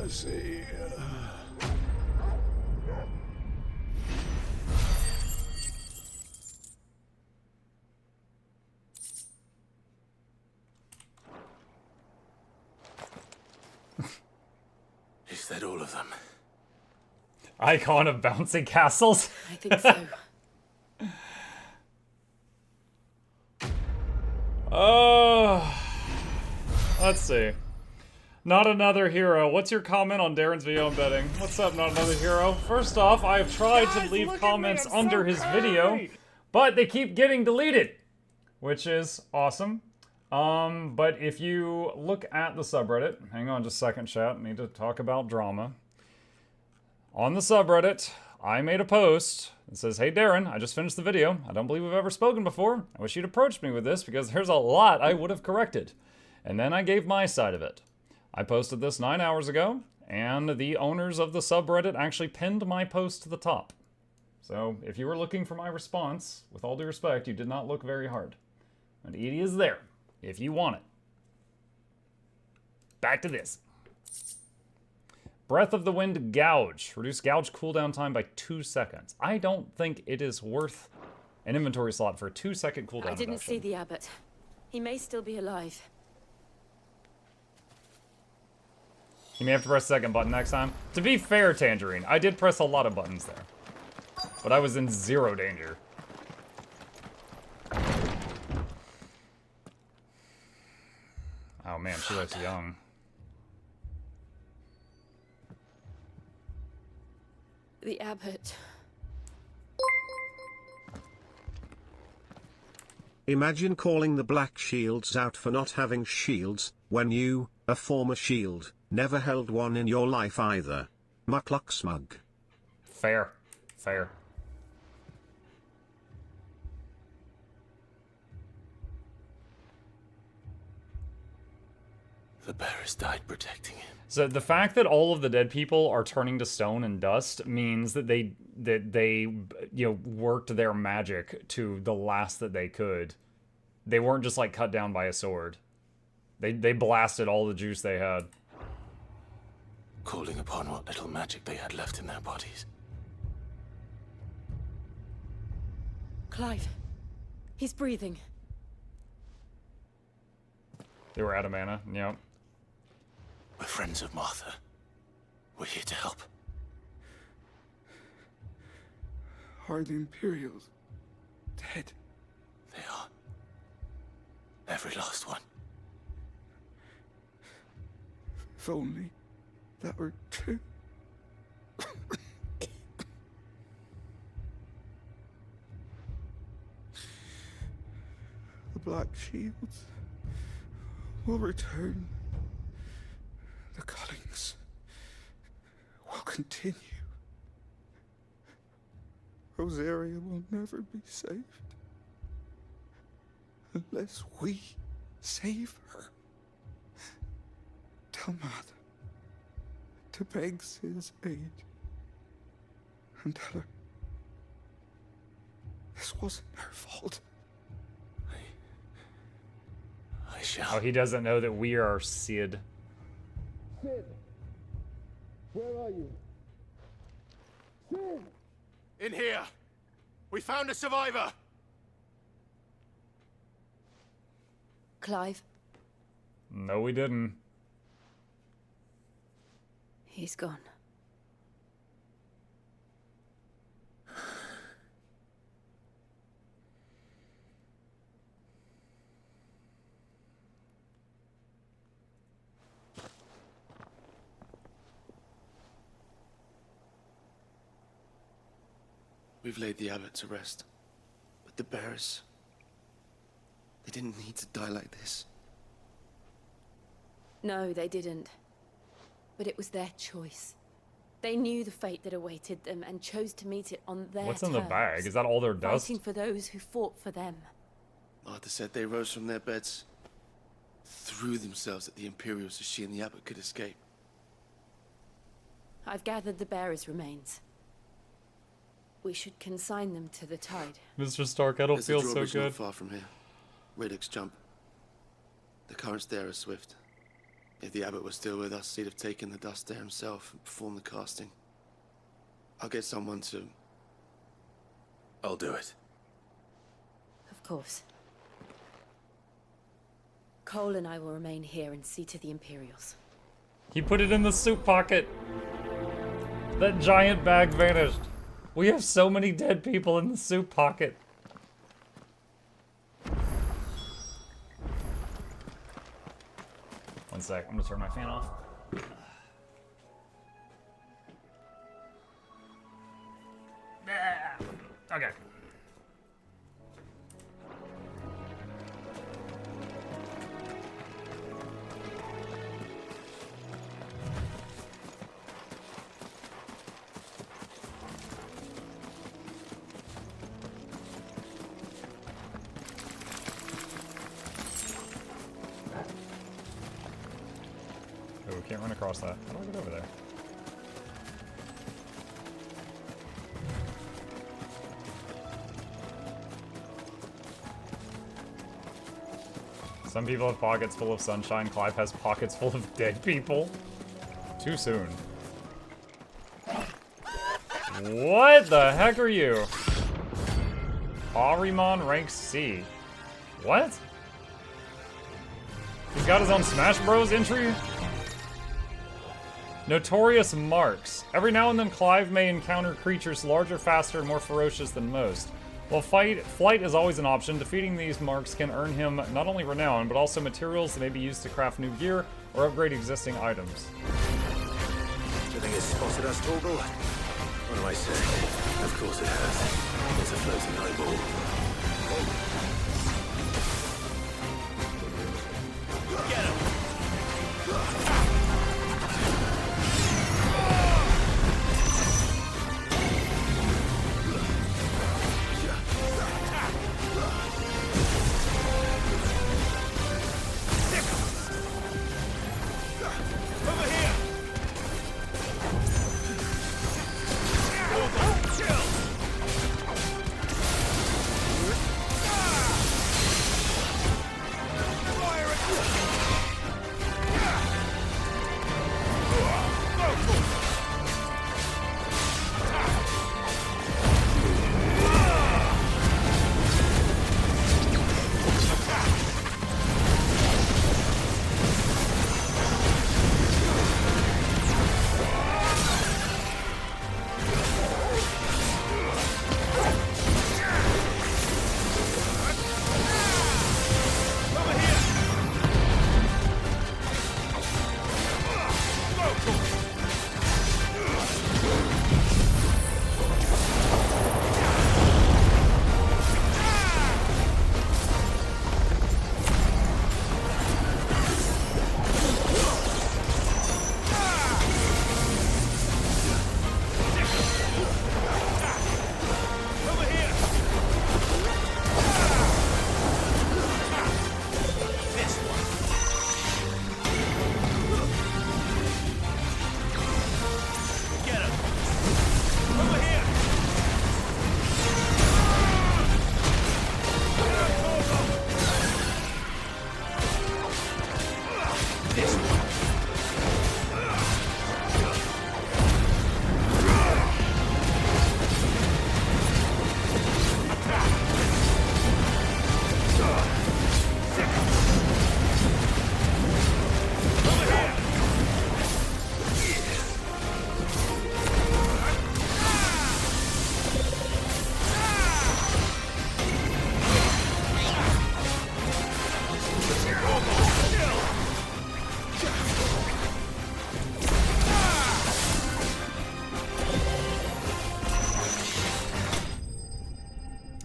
Mercy. Is that all of them? Icon of bouncing castles? I think so. Oh, let's see. Not another hero. What's your comment on Darren's video embedding? What's up, not another hero? First off, I have tried to leave comments under his video, but they keep getting deleted, which is awesome. But if you look at the subreddit, hang on just a second, chat. I need to talk about drama. On the subreddit, I made a post that says, "Hey Darren, I just finished the video. I don't believe we've ever spoken before. I wish you'd approached me with this because there's a lot I would have corrected." And then I gave my side of it. I posted this 9 hours ago, and the owners of the subreddit actually pinned my post to the top. So if you were looking for my response, with all due respect, you did not look very hard. And it is there, if you want it. Back to this. Breath of the Wind Gouge. Reduce gouge cooldown time by 2 seconds. I don't think it is worth an inventory slot for a 2-second cooldown I didn't reduction. see the abbot. He may still be alive. You may have to press the second button next time. To be fair, Tangerine, I did press a lot of buttons there. But I was in zero danger. Oh man, she looks young. The abbot. Imagine calling the Black Shields out for not having shields, when you, a former shield, never held one in your life either. Mukluk smug. Fair. Fair. The bearers died protecting him. So the fact that all of the dead people are turning to stone and dust means that they worked their magic to the last that they could. They weren't just like cut down by a sword. They blasted all the juice they had. Calling upon what little magic they had left in their bodies. Clive, he's breathing. They were out of mana, yep. We're friends of Martha. We're here to help. Are the Imperials dead? They are. Every last one. If only that were true. The Black Shields will return. The cullings will continue. Rosaria will never be saved unless we save her. Tell Mother to beg Sid's aid and tell her this wasn't her fault. I shall. Oh, he doesn't know that we are Sid. Sid, where are you? Sid! In here! We found a survivor! Clive, No, we didn't. he's gone. We've laid the abbot to rest. But the bearers... they didn't need to die like this. No, they didn't. But it was their choice. They knew the fate that awaited them and chose to meet it on their What's in the terms, bag? Is that all their dust? fighting for those who fought for them. Martha said they rose from their beds, threw themselves at the Imperials so she and the abbot could escape. I've gathered the bearers' remains. We should consign them to the tide. Mr. Stark, I don't There's a feel so drawbridge not good. far from here. Radix jump. The currents there are swift. If the abbot was still with us, he'd have taken the dust there himself and performed the casting. I'll get someone to... I'll do it. Of course. Cole and I will remain here and see to the Imperials. He put it in the soup pocket. That giant bag vanished. We have so many dead people in the soup pocket. One sec, I'm gonna turn my fan off. Okay. Oh, we can't run across that. How do I get over there? Some people have pockets full of sunshine. Clive has pockets full of dead people. Too soon. What the heck are you? Ahriman rank C. What? He's got his own Smash Bros entry? Notorious marks. Every now and then Clive may encounter creatures larger, faster, and more ferocious than most. While flight is always an option, defeating these marks can earn him not only renown, but also materials that may be used to craft new gear or upgrade existing items. Do you think it's spotted us, Torgal? What do I say? Of course it has. It's a floating eyeball. Get him!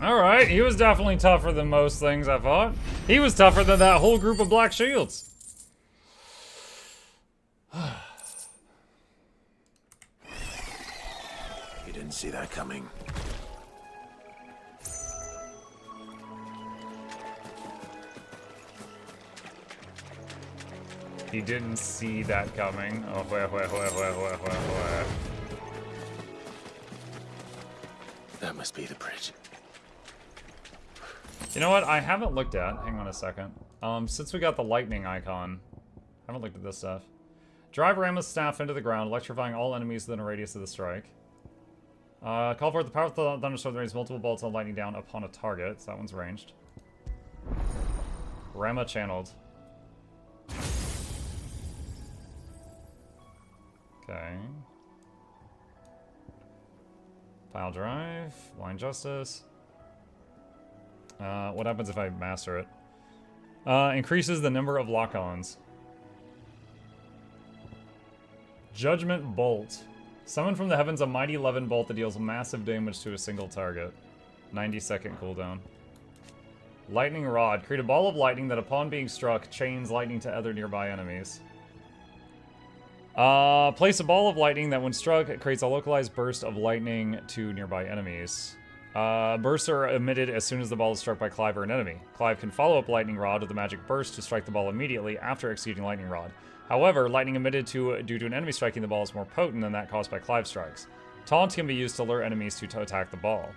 Alright, he was definitely tougher than most things I fought. He was tougher than that whole group of black shields. You didn't see that coming. He didn't see that coming. Oh, where. That must be the bridge. You know what? I haven't looked at. Hang on a second. Since we got the lightning icon, I haven't looked at this stuff. Drive Rama's staff into the ground, electrifying all enemies within a radius of the strike. Call forth the powerful thunderstorm that rains multiple bolts of lightning down upon a target. So that one's ranged. Rama channeled. Okay. Pile drive. Blind justice. What happens if I master it? Increases the number of lock-ons. Judgment Bolt. Summon from the heavens a mighty 11 bolt that deals massive damage to a single target. 90-second cooldown. Lightning Rod. Create a ball of lightning that upon being struck, chains lightning to other nearby enemies. Place a ball of lightning that when struck, creates a localized burst of lightning to nearby enemies. Bursts are emitted as soon as the ball is struck by Clive or an enemy. Clive can follow up Lightning Rod with a magic burst to strike the ball immediately after executing Lightning Rod. However, lightning emitted due to an enemy striking the ball is more potent than that caused by Clive strikes. Taunt can be used to lure enemies to attack the ball.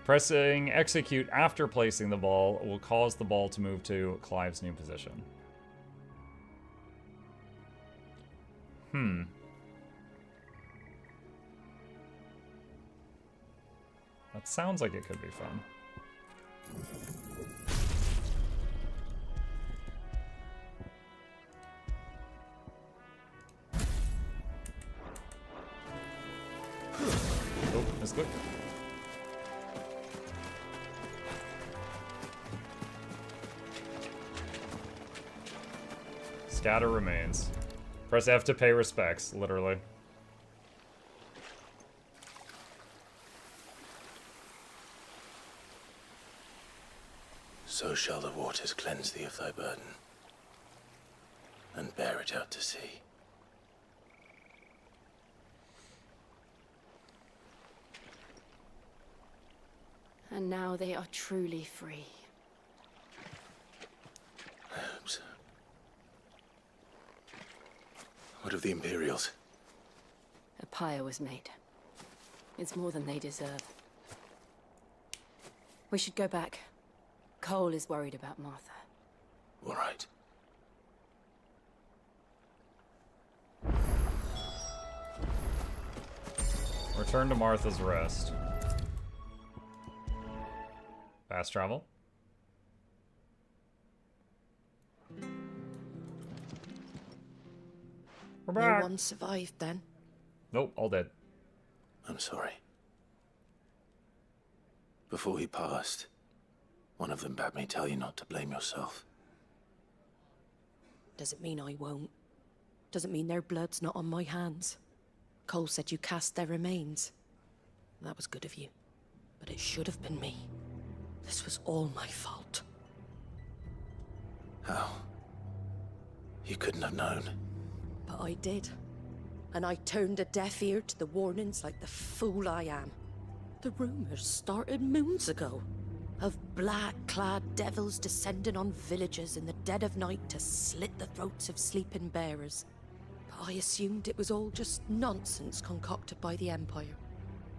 Pressing execute after placing the ball will cause the ball to move to Clive's new position. That sounds like it could be fun. Oh, misclick. Scatter remains. Press F to pay respects, literally. So shall the waters cleanse thee of thy burden, and bear it out to sea. And now they are truly free. I hope so. What of the Imperials? A pyre was made. It's more than they deserve. We should go back. Cole is worried about Martha. All right. Return to Martha's Rest. Fast travel. We're back. No one survived then? Nope, all dead. I'm sorry. Before he passed, one of them bade me tell you not to blame yourself. Doesn't mean I won't. Doesn't mean their blood's not on my hands. Cole said you cast their remains. That was good of you. But it should have been me. This was all my fault. How? You couldn't have known. But I did. And I turned a deaf ear to the warnings like the fool I am. The rumors started moons ago. Of black-clad devils descending on villages in the dead of night to slit the throats of sleeping bearers. But I assumed it was all just nonsense concocted by the Empire.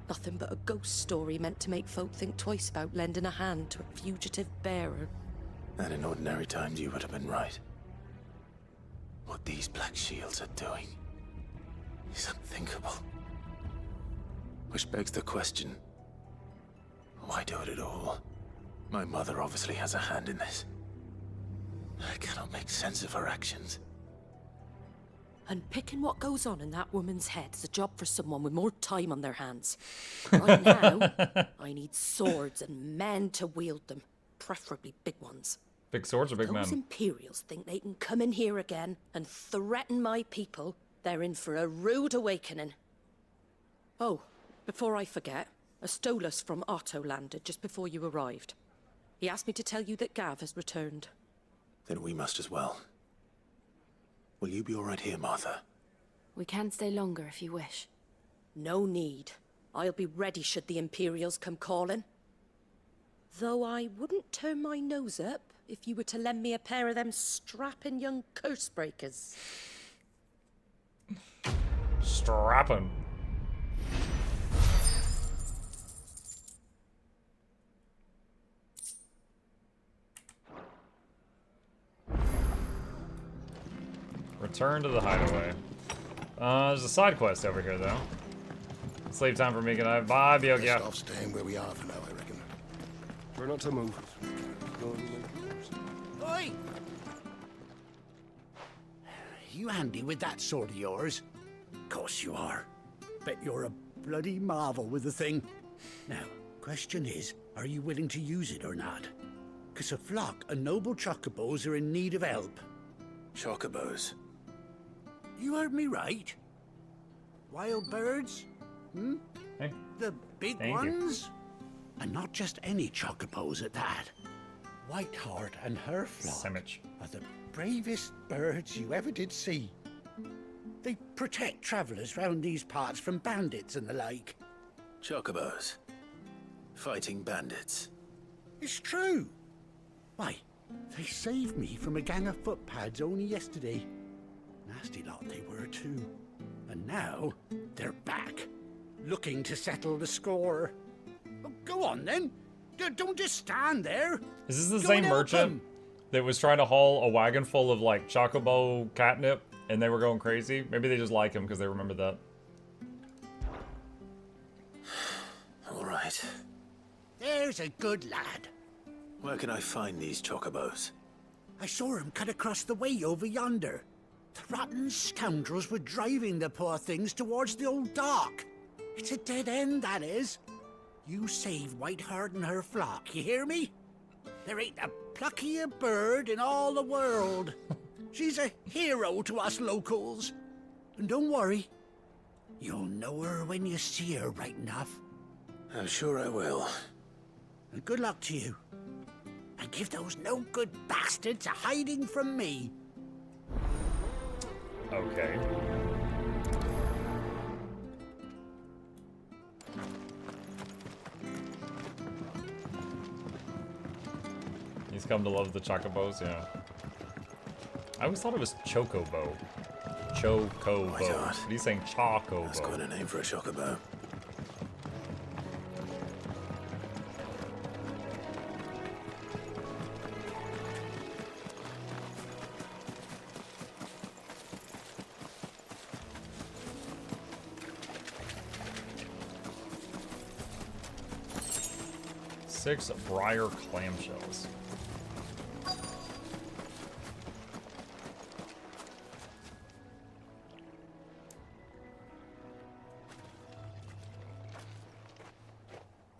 Nothing but a ghost story meant to make folk think twice about lending a hand to a fugitive bearer. And in ordinary times you would have been right. What these Black Shields are doing is unthinkable. Which begs the question, why do it at all? My mother obviously has a hand in this. I cannot make sense of her actions. And picking what goes on in that woman's head is a job for someone with more time on their hands. Right now, I need swords and men to wield them, preferably big ones. Big swords or big men? Those Imperials think they can come in here again and threaten my people. They're in for a rude awakening. Oh, before I forget, A Stolas from Otto landed just before you arrived. He asked me to tell you that Gav has returned. Then we must as well. Will you be all right here, Martha? We can stay longer if you wish. No need. I'll be ready should the Imperials come calling. Though I wouldn't turn my nose up if you were to lend me a pair of them strapping young curse breakers. Strapping. Return to the Hideaway. There's a side quest over here, though. Sleep time for me. Good night. Bye, Best Byogia. off staying where we are for now, I reckon. Try not to move. Oi! You handy with that sword of yours? Course you are. Bet you're a bloody marvel with the thing. Now, question is, are you willing to use it or not? 'Cause a flock of noble chocobos are in need of help. Chocobos? You heard me right. Wild birds? Hmm? Hey. The big Thank you. ones? And not just any chocobos at that. Whiteheart and her flock are the bravest birds you ever did see. They protect travellers round these parts from bandits and the like. Chocobos. Fighting bandits. It's true. Why, they saved me from a gang of footpads only yesterday. Nasty lot they were too. And now, they're back, looking to settle the score. Oh, go on then. Don't just stand there. Is this the Go same and help merchant them. that was trying to haul a wagon full of like chocobo catnip and they were going crazy? Maybe they just like him because they remember that. All right. There's a good lad. Where can I find these chocobos? I saw him cut across the way over yonder. The rotten scoundrels were driving the poor things towards the old dock. It's a dead end, that is. You save Whiteheart and her flock, you hear me? There ain't a pluckier bird in all the world. She's a hero to us locals. And don't worry, you'll know her when you see her right enough. I'm sure I will. And good luck to you. And give those no-good bastards a hiding from me. Okay. He's come to love the chocobos, yeah. I always thought it was chocobo. Chocobo. Why not? But he's saying chocobo. That's quite a name for a chocobo. Six briar clamshells.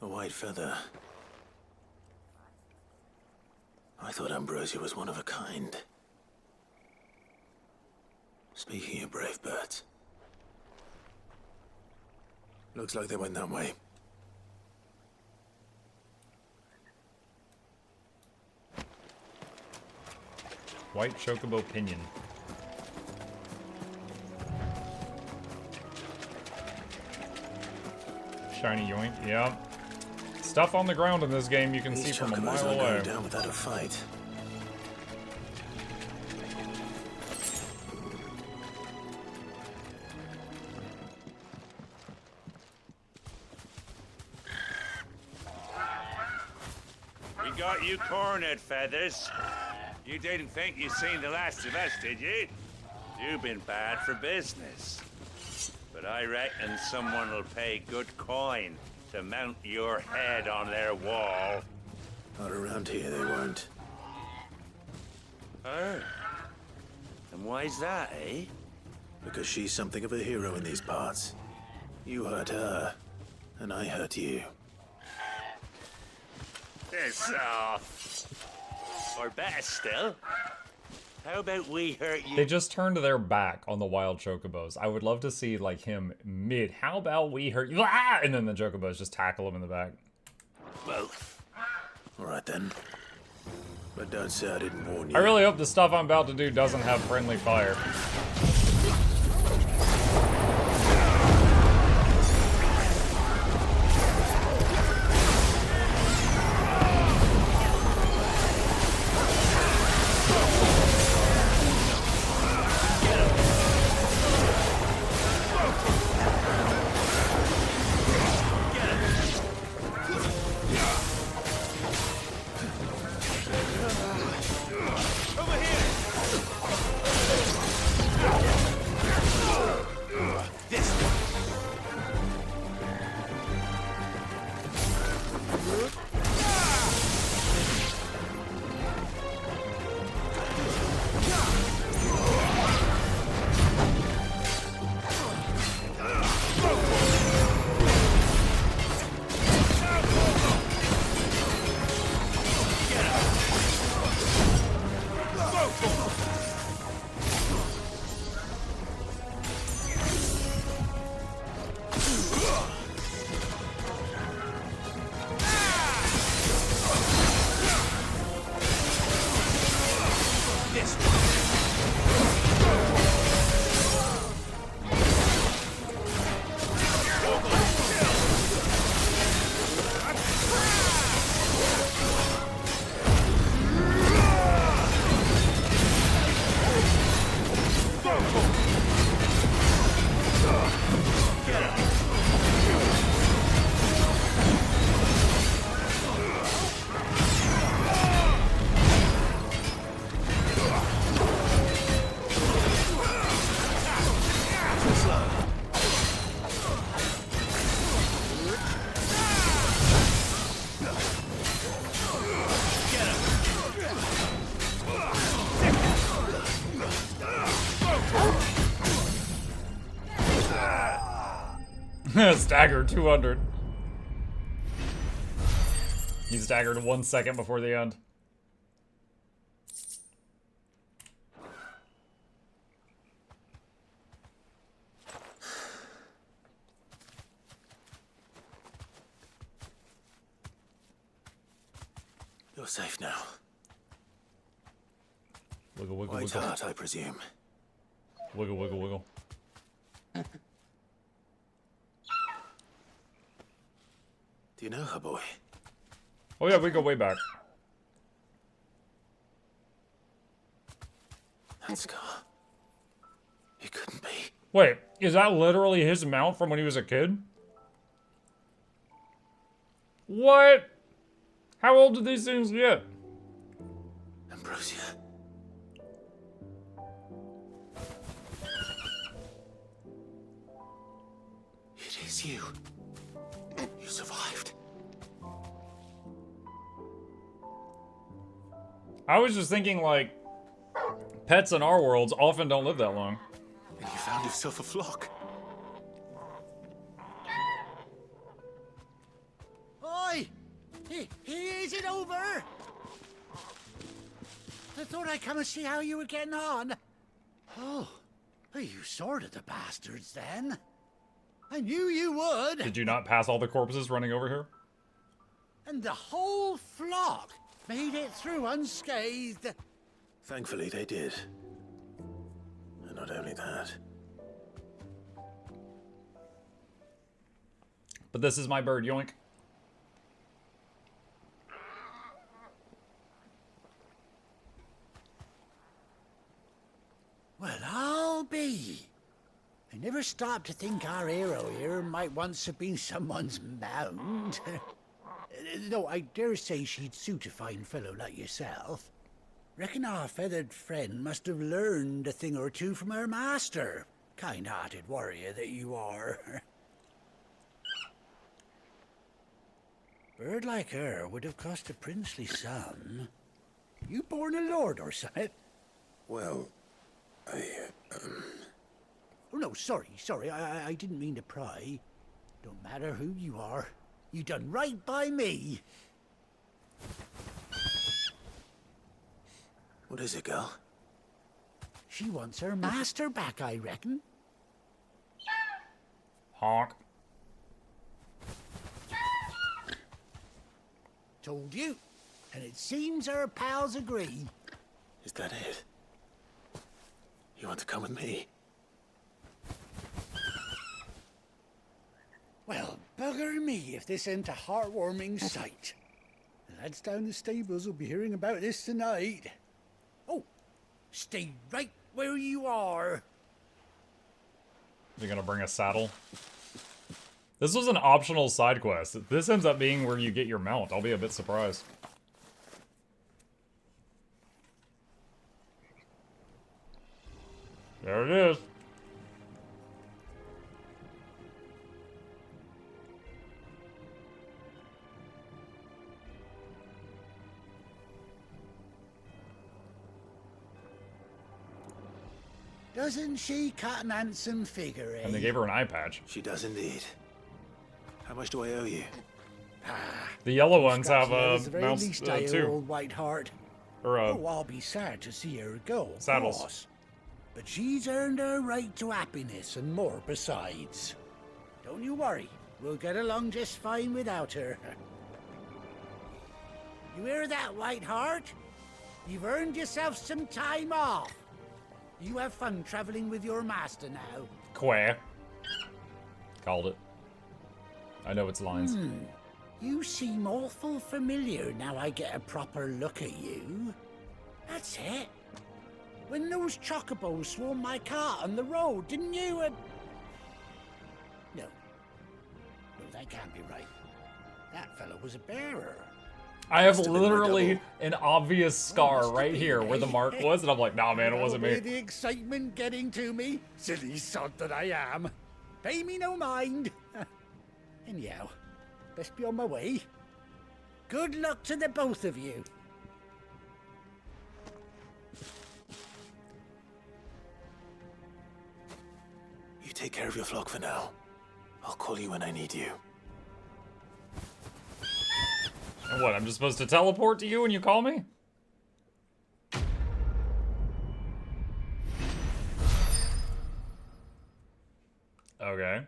A white feather. I thought Ambrosia was one of a kind. Speaking of brave birds. Looks like they went that way. White chocobo pinion. Shiny yoink, yeah. Stuff on the ground in this game you can see from a mile away. Going down without a fight. We got you cornered, Feathers. You didn't think you'd seen the last of us, did you? You've been bad for business. But I reckon someone will pay good coin to mount your head on their wall. Not around here, they won't. Oh. And why's that, eh? Because she's something of a hero in these parts. You hurt her, and I hurt you. Piss off. Or better still, How about we hurt you? They just turned their back on the wild chocobos. I would love to see like him mid. How about we hurt you? Ah! And then the chocobos just tackle him in the back. Well, all right then. But don't say I didn't warn you. I really hope the stuff I'm about to do doesn't have friendly fire. Stagger 200. He staggered 1 second before the end. You're safe now. Wiggle, wiggle, White wiggle. heart, I presume. Wiggle, wiggle, wiggle. Do you know her, boy? Oh yeah, we go way back. That scar. It couldn't be. Wait, is that literally his mount from when he was a kid? What? How old did these things get? Ambrosia. It is you. You survived. I was just thinking, like, pets in our worlds often don't live that long. And you found yourself a flock. Oi! Is it over? I thought I'd come and see how you were getting on. Oh, you sorted the bastards then. I knew you would. Did you not pass all the corpses running over here? And the whole flock made it through unscathed. Thankfully, they did. And not only that. But this is my bird, yoink. Well, I'll be. I never stopped to think our hero here might once have been someone's mount. Though I dare say she'd suit a fine fellow like yourself. Reckon our feathered friend must have learned a thing or two from her master. Kind-hearted warrior that you are. Bird like her would have cost a princely sum. You born a lord or something? Well, Oh, no, sorry. I didn't mean to pry. Don't matter who you are. You done right by me. What is it, girl? She wants her master back, I reckon. Honk. Told you. And it seems our pals agree. Is that it? You want to come with me? Well, bugger me if this ain't a heartwarming sight. The lads down the stables will be hearing about this tonight. Oh, stay right where you are. You're gonna bring a saddle? This was an optional side quest. This ends up being where you get your mount. I'll be a bit surprised. There it is. Doesn't she cut an handsome figure, eh? And they gave her an eye patch. She does indeed. How much do I owe you? The yellow ones have mounts too. Old Whiteheart. Or oh, I'll be sad to see her go. Saddles. Course. But she's earned her right to happiness and more besides. Don't you worry. We'll get along just fine without her. You hear that, Whiteheart? You've earned yourself some time off. You have fun traveling with your master now. Quair. Called it. I know its lines. You seem awful familiar now I get a proper look at you. That's it. When those chocobos swarmed my cart on the road, didn't you? No. No, that can't be right. That fellow was a bearer. I have literally an obvious scar right here where the mark was, and I'm like, nah, man, it wasn't me. The excitement getting to me, silly sod that I am. Pay me no mind. Anyhow, best be on my way. Good luck to the both of you. You take care of your flock for now. I'll call you when I need you. And what, I'm just supposed to teleport to you when you call me? Okay.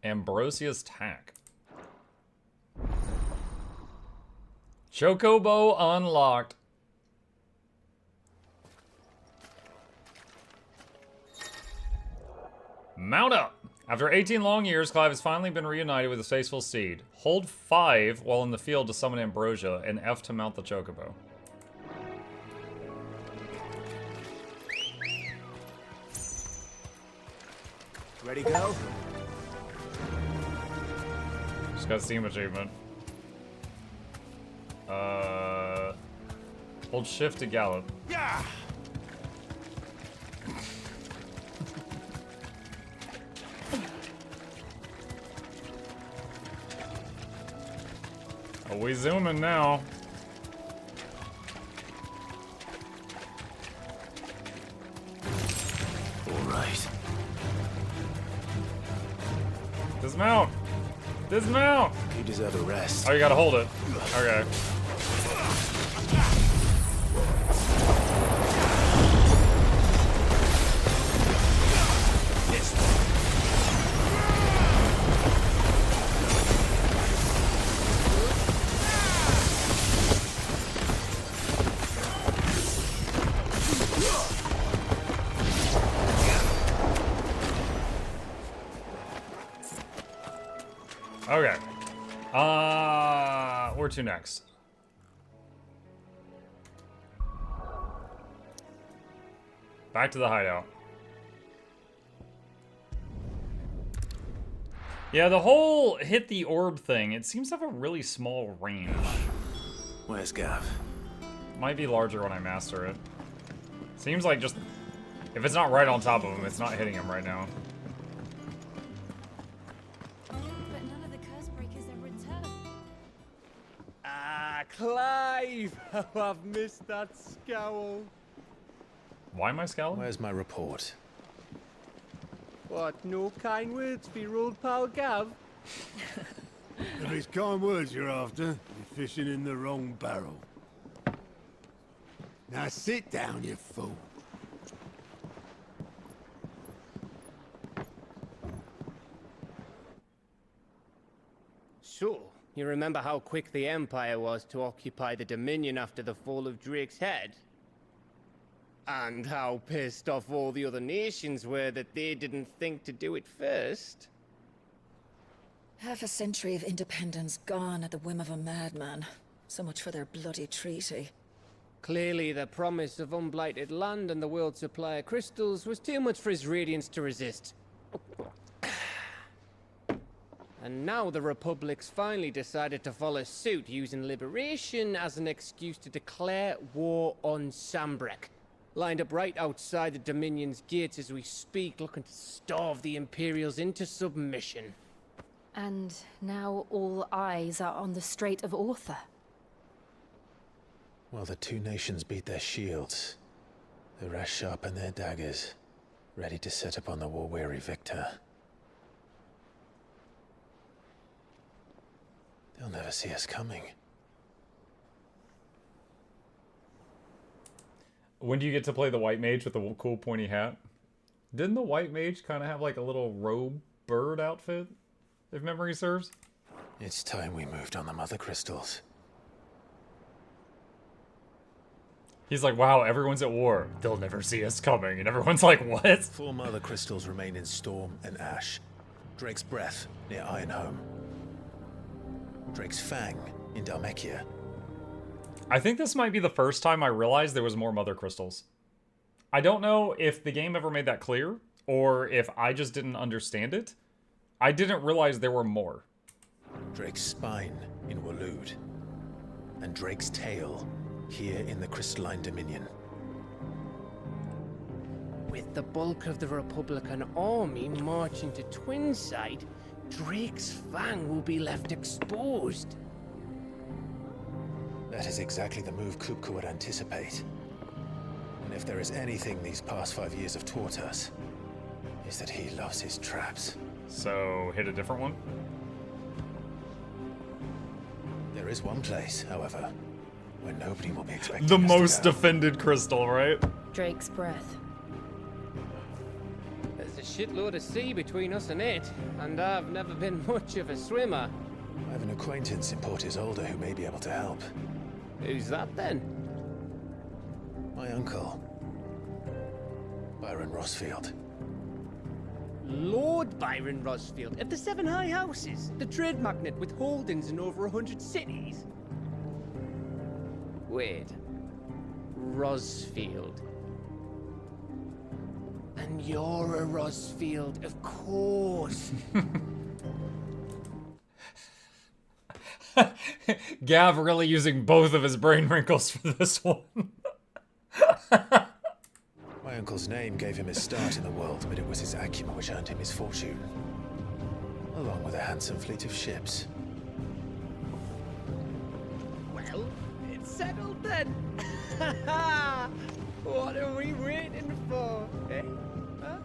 Ambrosia's Tack. Chocobo unlocked. Mount up! After 18 long years, Clive has finally been reunited with his faithful steed. Hold 5 while in the field to summon Ambrosia, and F to mount the Chocobo. Ready, go? Just got Steam achievement. Hold shift to gallop. Yeah! Oh, we zooming now. All right. Dismount! Dismount! You deserve a rest. Oh, you gotta hold it. Okay. Okay. Where to next? Back to the hideout. Yeah, the whole hit the orb thing, it seems to have a really small range. Where's Gav? Might be larger when I master it. Seems like just... if it's not right on top of him, it's not hitting him right now. Clive! Oh, I've missed that scowl. Why am I scowling? Where's my report? What, no kind words for your old pal Gav? If it's kind words you're after, you're fishing in the wrong barrel. Now sit down, you fool. So, you remember how quick the Empire was to occupy the Dominion after the fall of Drake's head? And how pissed off all the other nations were that they didn't think to do it first? Half a century of independence gone at the whim of a madman. So much for their bloody treaty. Clearly, the promise of unblighted land and the world's supply of crystals was too much for his radiance to resist. And now the Republic's finally decided to follow suit, using liberation as an excuse to declare war on Sambrek. Lined up right outside the Dominion's gates as we speak, looking to starve the Imperials into submission. And now all eyes are on the Strait of Author. While the two nations beat their shields, the rest sharpen their daggers, ready to set upon the war-weary victor. They'll never see us coming. When do you get to play the white mage with the cool pointy hat? Didn't the white mage kind of have like a little robe bird outfit, if memory serves? It's time we moved on the mother crystals. He's like, wow, everyone's at war. They'll never see us coming. And everyone's like, what? 4 mother crystals remain in Storm and Ash. Drake's Breath near Ironhome. Drake's Fang in Dhalmekia. I think this might be the first time I realized there was more mother crystals. I don't know if the game ever made that clear, or if I just didn't understand it. I didn't realize there were more. Drake's Spine in Waloed. And Drake's Tail here in the Crystalline Dominion. With the bulk of the Republican army marching to Twinside, Drake's Fang will be left exposed. That is exactly the move Kupka would anticipate. And if there is anything these past 5 years have taught us, is that he loves his traps. So, hit a different one? There is one place, however, where nobody will be expecting The us to most go. defended crystal, right? Drake's Breath. There's a shitload of sea between us and it, and I've never been much of a swimmer. I have an acquaintance in Port Isolde who may be able to help. Who's that then? My uncle, Byron Rossfield. Lord Byron Rossfield of the 7 High Houses, the trade magnate with holdings in over 100 cities. Wait, Rossfield. And you're a Rossfield, of course. Gav really using both of his brain wrinkles for this one. My uncle's name gave him his start in the world, but it was his acumen which earned him his fortune. Along with a handsome fleet of ships. Well, it's settled then. What are we waiting for, eh? Huh?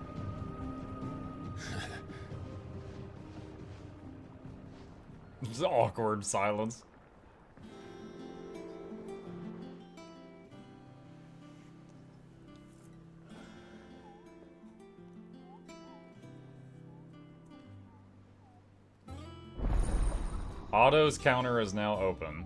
Just awkward silence. Otto's counter is now open.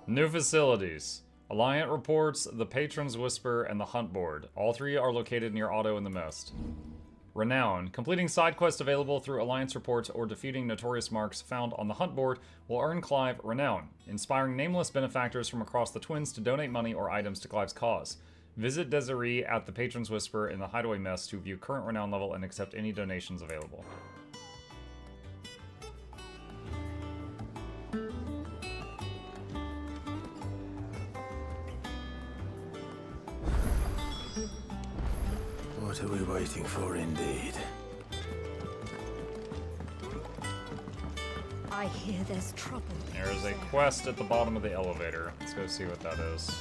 New facilities. Alliant reports, the Patron's Whisper, and the Hunt Board. All 3 are located near Otto in the Mist. Renown. Completing side quests available through Alliance reports or defeating notorious marks found on the Hunt Board will earn Clive Renown, inspiring nameless benefactors from across the Twins to donate money or items to Clive's cause. Visit Desiree at the Patron's Whisper in the Hideaway Mess to view current Renown level and accept any donations available. What are we waiting for, indeed? I hear there's trouble. There is a quest at the bottom of the elevator. Let's go see what that is.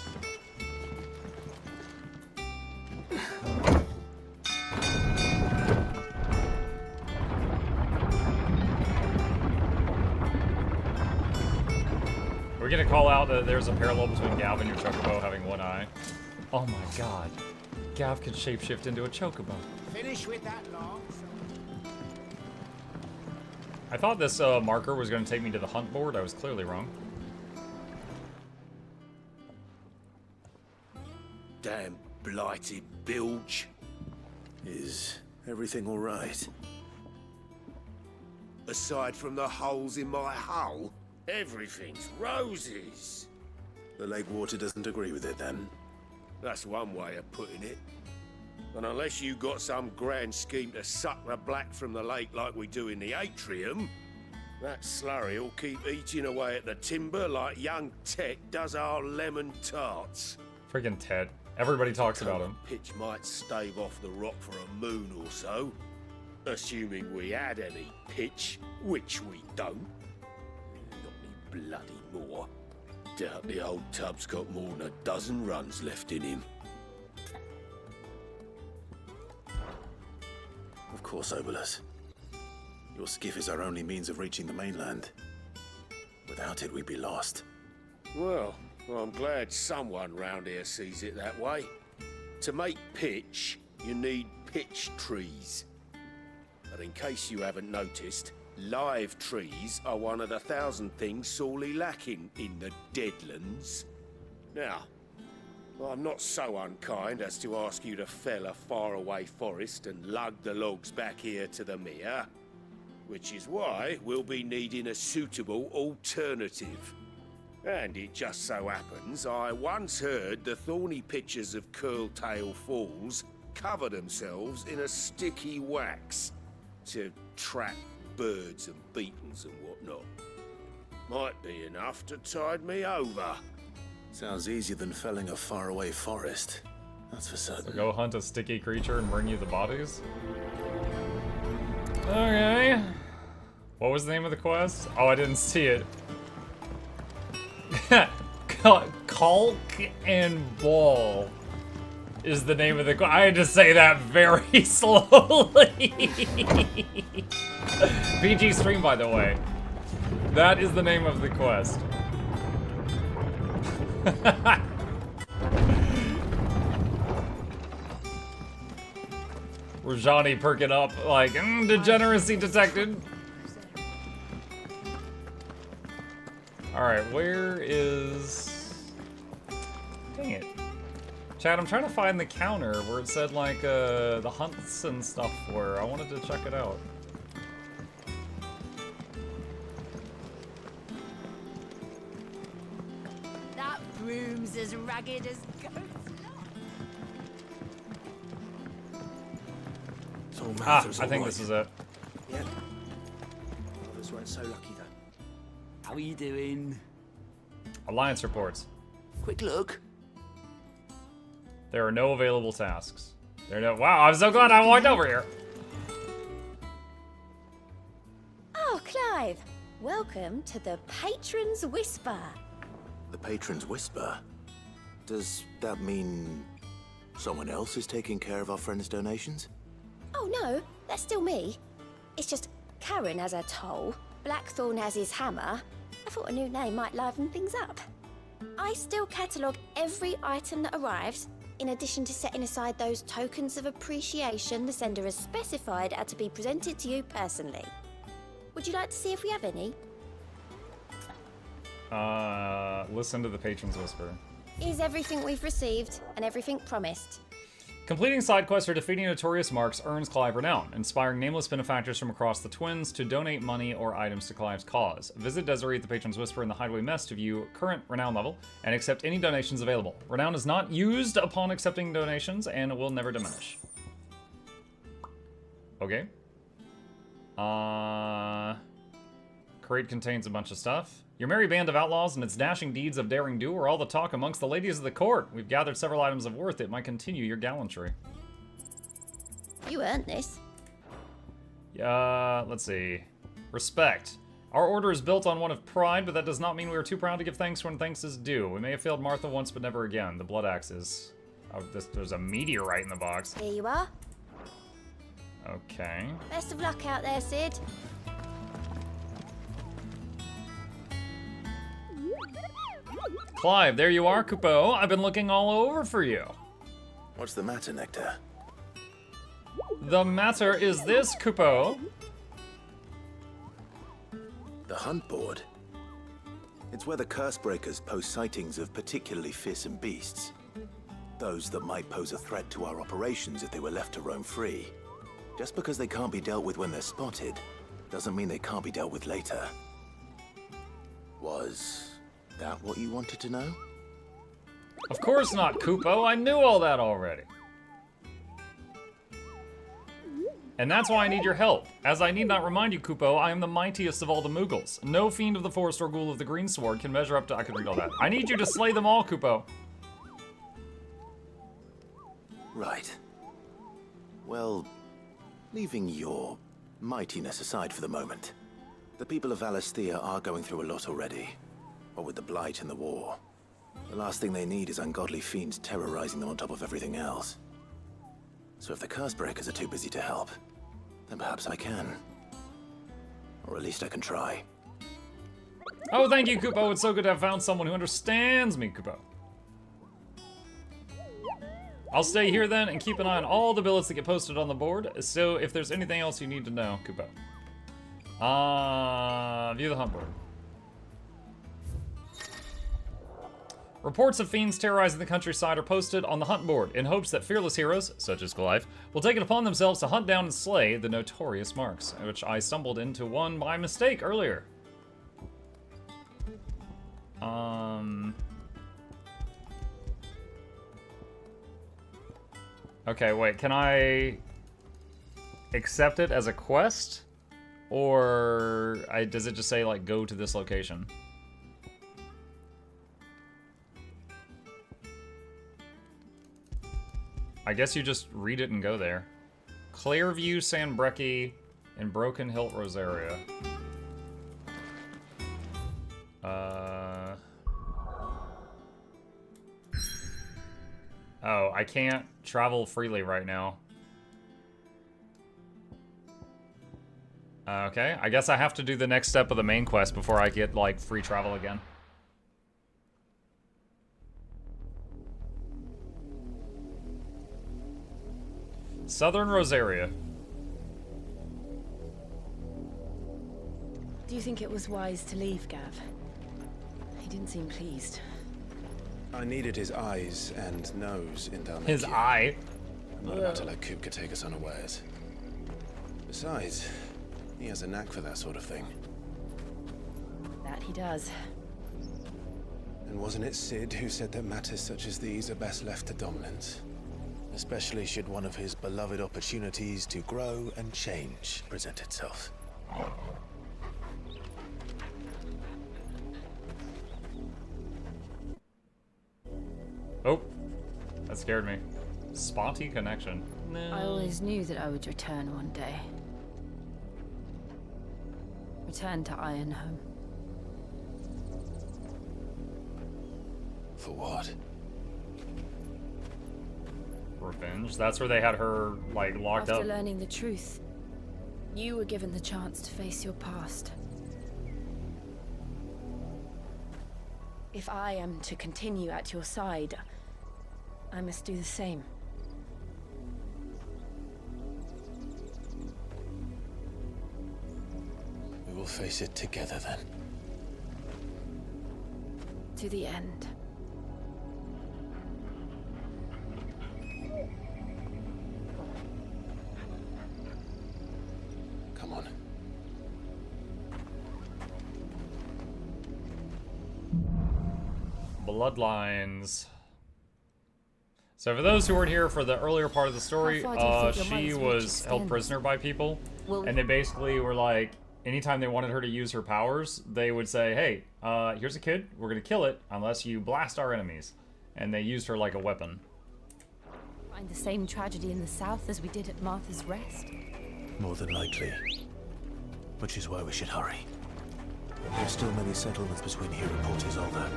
gonna call out that there's a parallel between Gav and your Chocobo having one eye. Oh my god. Gav can shapeshift into a Chocobo. Finish with that long. I thought this marker was gonna take me to the hunt board. I was clearly wrong. Damn blighted bilge. Is everything all right? Aside from the holes in my hull, everything's roses. The lake water doesn't agree with it, then? That's one way of putting it. And unless you got some grand scheme to suck the black from the lake like we do in the atrium, that slurry will keep eating away at the timber like young Tet does our lemon tarts. Freaking Ted. Everybody talks about him. Pitch might stave off the rock for a moon or so, assuming we had any pitch, which we don't. Not any bloody more. Doubt the old tub's got more than a dozen runs left in him. Of course, Obolus. Your skiff is our only means of reaching the mainland. Without it, we'd be lost. Well, I'm glad someone round here sees it that way. To make pitch, you need pitch trees. But in case you haven't noticed, live trees are one of the 1,000 things sorely lacking in the Deadlands. Now, I'm not so unkind as to ask you to fell a faraway forest and lug the logs back here to the mere, which is why we'll be needing a suitable alternative. And it just so happens I once heard the thorny pitchers of Curltail Falls cover themselves in a sticky wax to trap birds and beetles and whatnot. Might be enough to tide me over. Sounds easier than felling a faraway forest. That's for certain. So go hunt a sticky creature and bring you the bodies? Okay. What was the name of the quest? Oh, I didn't see it. Caulk and Ball is the name of the quest. I had to say that very slowly. PG stream, by the way. That is the name of the quest. Rajani perking up like, degeneracy detected. Alright, where is... Dang it. Chad, I'm trying to find the counter where it said like the hunts and stuff were. I wanted to check it out. That broom's as ragged as goats. I think this is it. Yep. Others weren't so lucky though. How are you doing? Alliance reports. Quick look. There are no available tasks. Wow, I'm so glad I walked over here. Oh, Clive. Welcome to the Patron's Whisper. The Patron's Whisper? Does that mean someone else is taking care of our friend's donations? Oh no, that's still me. It's just Karen has her toll, Blackthorn has his hammer. I thought a new name might liven things up. I still catalogue every item that arrives, in addition to setting aside those tokens of appreciation the sender has specified are to be presented to you personally. Would you like to see if we have any? Listen to the Patron's Whisper. Is everything we've received and everything promised? Completing side quests or defeating notorious marks earns Clive renown, inspiring nameless benefactors from across the Twins to donate money or items to Clive's cause. Visit Desiree at the Patron's Whisper in the Hideaway Mess to view current renown level and accept any donations available. Renown is not used upon accepting donations and will never diminish. Okay. Crate contains a bunch of stuff. Your merry band of outlaws and its dashing deeds of daring do are all the talk amongst the ladies of the court. We've gathered several items of worth that might continue your gallantry. You earned this. Let's see. Respect. Our order is built on one of pride, but that does not mean we are too proud to give thanks when thanks is due. We may have failed Martha once, but never again. The blood axes. Oh, there's a meteorite in the box. Here you are. Okay. Best of luck out there, Sid. Clive, there you are, Kupo. I've been looking all over for you. What's the matter, Nectar? The matter is this, Kupo. The hunt board? It's where the curse breakers post sightings of particularly fearsome beasts. Those that might pose a threat to our operations if they were left to roam free. Just because they can't be dealt with when they're spotted, doesn't mean they can't be dealt with later. Was that what you wanted to know? Of course not, Kupo. I knew all that already. And that's why I need your help. As I need not remind you, Kupo, I am the mightiest of all the Mughals. No fiend of the forest or ghoul of the green sword can measure up to... I could read all that. I need you to slay them all, Kupo. Right. Well, leaving your mightiness aside for the moment, the people of Valisthea are going through a lot already. What with the Blight and the war. The last thing they need is ungodly fiends terrorizing them on top of everything else. So if the curse breakers are too busy to help, then perhaps I can. Or at least I can try. Oh, thank you, Kupo. It's so good to have found someone who understands me, Kupo. I'll stay here then and keep an eye on all the billets that get posted on the board. So if there's anything else you need to know, Kupo. View the hunt board. Reports of fiends terrorizing the countryside are posted on the hunt board in hopes that fearless heroes, such as Clive, will take it upon themselves to hunt down and slay the notorious marks, which I stumbled into one by mistake earlier. Okay, wait, can I accept it as a quest? Or does it just say, like, go to this location? I guess you just read it and go there. Clearview, Sanbrecci, and Broken Hilt, Rosaria. Oh, I can't travel freely right now. Okay, I guess I have to do the next step of the main quest before I get, like, free travel again. Southern Rosaria. Do you think it was wise to leave, Gav? He didn't seem pleased. I needed his eyes and nose in Dalmatia. His eye? Not a matter like Coop could take us unawares. Besides, he has a knack for that sort of thing. That he does. And wasn't it Sid who said that matters such as these are best left to dominance? Especially should one of his beloved opportunities to grow and change present itself. Oh, that scared me. Spotty connection. No. I always knew that I would return one day. Return to Ironhome. For what? Revenge? That's where they had her, like, locked up. After learning the truth, you were given the chance to face your past. If I am to continue at your side, I must do the same. We will face it together then. To the end. Come on. Bloodlines. So for those who weren't here for the earlier part of the story, she was held prisoner by people, and they basically were like, anytime they wanted her to use her powers, they would say, hey, here's a kid, we're gonna kill it unless you blast our enemies. And they used her like a weapon. Find the same tragedy in the south as we did at Martha's Rest? More than likely. Which is why we should hurry. There are still many settlements between here and Port Isolde.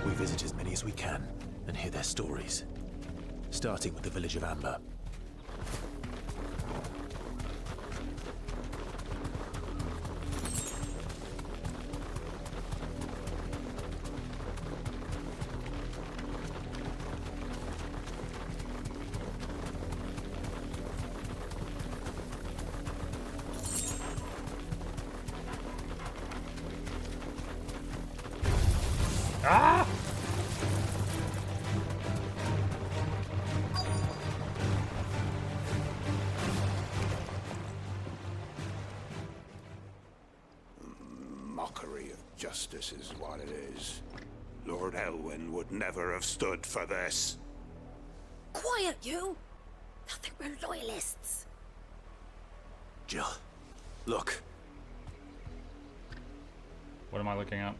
We visit as many as we can and hear their stories. Starting with the village of Amber. Ah! Mockery of justice is what it is. Lord Elwyn would never have stood for this. Quiet, you! Nothing, we're loyalists. Jill, look. What am I looking at?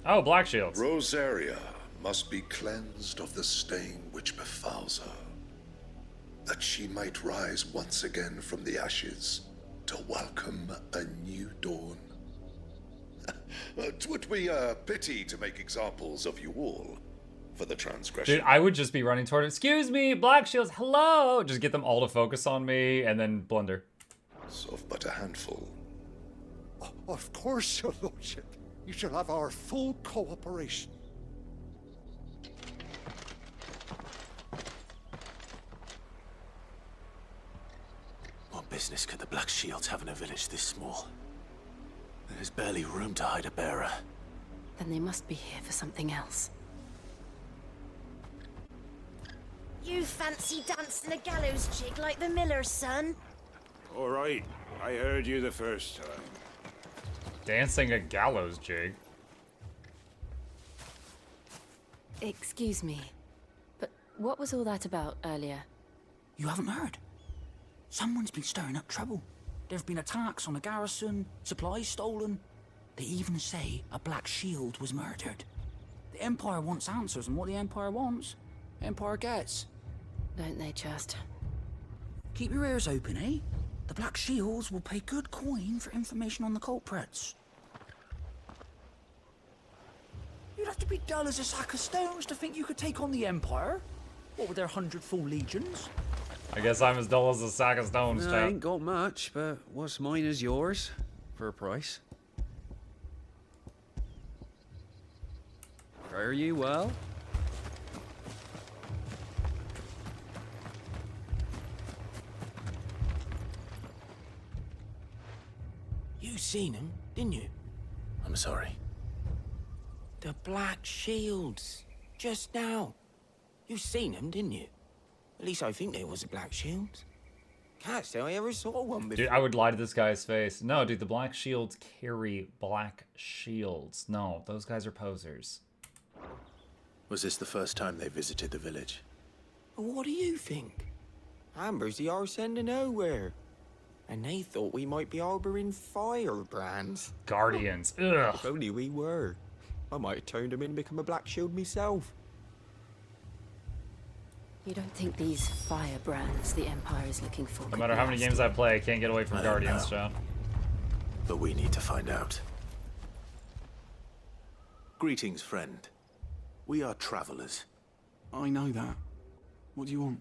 Oh, Black Shields. Rosaria must be cleansed of the stain which befouls her, that she might rise once again from the ashes to welcome a new dawn. 'Twould be a pity to make examples of you all for the transgression. Dude, I would just be running toward it. Excuse me, Black Shields, hello! Just get them all to focus on me and then blunder. Of but a handful. Of course, your lordship. You shall have our full cooperation. What business could the Black Shields have in a village this small? There's barely room to hide a bearer. Then they must be here for something else. You fancy dancing a gallows jig like the miller's son? All right, I heard you the first time. Dancing a gallows jig. Excuse me, but what was all that about earlier? You haven't heard? Someone's been stirring up trouble. There have been attacks on the garrison, supplies stolen. They even say a Black Shield was murdered. The Empire wants answers, and what the Empire wants, the Empire gets. Don't they just? Keep your ears open, eh? The Black Shields will pay good coin for information on the culprits. You'd have to be dull as a sack of stones to think you could take on the Empire. What with their 100 full legions? I guess I'm as dull as a sack of stones, I chap. ain't got much, but what's mine is yours, for a price. Fare you well? You seen him, didn't you? I'm sorry. The Black Shields. Just now. You seen them, didn't you? At least I think there was a Black Shield. Can't say I ever saw one before. Dude, I would lie to this guy's face. No, dude, the Black Shields carry black shields. No, those guys are posers. Was this the first time they visited the village? What do you think? Amber's the arse end of nowhere. And they thought we might be harboring firebrands. Guardians, ugh. If only we were. I might have turned them in and become a Black Shield myself. You don't think these firebrands the Empire is looking for? No matter how many games I play, I can't get away from Guardians, chat. But we need to find out. Greetings, friend. We are travelers. I know that. What do you want?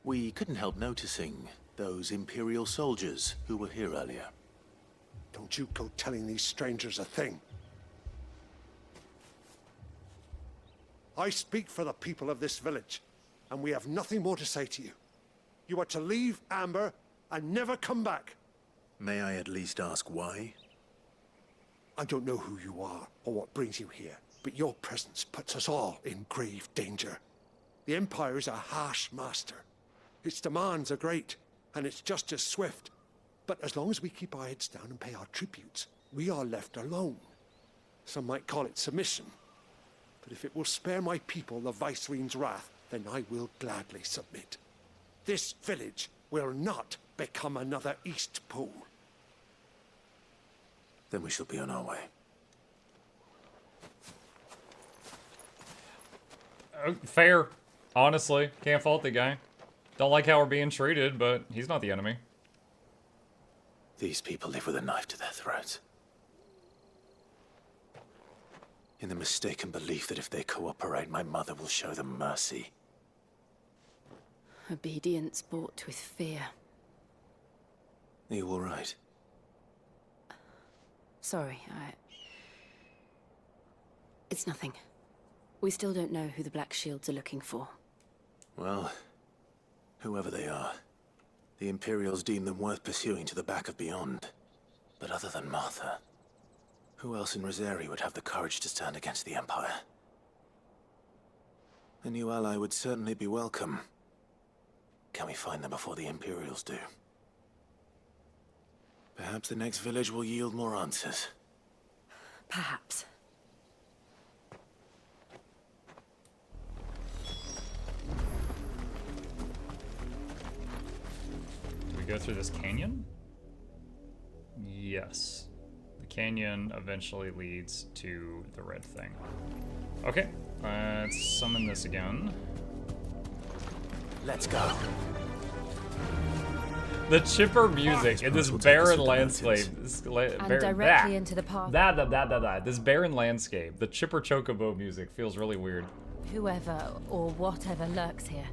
We couldn't help noticing those Imperial soldiers who were here earlier. Don't you go telling these strangers a thing. I speak for the people of this village, and we have nothing more to say to you. You are to leave Amber and never come back. May I at least ask why? I don't know who you are or what brings you here, but your presence puts us all in grave danger. The Empire is a harsh master. Its demands are great, and its justice swift. But as long as we keep our heads down and pay our tributes, we are left alone. Some might call it submission. But if it will spare my people the Viceroy's wrath, then I will gladly submit. This village will not become another East Pool. Then we shall be on our way. Fair. Honestly, can't fault the guy. Don't like how we're being treated, but he's not the enemy. These people live with a knife to their throats. In the mistaken belief that if they cooperate, my mother will show them mercy. Obedience bought with fear. Are you all right? Sorry, It's nothing. We still don't know who the Black Shields are looking for. Well, whoever they are, the Imperials deem them worth pursuing to the back of beyond. But other than Martha, Who else in Rosari would have the courage to stand against the Empire? A new ally would certainly be welcome. Can we find them before the Imperials do? Perhaps the next village will yield more answers. Perhaps. Do we go through this canyon? Yes. The canyon eventually leads to the red thing. Okay, let's summon this again. Let's go. The chipper music in this barren landscape. Directly into the path. This barren landscape. The chipper chocobo music feels really weird. Whoever or whatever lurks here.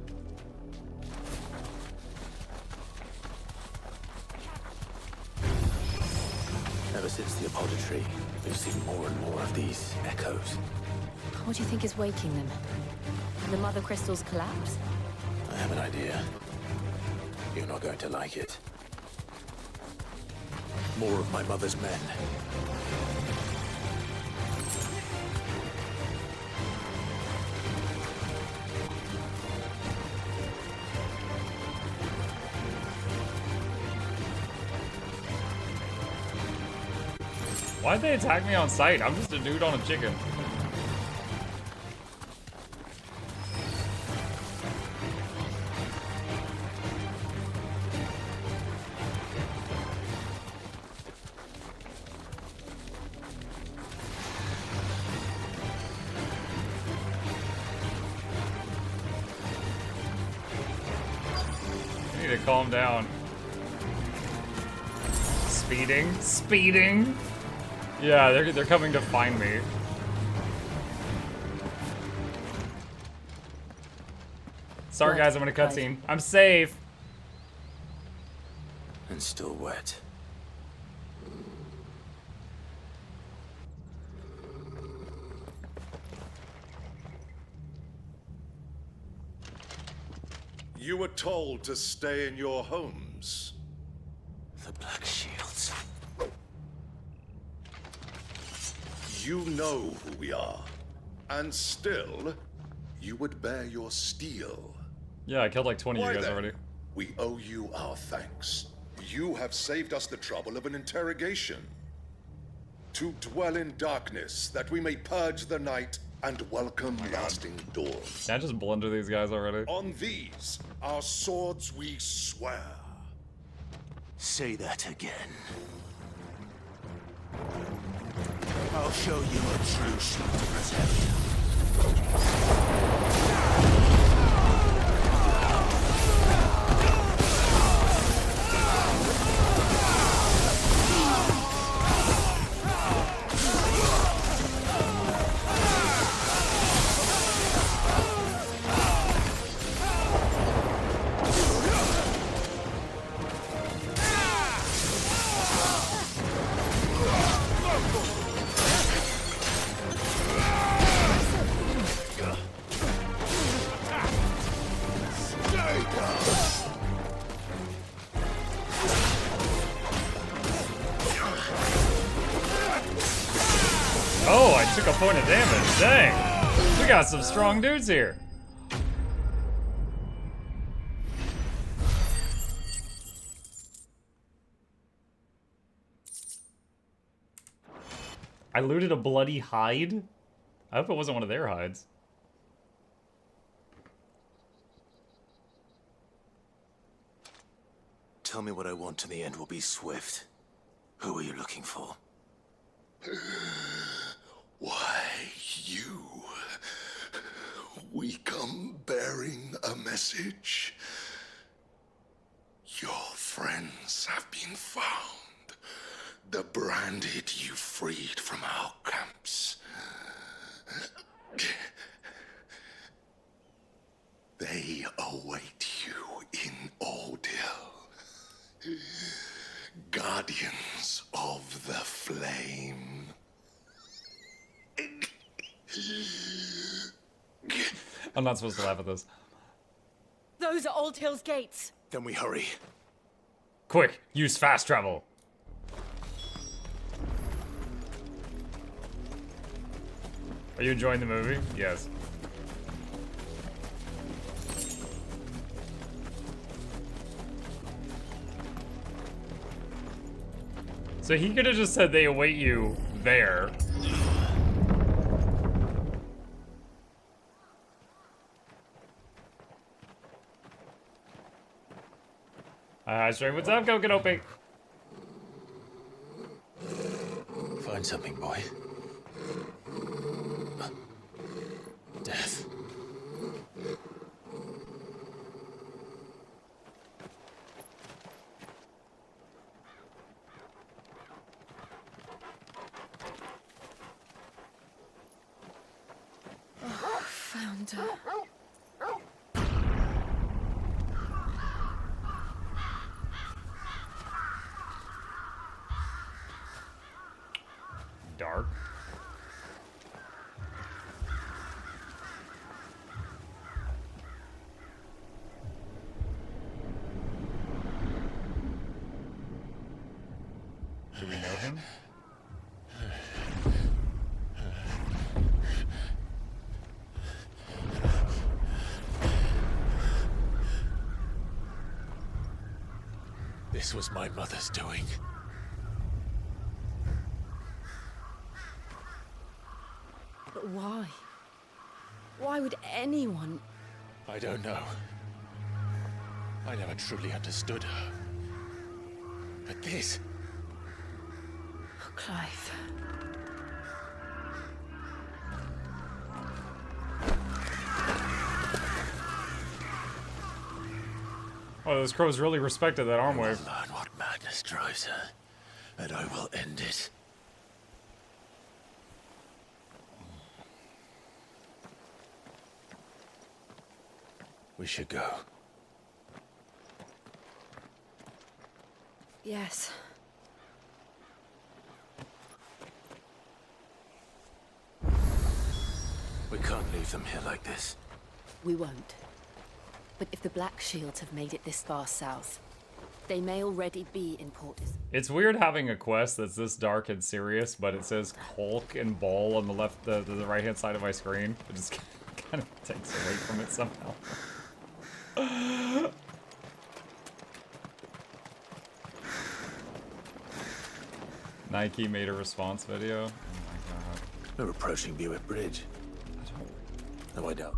Ever since the apodatory, we've seen more and more of these echoes. What do you think is waking them? The mother crystals collapse? I have an idea. You're not going to like it. More of my mother's men. Why'd they attack me on sight? I'm just a dude on a chicken. I need to calm down. Speeding? Speeding? Yeah, they're coming to find me. Sorry guys, I'm in a cutscene. I'm safe. And still wet. You were told to stay in your homes. The Black Shields. You know who we are. And still, you would bear your steel. Yeah, I killed like 20 of Why you guys then? already. We owe you our thanks. You have saved us the trouble of an interrogation. To dwell in darkness, that we may purge the night and welcome lasting dawn. Can I just blunder these guys already? On these, our swords we swear. Say that again. I'll show you a true slaughter. Oh, I took a point of damage. Dang. We got some strong dudes here. I looted a bloody hide? I hope it wasn't one of their hides. Tell me what I want and the end will be swift. Who are you looking for? Why, you. We come bearing a message. Your friends have been found. The branded you freed from our camps. They await you in Ordeal. Guardians of the Flame. I'm not supposed to laugh at this. Those are Old Hill's gates. Then we hurry. Quick, use fast travel. Are you enjoying the movie? Yes. So he could have just said they await you there. Hi, String. What's up, Kokinope? Find something, boy. Death. Oh, found her. Dark. Do we know him? This was my mother's doing. But why? Why would anyone... I don't know. I never truly understood her. But this... Oh, Clive. Oh, those crows really respected that arm wave. Learn what madness drives her, and I will end it. We should go. Yes. We can't leave them here like this. We won't. But if the Black Shields have made it this far south, they may already be in Port. It's weird having a quest that's this dark and serious, but it says Hulk and Ball on the left, the right-hand side of my screen. It just kind of takes away from it somehow. Nike made a response video. Oh my god. We're approaching Buick Bridge. No, I don't.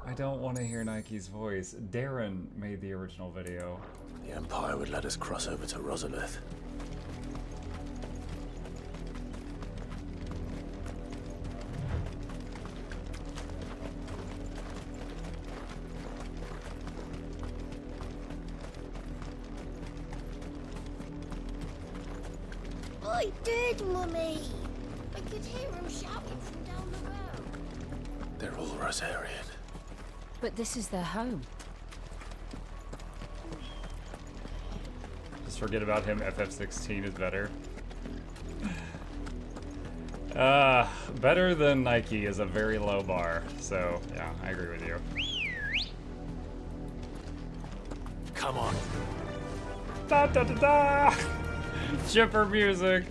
I don't want to hear Nike's voice. Darren made the original video. The Empire would let us cross over to Rosalith. I did, Mummy. I could hear him shouting from down the road. They're all Rosarian. But this is their home. Just forget about him. FF16 is better. Better than Nike is a very low bar. So, yeah, I agree with you. Come on. Da da da da! Chipper music.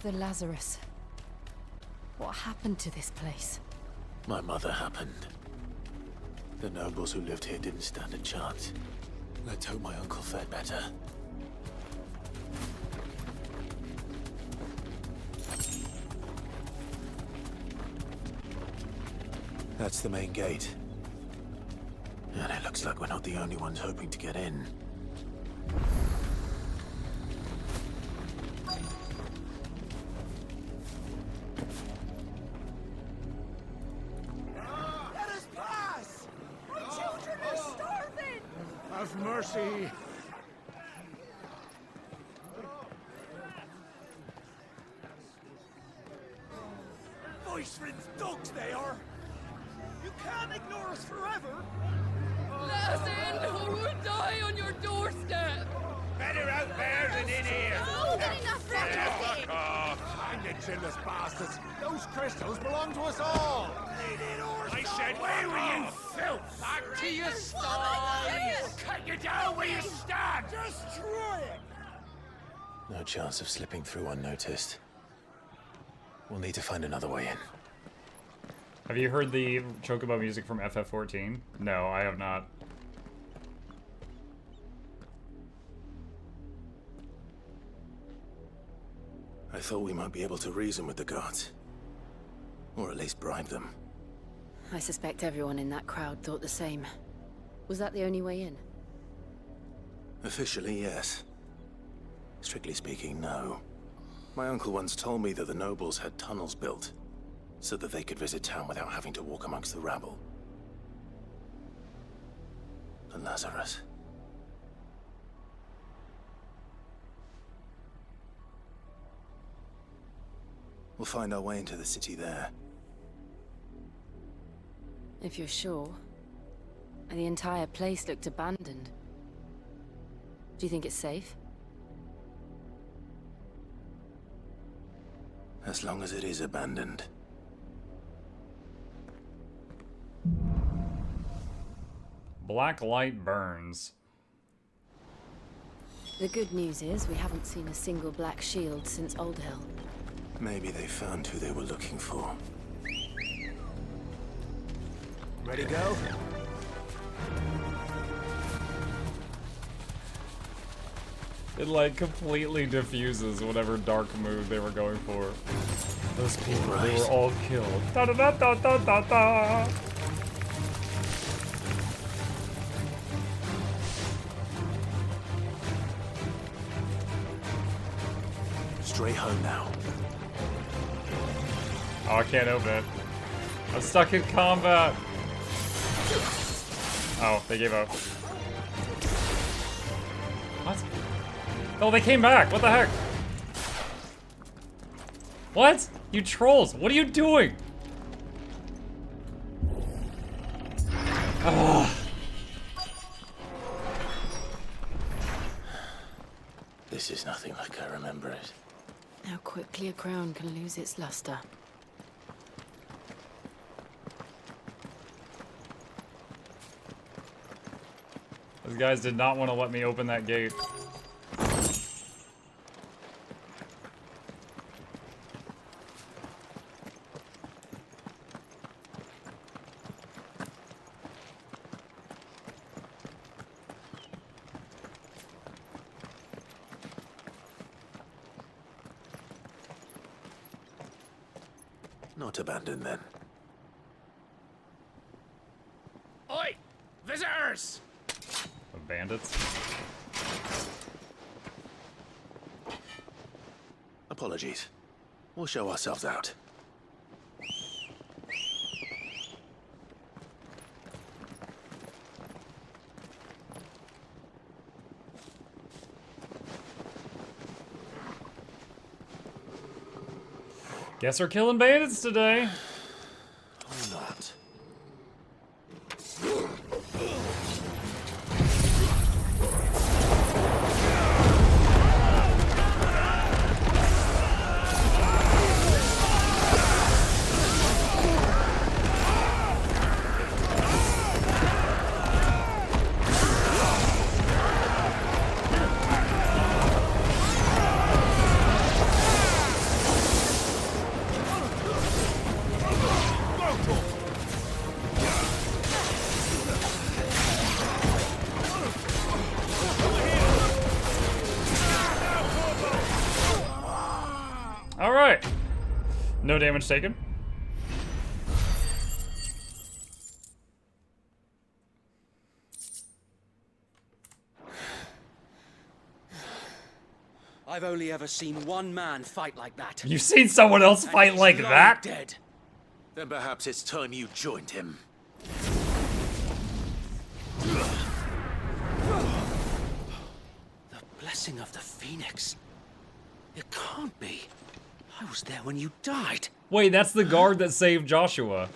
The Lazarus. What happened to this place? My mother happened. The nobles who lived here didn't stand a chance. Let's hope my uncle fared better. That's the main gate. And it looks like we're not the only ones hoping to get in. Let us pass! My children are starving! Have mercy! Voice-ridden dogs they are! You can't ignore us forever! Let us in, or we'll die on your doorstep! Better out there than in here. Oh, good enough for Fuck off. Find the chinless bastards! Those crystals belong to us all! I said, where were you, filth? Back to your sties! Cut you down where you stand! Destroy it! No chance of slipping through unnoticed. We'll need to find another way in. Have you heard the Chocobo music from FF14? No, I have not. I thought we might be able to reason with the guards. Or at least bribe them. I suspect everyone in that crowd thought the same. Was that the only way in? Officially, yes. Strictly speaking, no. My uncle once told me that the nobles had tunnels built, so that they could visit town without having to walk amongst the rabble. And Lazarus. We'll find our way into the city there. If you're sure. The entire place looked abandoned. Do you think it's safe? As long as it is abandoned. Black light burns. The good news is we haven't seen a single black shield since Old Hill. Maybe they found who they were looking for. Ready, go? It like completely diffuses whatever dark mood they were going for. Those people, they were all killed. Da da da da da da da. Straight home now. Oh, I can't open it. I'm stuck in combat. Oh, they gave up. What? Oh, they came back. What the heck? What? You trolls. What are you doing? Ugh. This is nothing like I remember it. How quickly a crown can lose its luster. Those guys did not want to let me open that gate. Not abandoned then. Oi! Visitors! The bandits? Apologies. We'll show ourselves out. Guess we're killing bandits today. Or not. Alright. No damage taken. I've only ever seen one man fight like that. You've seen someone else And fight he's like long that? Dead. Then perhaps it's time you joined him. The blessing of the Phoenix. It can't be. I was there when you died. Wait, that's the guard that saved Joshua.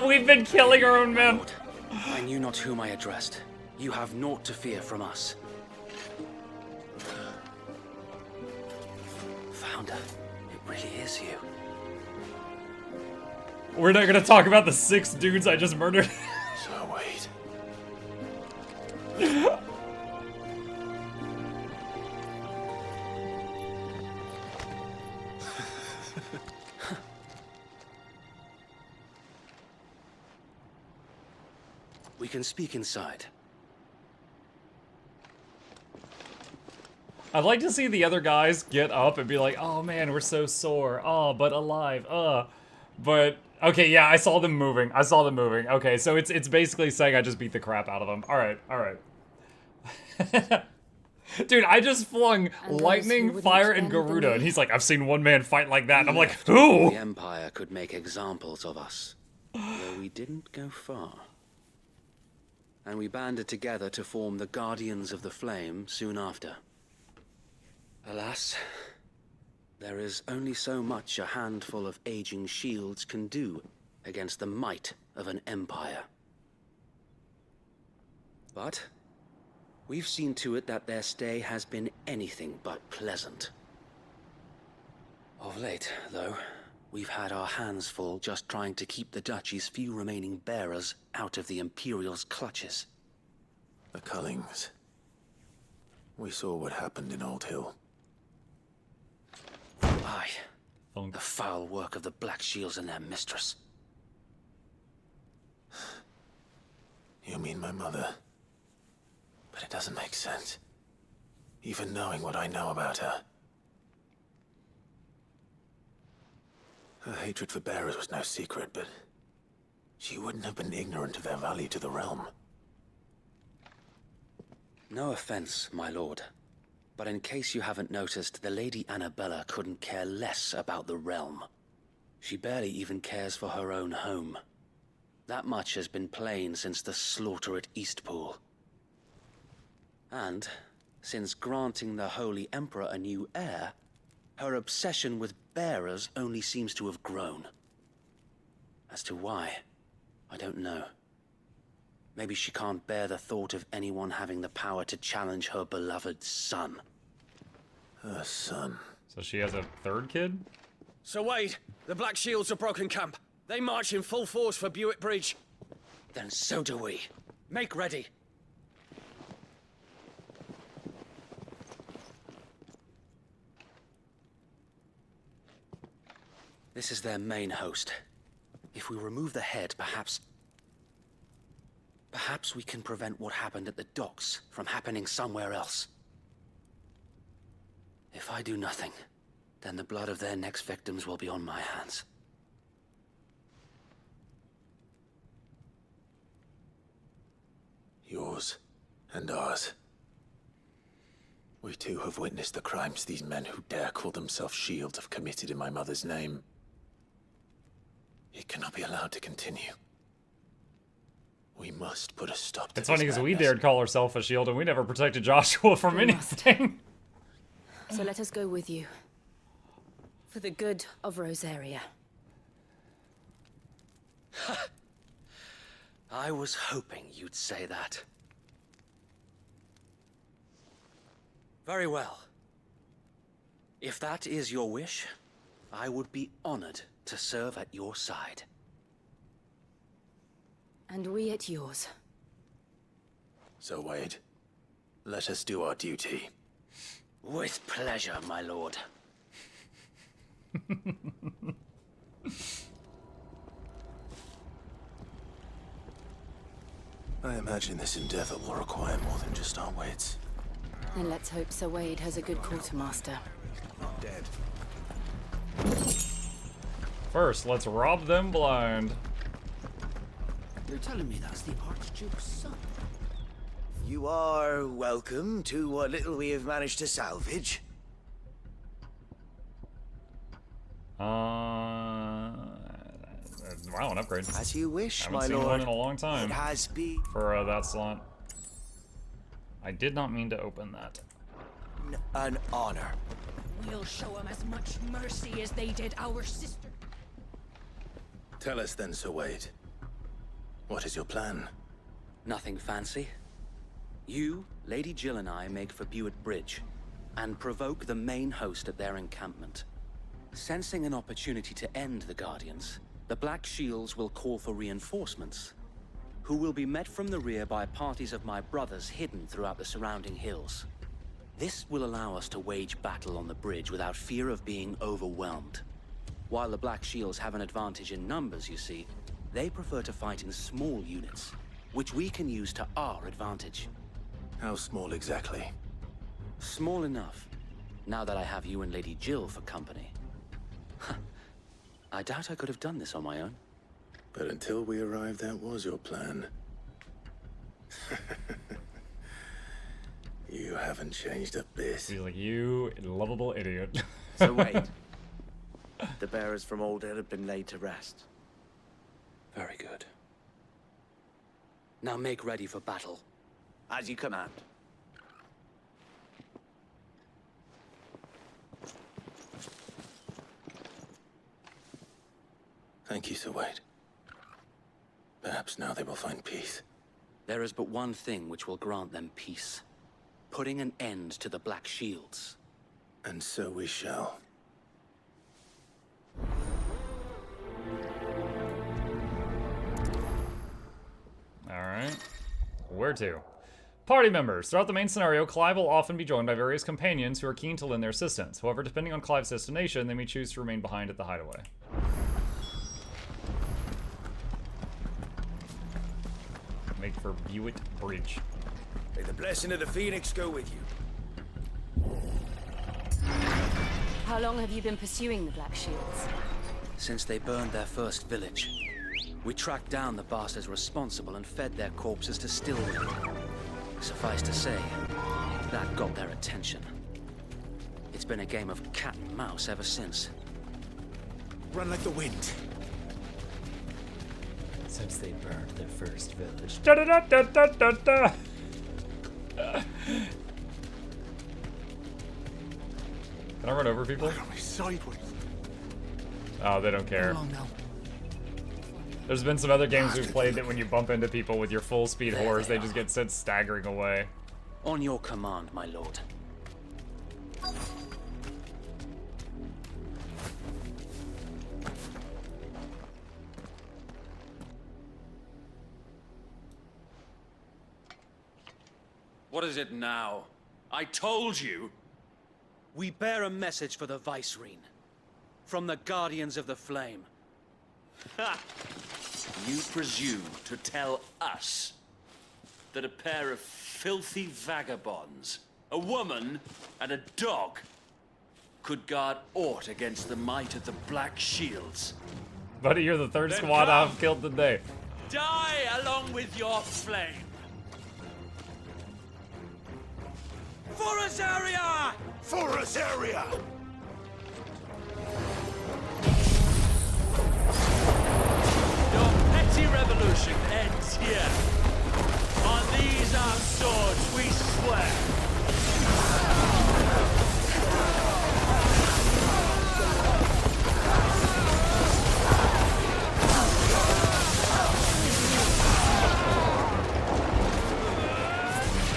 We've been killing our own men. I knew not whom I addressed. You have naught to fear from us. Founder, it really is you. We're not gonna talk about the 6 dudes I just murdered. So wait. We can speak inside. I'd like to see the other guys get up and be like, oh man, we're so sore. Oh, but alive. But, okay, yeah, I saw them moving. Okay, so it's basically saying I just beat the crap out of them. Alright. Dude, I just flung lightning, fire, and Garuda, and he's like, I've seen one man fight like that. And I'm like, who? The Empire could make examples of us, though we didn't go far. And we banded together to form the Guardians of the Flame soon after. Alas, there is only so much a handful of aging shields can do against the might of an empire. But we've seen to it that their stay has been anything but pleasant. Of late, though, we've had our hands full just trying to keep the Duchy's few remaining bearers out of the Imperial's clutches. The Cullings. We saw what happened in Old Hill. Aye. The foul work of the Black Shields and their mistress. You mean my mother? But it doesn't make sense. Even knowing what I know about her. Her hatred for bearers was no secret, but she wouldn't have been ignorant of their value to the realm. No offense, my lord. But in case you haven't noticed, the Lady Annabella couldn't care less about the realm. She barely even cares for her own home. That much has been plain since the slaughter at Eastpool. And, since granting the Holy Emperor a new heir, her obsession with bearers only seems to have grown. As to why, I don't know. Maybe she can't bear the thought of anyone having the power to challenge her beloved son. Her son? So she has a 3rd kid? Sir Wade, the Black Shields have broken camp. They march in full force for Buick Bridge. Then so do we. Make ready. This is their main host. If we remove the head, perhaps we can prevent what happened at the docks from happening somewhere else. If I do nothing, then the blood of their next victims will be on my hands. Yours and ours. We too have witnessed the crimes these men who dare call themselves shields have committed in my mother's name. It cannot be allowed to continue. We must put a stop to It's funny because we dared call ourselves a shield and we never protected Joshua from anything. So let us go with you. For the good of Rosaria. I was hoping you'd say that. Very well. If that is your wish, I would be honored to serve at your side. And we at yours. So Wade, let us do our duty. With pleasure, my lord. I imagine this endeavor will require more than just our wits. Then let's hope Sir Wade has a good quartermaster. Not dead. First, let's rob them blind. You're telling me that's the Archduke's son? You are welcome to what little we have managed to salvage. Wow, an upgrade. As you wish, Haven't my seen lord. one in a long time. It has been For that slot. I did not mean to open that. an honor. We'll show them as much mercy as they did our sister. Tell us then, Sir Wade. What is your plan? Nothing fancy. You, Lady Jill and I make for Buett Bridge and provoke the main host at their encampment. Sensing an opportunity to end the Guardians, the Black Shields will call for reinforcements, who will be met from the rear by parties of my brothers hidden throughout the surrounding hills. This will allow us to wage battle on the bridge without fear of being overwhelmed. While the Black Shields have an advantage in numbers, you see, they prefer to fight in small units, which we can use to our advantage. How small exactly? Small enough, now that I have you and Lady Jill for company. I doubt I could have done this on my own. But until we arrived, that was your plan. You haven't changed a bit. He's like, you lovable idiot. So wait. The bearers from Old Hill have been laid to rest. Very good. Now make ready for battle. As you command. Thank you, Sir Wade. Perhaps now they will find peace. There is but one thing which will grant them peace. Putting an end to the Black Shields. And so we shall. Alright. Where to? Party members. Throughout the main scenario, Clive will often be joined by various companions who are keen to lend their assistance. However, depending on Clive's destination, they may choose to remain behind at the Hideaway. Make for Buett Bridge. May the blessing of the Phoenix go with you. How long have you been pursuing the Black Shields? Since they burned their first village. We tracked down the bastards responsible and fed their corpses to Stillwind. Suffice to say, that got their attention. It's been a game of cat and mouse ever since. Run like the wind. Since they burned their first village. Da da da da da da da. Can I run over people? Sideways. Oh, they don't care. There's been some other games we've played that when you bump into people with your full speed horse, they just get sent staggering away. On your command, my lord. What is it now? I told you! We bear a message for the Vicereine. From the Guardians of the Flame. Ha! You presume to tell us that a pair of filthy vagabonds, a woman and a dog, could guard aught against the might of the Black Shields? Buddy, you're the third Then squad come. I've killed today. Die along with your flame! For Azaria! For Azaria! Your petty revolution ends here. On these our swords we swear.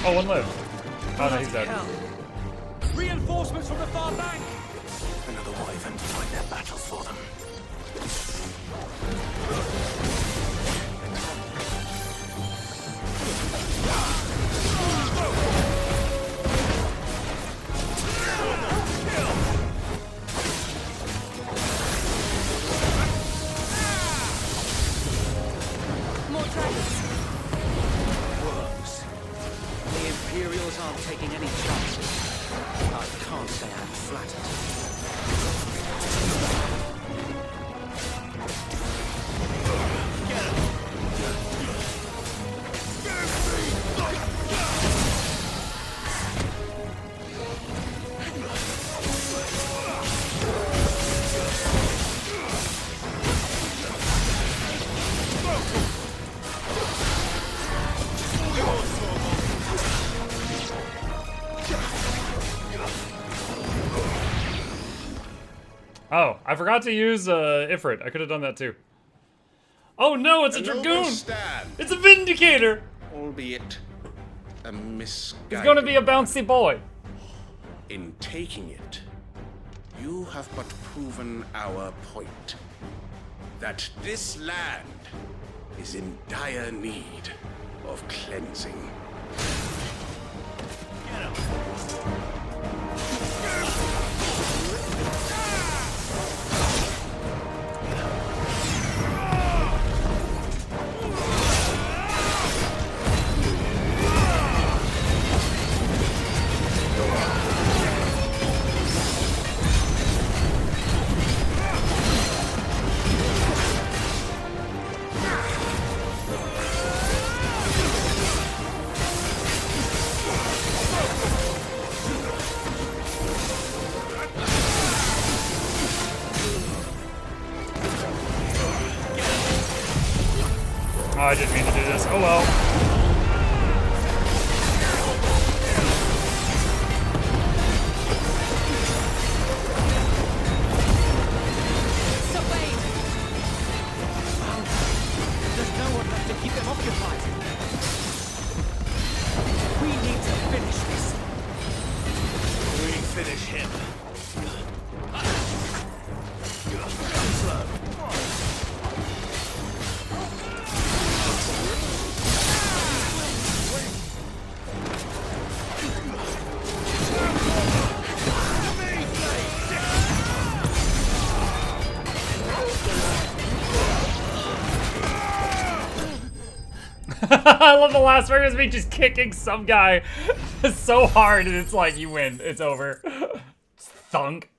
Oh, one lived. Oh no, he's dead. Reinforcements from the far bank! Another wyvern to fight their battles for them. More dragons. Worms. The Imperials aren't taking any chances. I can't say I'm flattered. Oh, I forgot to use Ifrit. I could have done that too. Oh no, it's a A noble Dragoon! stand. It's a Vindicator! albeit a misguided. He's gonna be a bouncy boy. In taking it, you have but proven our point. That this land is in dire need of cleansing. Oh, I didn't mean to do this. Oh well. So wait! There's no one left to keep them occupied. We need to finish this. We finish him. I love the last frame is me just kicking some guy so hard and it's like, you win. It's over. Thunk.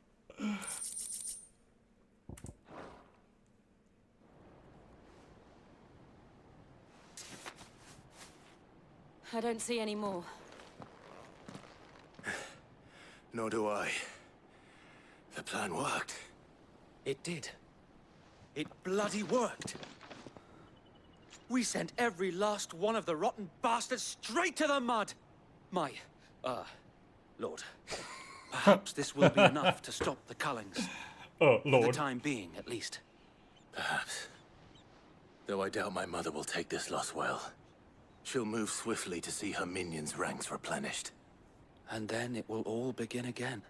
I don't see any more. Nor do I. The plan worked. It did. It bloody worked. We sent every last one of the rotten bastards straight to the mud. My, Lord. Perhaps this will be enough to stop the Cullings. Oh, For Lord. the time being, at least. Perhaps. Though I doubt my mother will take this loss well. She'll move swiftly to see her minions' ranks replenished. And then it will all begin again.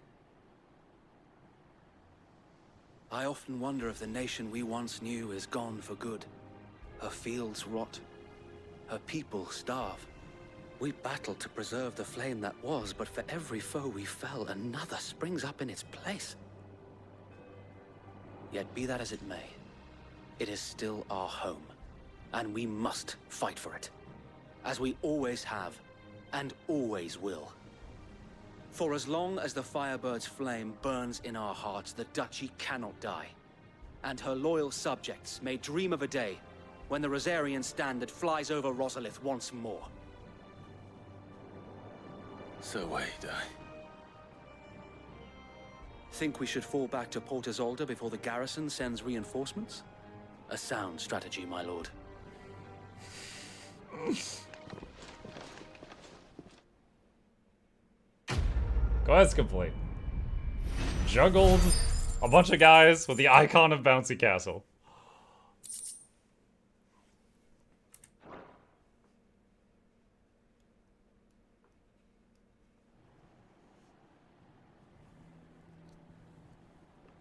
I often wonder if the nation we once knew is gone for good. Her fields rot. Her people starve. We battled to preserve the flame that was, but for every foe we fell, another springs up in its place. Yet be that as it may, it is still our home, and we must fight for it. As we always have, and always will. For as long as the Firebird's flame burns in our hearts, the Duchy cannot die. And her loyal subjects may dream of a day when the Rosarian standard flies over Rosalith once more. So wait, Think we should fall back to Port Isolde before the garrison sends reinforcements? A sound strategy, my lord. Quest complete. Juggled a bunch of guys with the icon of Bouncy Castle.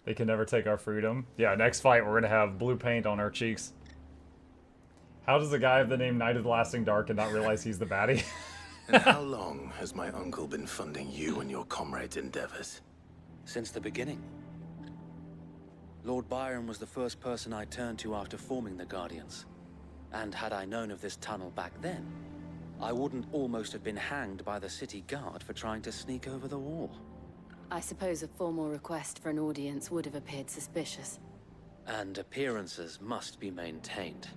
They can never take our freedom. Yeah, next fight we're gonna have blue paint on our cheeks. How does a guy have the name Night of the Lasting Dark and not realize he's the baddie? And how long has my uncle been funding you and your comrades' endeavors? Since the beginning. Lord Byron was the first person I turned to after forming the Guardians. And had I known of this tunnel back then, I wouldn't almost have been hanged by the city guard for trying to sneak over the wall. I suppose a formal request for an audience would have appeared suspicious. And appearances must be maintained.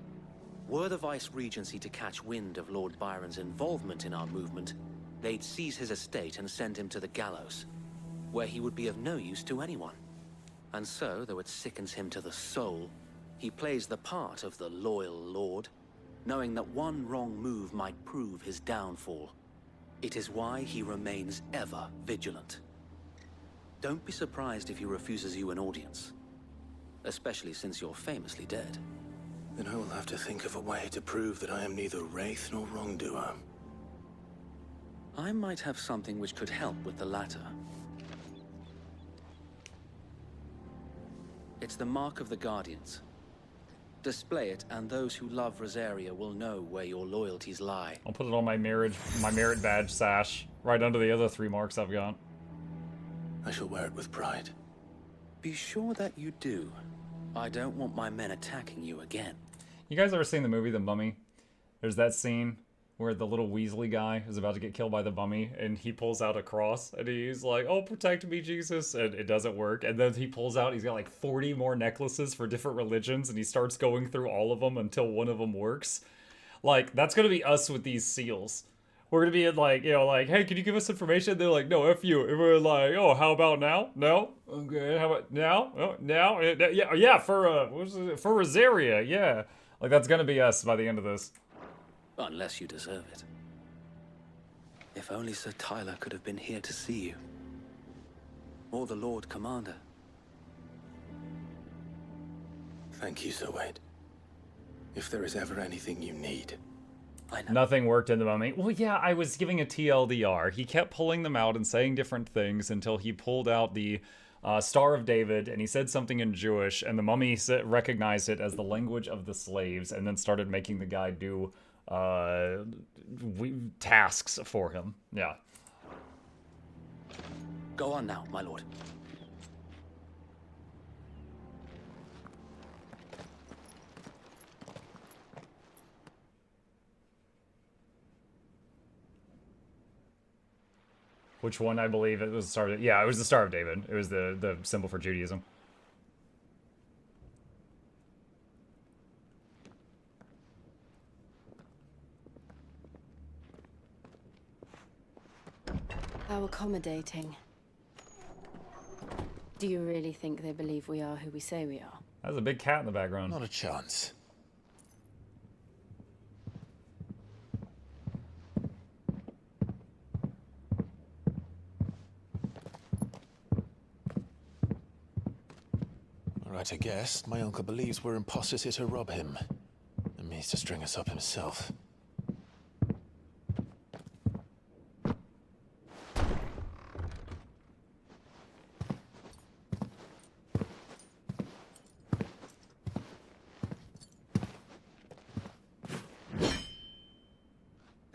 Were the Vice-Regency to catch wind of Lord Byron's involvement in our movement, they'd seize his estate and send him to the gallows, where he would be of no use to anyone. And so, though it sickens him to the soul, he plays the part of the loyal lord, knowing that one wrong move might prove his downfall. It is why he remains ever vigilant. Don't be surprised if he refuses you an audience, especially since you're famously dead. Then I will have to think of a way to prove that I am neither wraith nor wrongdoer. I might have something which could help with the latter. It's the mark of the Guardians. Display it, and those who love Rosaria will know where your loyalties lie. I'll put it on my merit badge sash, right under the other 3 marks I've got. I shall wear it with pride. Be sure that you do. I don't want my men attacking you again. You guys ever seen the movie The Mummy? There's that scene where the little Weasley guy is about to get killed by the mummy, and he pulls out a cross, and he's like, "Oh, protect me, Jesus," and it doesn't work. And then he pulls out, he's got like 40 more necklaces for different religions, and he starts going through all of them until one of them works. Like, that's gonna be us with these seals. We're gonna be like, you know, like, "Hey, can you give us information?" They're like, "No, F you." And we're like, "Oh, how about now? No? Okay, how about now? Oh, now? Yeah, for Rosaria, yeah." Like, that's gonna be us by the end of this. Unless you deserve it. If only Sir Tyler could have been here to see you. Or the Lord Commander. Thank you, Sir Wade. If there is ever anything you need. Nothing worked in the Mummy. Well, yeah, I was giving a TLDR. He kept pulling them out and saying different things until he pulled out the Star of David, and he said something in Jewish, and the Mummy recognized it as the language of the slaves, and then started making the guy do tasks for him. Yeah. Go on now, my lord. Which one? I believe it was the Star of, yeah, it was the Star of David. It was the symbol for Judaism. How accommodating. Do you really think they believe we are who we say we are? There's a big cat in the background. Not a chance. Right, I guess. My uncle believes we're imposters here to rob him. And means to string us up himself.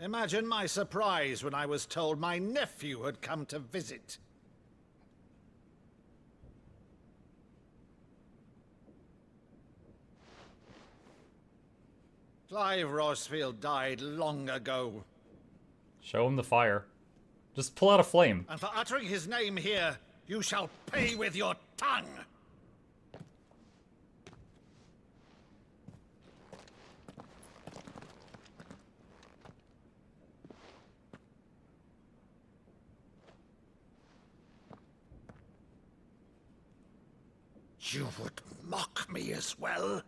Imagine my surprise when I was told my nephew had come to visit. Clive Rosfield died long ago. Show him the fire. Just pull out a flame. And for uttering his name here, you shall pay with your tongue! You would mock me as well?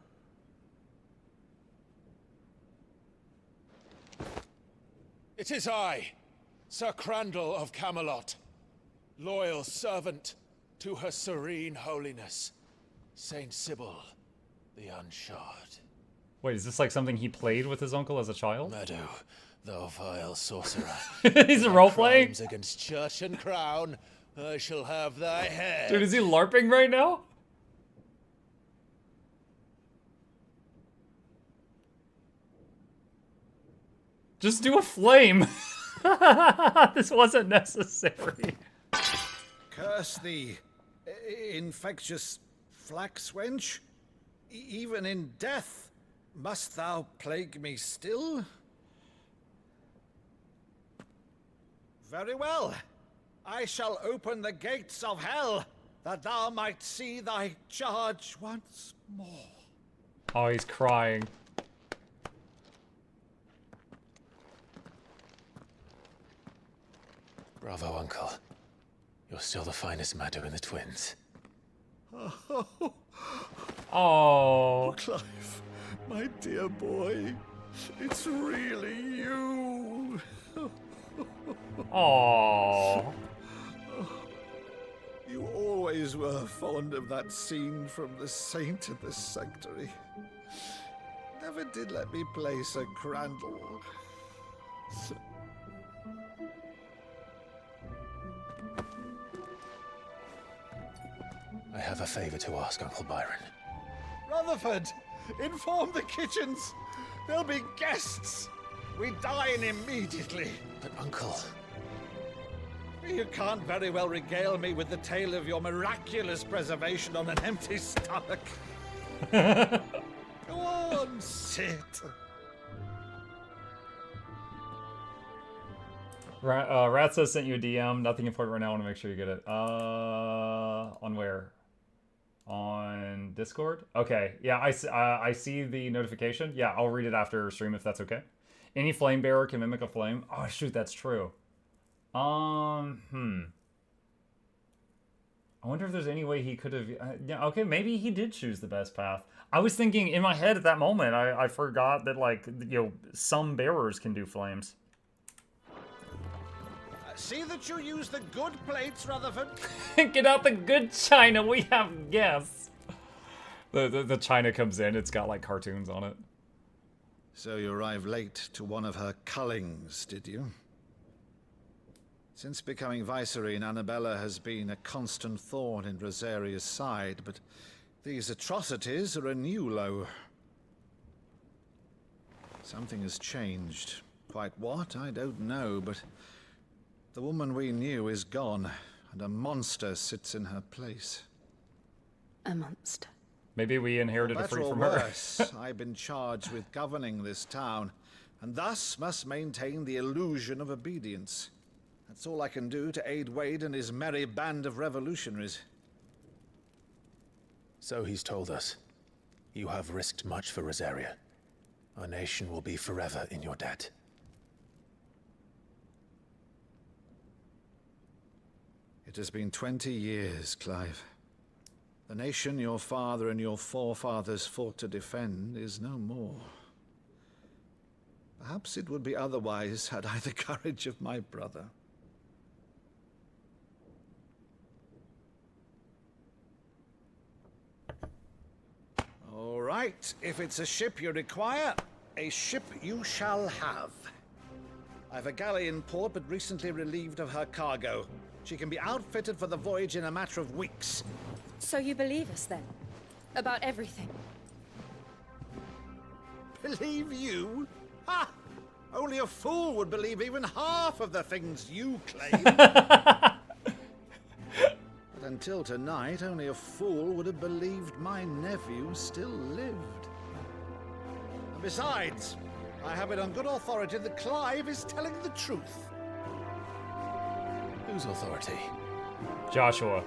It is I, Sir Crandall of Camelot, loyal servant to her serene holiness, Saint Sybil, the Unshod. Wait, is this like something he played with his uncle as a child? Meadow, thou vile sorcerer. He's role-playing? Crimes against church and crown, I shall have thy head. Dude, is he LARPing right now? Just do a flame. This wasn't necessary. Curse thee, infectious flax wench. Even in death, must thou plague me still? Very well. I shall open the gates of hell, that thou might see thy charge once more. Oh, he's crying. Bravo, Uncle. You're still the finest Meadow in the twins. Oh, Clive, my dear boy, it's really you. Oh. You always were fond of that scene from The Saint in the Sanctuary. never did let me play Sir Crandall. I have a favor to ask, Uncle Byron. Rutherford, inform the kitchens. There'll be guests. We dine immediately. But, Uncle... You can't very well regale me with the tale of your miraculous preservation on an empty stomach. Go on, sit. Rat says sent you a DM. Nothing important right now. I want to make sure you get it. On where? On Discord? Okay. Yeah, I see the notification. Yeah, I'll read it after stream if that's okay. Any flame bearer can mimic a flame. Oh shoot, that's true. I wonder if there's any way he could have... yeah, okay, maybe he did choose the best path. I was thinking in my head at that moment, I forgot that, like, you know, some bearers can do flames. See that you use the good plates, Rutherford. Get out the good china, we have guests. The china comes in, it's got, like, cartoons on it. So you arrived late to one of her cullings, did you? Since becoming Vicereine, Annabella has been a constant thorn in Rosaria's side, but these atrocities are a new low. Something has changed. Quite what, I don't know, but the woman we knew is gone, and a monster sits in her place. A monster. Maybe we inherited a freak from her. Worse, I've been charged with governing this town, and thus must maintain the illusion of obedience. That's all I can do to aid Wade and his merry band of revolutionaries. So he's told us. You have risked much for Rosaria. Our nation will be forever in your debt. It has been 20 years, Clive. The nation your father and your forefathers fought to defend is no more. Perhaps it would be otherwise had I the courage of my brother. All right, if it's a ship you require, a ship you shall have. I've a galley in port, but recently relieved of her cargo. She can be outfitted for the voyage in a matter of weeks. So you believe us then? About everything? Believe you? Ha! Only a fool would believe even half of the things you claim. But until tonight, only a fool would have believed my nephew still lived. And besides, I have it on good authority that Clive is telling the truth. Whose authority? Joshua.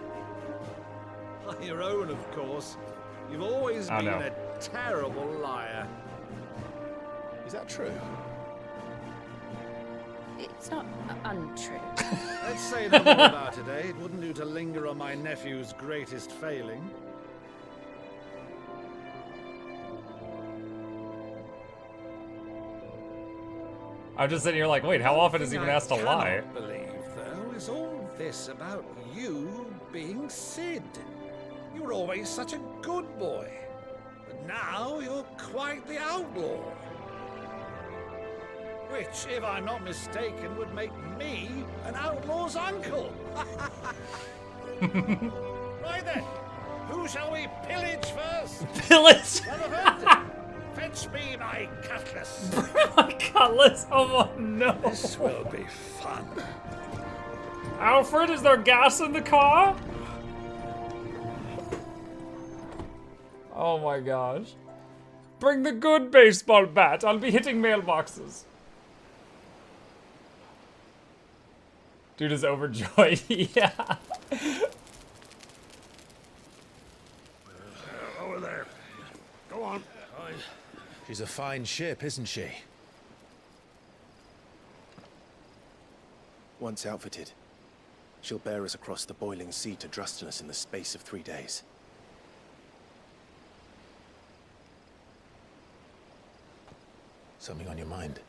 Your own, of course. You've always been a terrible liar. Is that true? It's not untrue. Let's say no more about it, eh? It wouldn't do to linger on my nephew's greatest failing. I'm just sitting here like, wait, how often is he even asked to lie? What I believe, though, is all this about you being Sid. You were always such a good boy, but now you're quite the outlaw. Which, if I'm not mistaken, would make me an outlaw's uncle. Right then, who shall we pillage first? Pillage? Rutherford, fetch me my cutlass. My cutlass? Oh no. This will be fun. Alfred, is there gas in the car? Oh my gosh. Bring the good baseball bat. I'll be hitting mailboxes. Dude is overjoyed. Yeah. Over there. Go on. She's a fine ship, isn't she? Once outfitted, she'll bear us across the boiling sea to Drustinus in the space of 3 days. Something on your mind?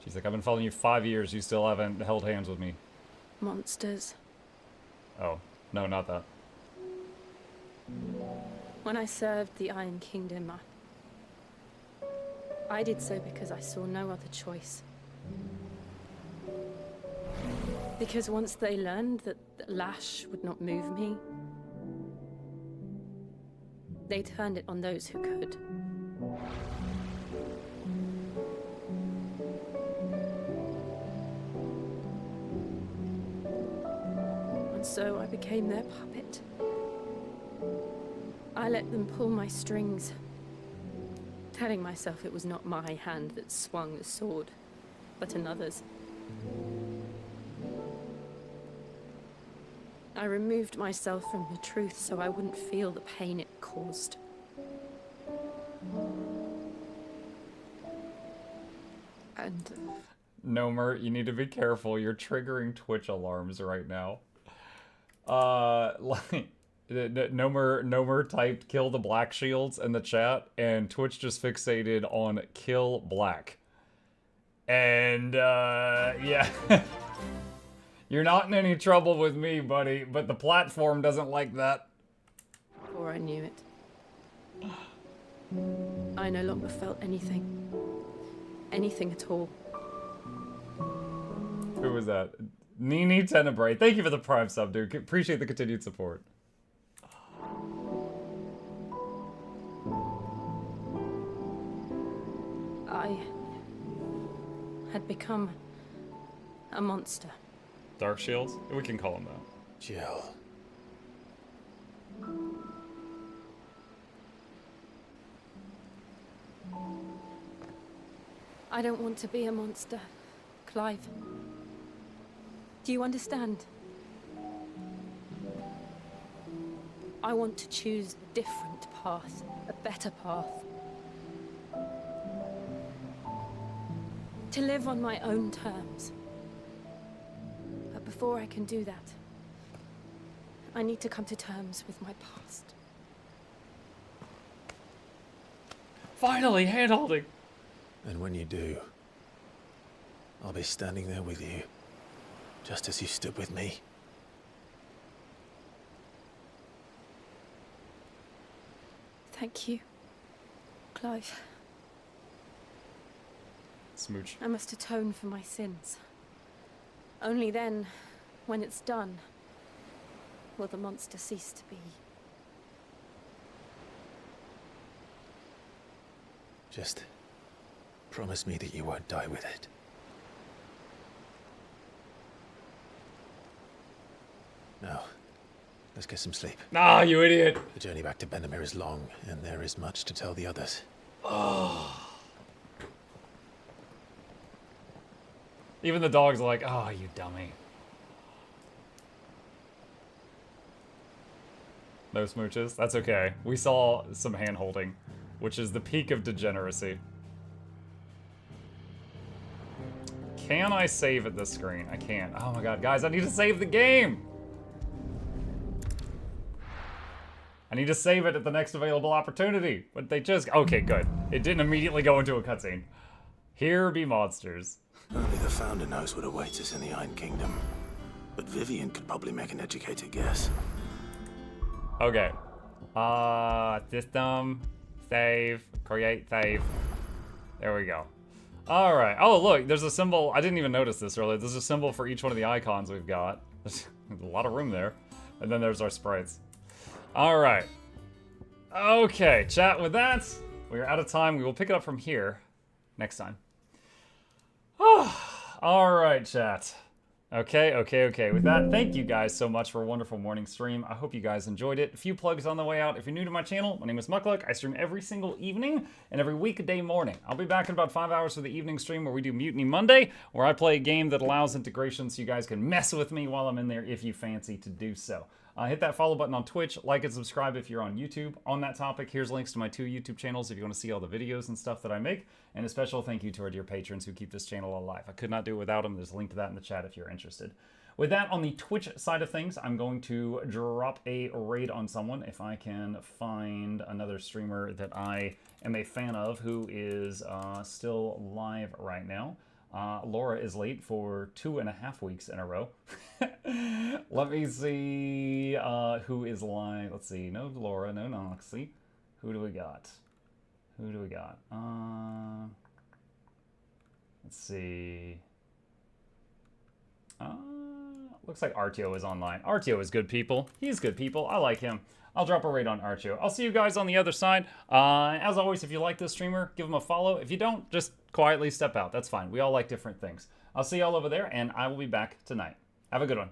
She's like, I've been following you 5 years. You still haven't held hands with me. Monsters. Oh, no, not that. When I served the Iron Kingdom, I did so because I saw no other choice. Because once they learned that the lash would not move me, they turned it on those who could. And so I became their puppet. I let them pull my strings, telling myself it was not my hand that swung the sword, but another's. I removed myself from the truth so I wouldn't feel the pain it caused. And... Nomer, you need to be careful. You're triggering Twitch alarms right now. Nomer typed kill the black shields in the chat, and Twitch just fixated on kill black. And, yeah. You're not in any trouble with me, buddy, but the platform doesn't like that. Before I knew it, I no longer felt anything. Anything at all. Who was that? Nini Tenebrae. Thank you for the Prime sub, dude. Appreciate the continued support. I had become a monster. Dark Shields? We can call him that. Jill. I don't want to be a monster, Clive. Do you understand? I want to choose a different path, a better path. To live on my own terms. But before I can do that, I need to come to terms with my past. Finally, hand-holding. And when you do, I'll be standing there with you, just as you stood with me. Thank you, Clive. Smooch. I must atone for my sins. Only then, when it's done, will the monster cease to be. Just promise me that you won't die with it. Now, let's get some sleep. Nah, you idiot. The journey back to Benamir is long, and there is much to tell the others. Oh. Even the dog's like, oh, you dummy. No smooches? That's okay. We saw some hand-holding, which is the peak of degeneracy. Can I save at this screen? I can't. Oh my god, guys, I need to save the game! I need to save it at the next available opportunity. But they just... Okay, good. It didn't immediately go into a cutscene. Here be monsters. Only the Founder knows what awaits us in the Iron Kingdom. But Vivian could probably make an educated guess. Okay. System, save, create, save. There we go. All right. Oh, look, there's a symbol. I didn't even notice this earlier. There's a symbol for each one of the icons we've got. There's a lot of room there. And then there's our sprites. All right. Okay, chat, with that, we're out of time. We will pick it up from here next time. All right, chat. Okay. With that, thank you guys so much for a wonderful morning stream. I hope you guys enjoyed it. A few plugs on the way out. If you're new to my channel, my name is Mukluk. I stream every single evening and every weekday morning. I'll be back in about 5 hours for the evening stream where we do Mutiny Monday, where I play a game that allows integration so you guys can mess with me while I'm in there if you fancy to do so. Hit that follow button on Twitch, like and subscribe if you're on YouTube. On that topic, here's links to my 2 YouTube channels if you want to see all the videos and stuff that I make. And a special thank you to our dear patrons who keep this channel alive. I could not do it without them. There's a link to that in the chat if you're interested. With that, on the Twitch side of things, I'm going to drop a raid on someone if I can find another streamer that I am a fan of who is still live right now. Laura is late for 2.5 weeks in a row. Let me see who is live. Let's see. No Laura, no Noxxi. Who do we got? Who do we got? Let's see. Looks like Artio is online. Artio is good people. He's good people. I like him. I'll drop a raid on Artio. I'll see you guys on the other side. As always, if you like this streamer, give him a follow. If you don't, just quietly step out. That's fine. We all like different things. I'll see y'all over there, and I will be back tonight. Have a good one.